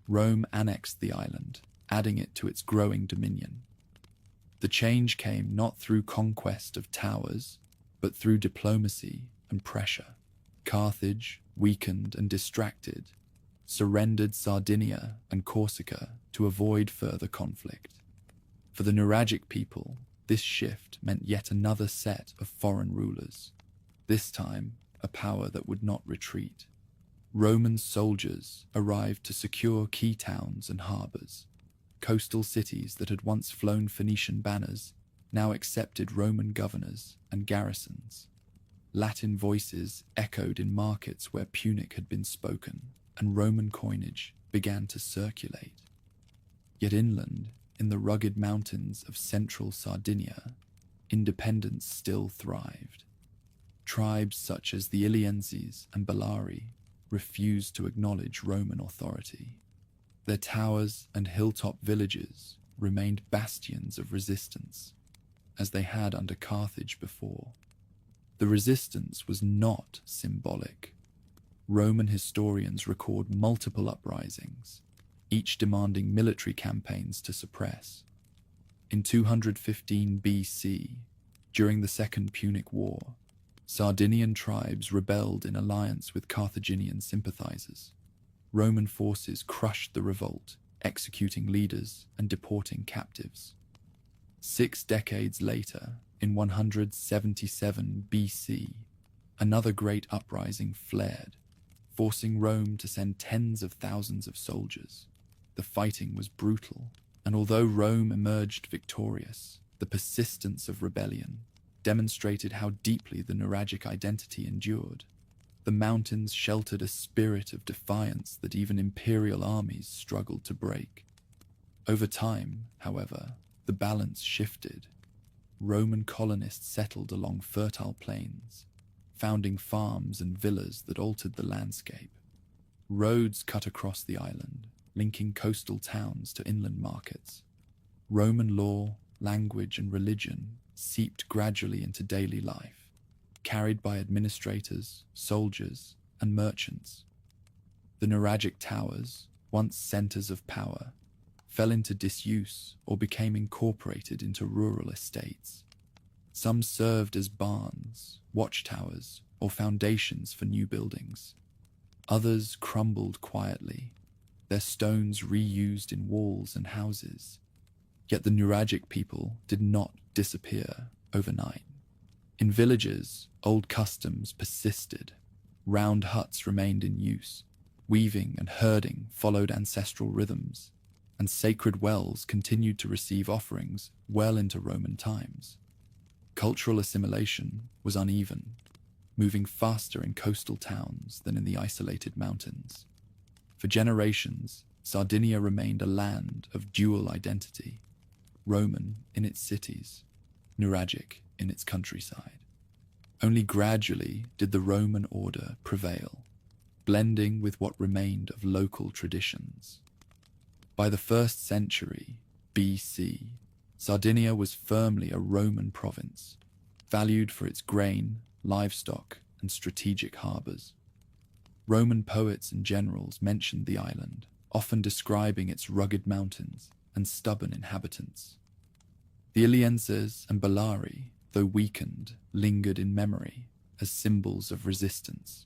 Rome annexed the island, adding it to its growing dominion. The change came not through conquest of towers, but through diplomacy and pressure. Carthage, weakened and distracted, surrendered Sardinia and Corsica to avoid further conflict. For the Nuragic people, this shift meant yet another set of foreign rulers, this time a power that would not retreat. Roman soldiers arrived to secure key towns and harbors. Coastal cities that had once flown Phoenician banners now accepted Roman governors and garrisons. Latin voices echoed in markets where Punic had been spoken, and Roman coinage began to circulate. Yet inland, in the rugged mountains of central Sardinia, independence still thrived. Tribes such as the Illienses and Bellari refused to acknowledge Roman authority. Their towers and hilltop villages remained bastions of resistance, as they had under Carthage before. The resistance was not symbolic. Roman historians record multiple uprisings, each demanding military campaigns to suppress. In 215 BC, during the Second Punic War, Sardinian tribes rebelled in alliance with Carthaginian sympathizers. Roman forces crushed the revolt, executing leaders and deporting captives. 6 decades later, in 177 BC, another great uprising flared, forcing Rome to send tens of thousands of soldiers. The fighting was brutal, and although Rome emerged victorious, the persistence of rebellion demonstrated how deeply the Nuragic identity endured. The mountains sheltered a spirit of defiance that even imperial armies struggled to break. Over time, however, the balance shifted. Roman colonists settled along fertile plains, founding farms and villas that altered the landscape. Roads cut across the island, linking coastal towns to inland markets. Roman law, language, and religion seeped gradually into daily life, carried by administrators, soldiers, and merchants. The Nuragic towers, once centers of power, fell into disuse or became incorporated into rural estates. Some served as barns, watchtowers, or foundations for new buildings. Others crumbled quietly, their stones reused in walls and houses. Yet the Nuragic people did not disappear overnight. In villages, old customs persisted. Round huts remained in use. Weaving and herding followed ancestral rhythms, and sacred wells continued to receive offerings well into Roman times. Cultural assimilation was uneven, moving faster in coastal towns than in the isolated mountains. For generations, Sardinia remained a land of dual identity, Roman in its cities, Nuragic in its countryside. Only gradually did the Roman order prevail, blending with what remained of local traditions. By the 1st century BC, Sardinia was firmly a Roman province, valued for its grain, livestock, and strategic harbors. Roman poets and generals mentioned the island, often describing its rugged mountains and stubborn inhabitants. The Ilienses and Bellari, though weakened, lingered in memory as symbols of resistance.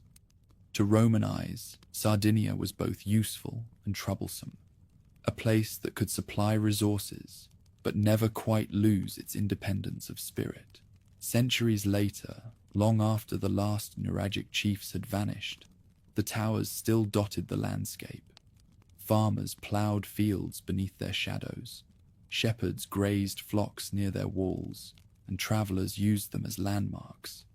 To Roman eyes, Sardinia was both useful and troublesome, a place that could supply resources but never quite lose its independence of spirit. Centuries later, long after the last Nuragic chiefs had vanished, the towers still dotted the landscape. Farmers ploughed fields beneath their shadows, shepherds grazed flocks near their walls, and travelers used them as landmarks.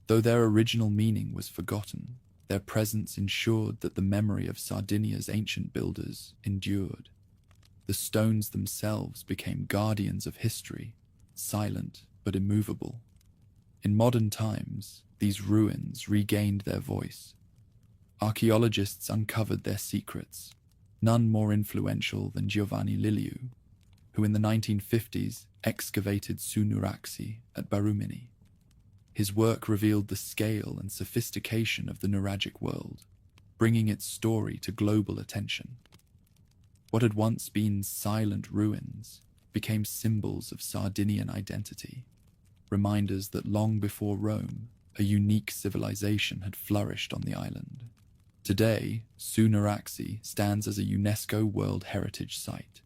Though their original meaning was forgotten, their presence ensured that the memory of Sardinia's ancient builders endured. The stones themselves became guardians of history, silent but immovable. In modern times, these ruins regained their voice. Archaeologists uncovered their secrets, none more influential than Giovanni Liliu, who in the 1950s excavated Sunuraxi at Barumini. His work revealed the scale and sophistication of the Nuragic world, bringing its story to global attention. What had once been silent ruins became symbols of Sardinian identity, reminders that long before Rome, a unique civilization had flourished on the island. Today, Sunuraxi stands as a UNESCO World Heritage Site,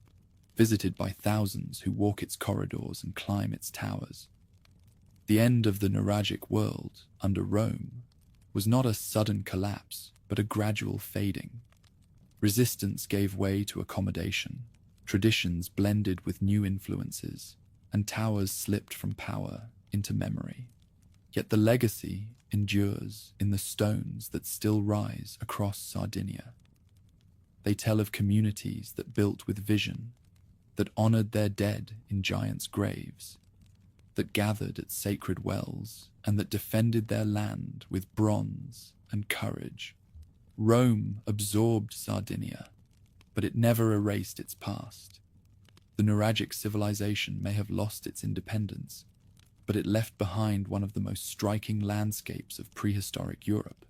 visited by thousands who walk its corridors and climb its towers. The end of the Nuragic world, under Rome, was not a sudden collapse, but a gradual fading. Resistance gave way to accommodation, traditions blended with new influences, and towers slipped from power into memory. Yet the legacy endures in the stones that still rise across Sardinia. They tell of communities that built with vision, that honored their dead in giants' graves, that gathered at sacred wells, and that defended their land with bronze and courage. Rome absorbed Sardinia, but it never erased its past. The Nuragic civilization may have lost its independence, but it left behind one of the most striking landscapes of prehistoric Europe.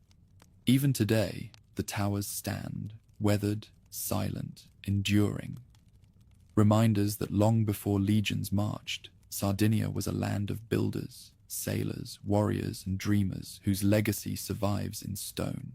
Even today, the towers stand, weathered, silent, enduring. Reminders that long before legions marched, Sardinia was a land of builders, sailors, warriors, and dreamers whose legacy survives in stone.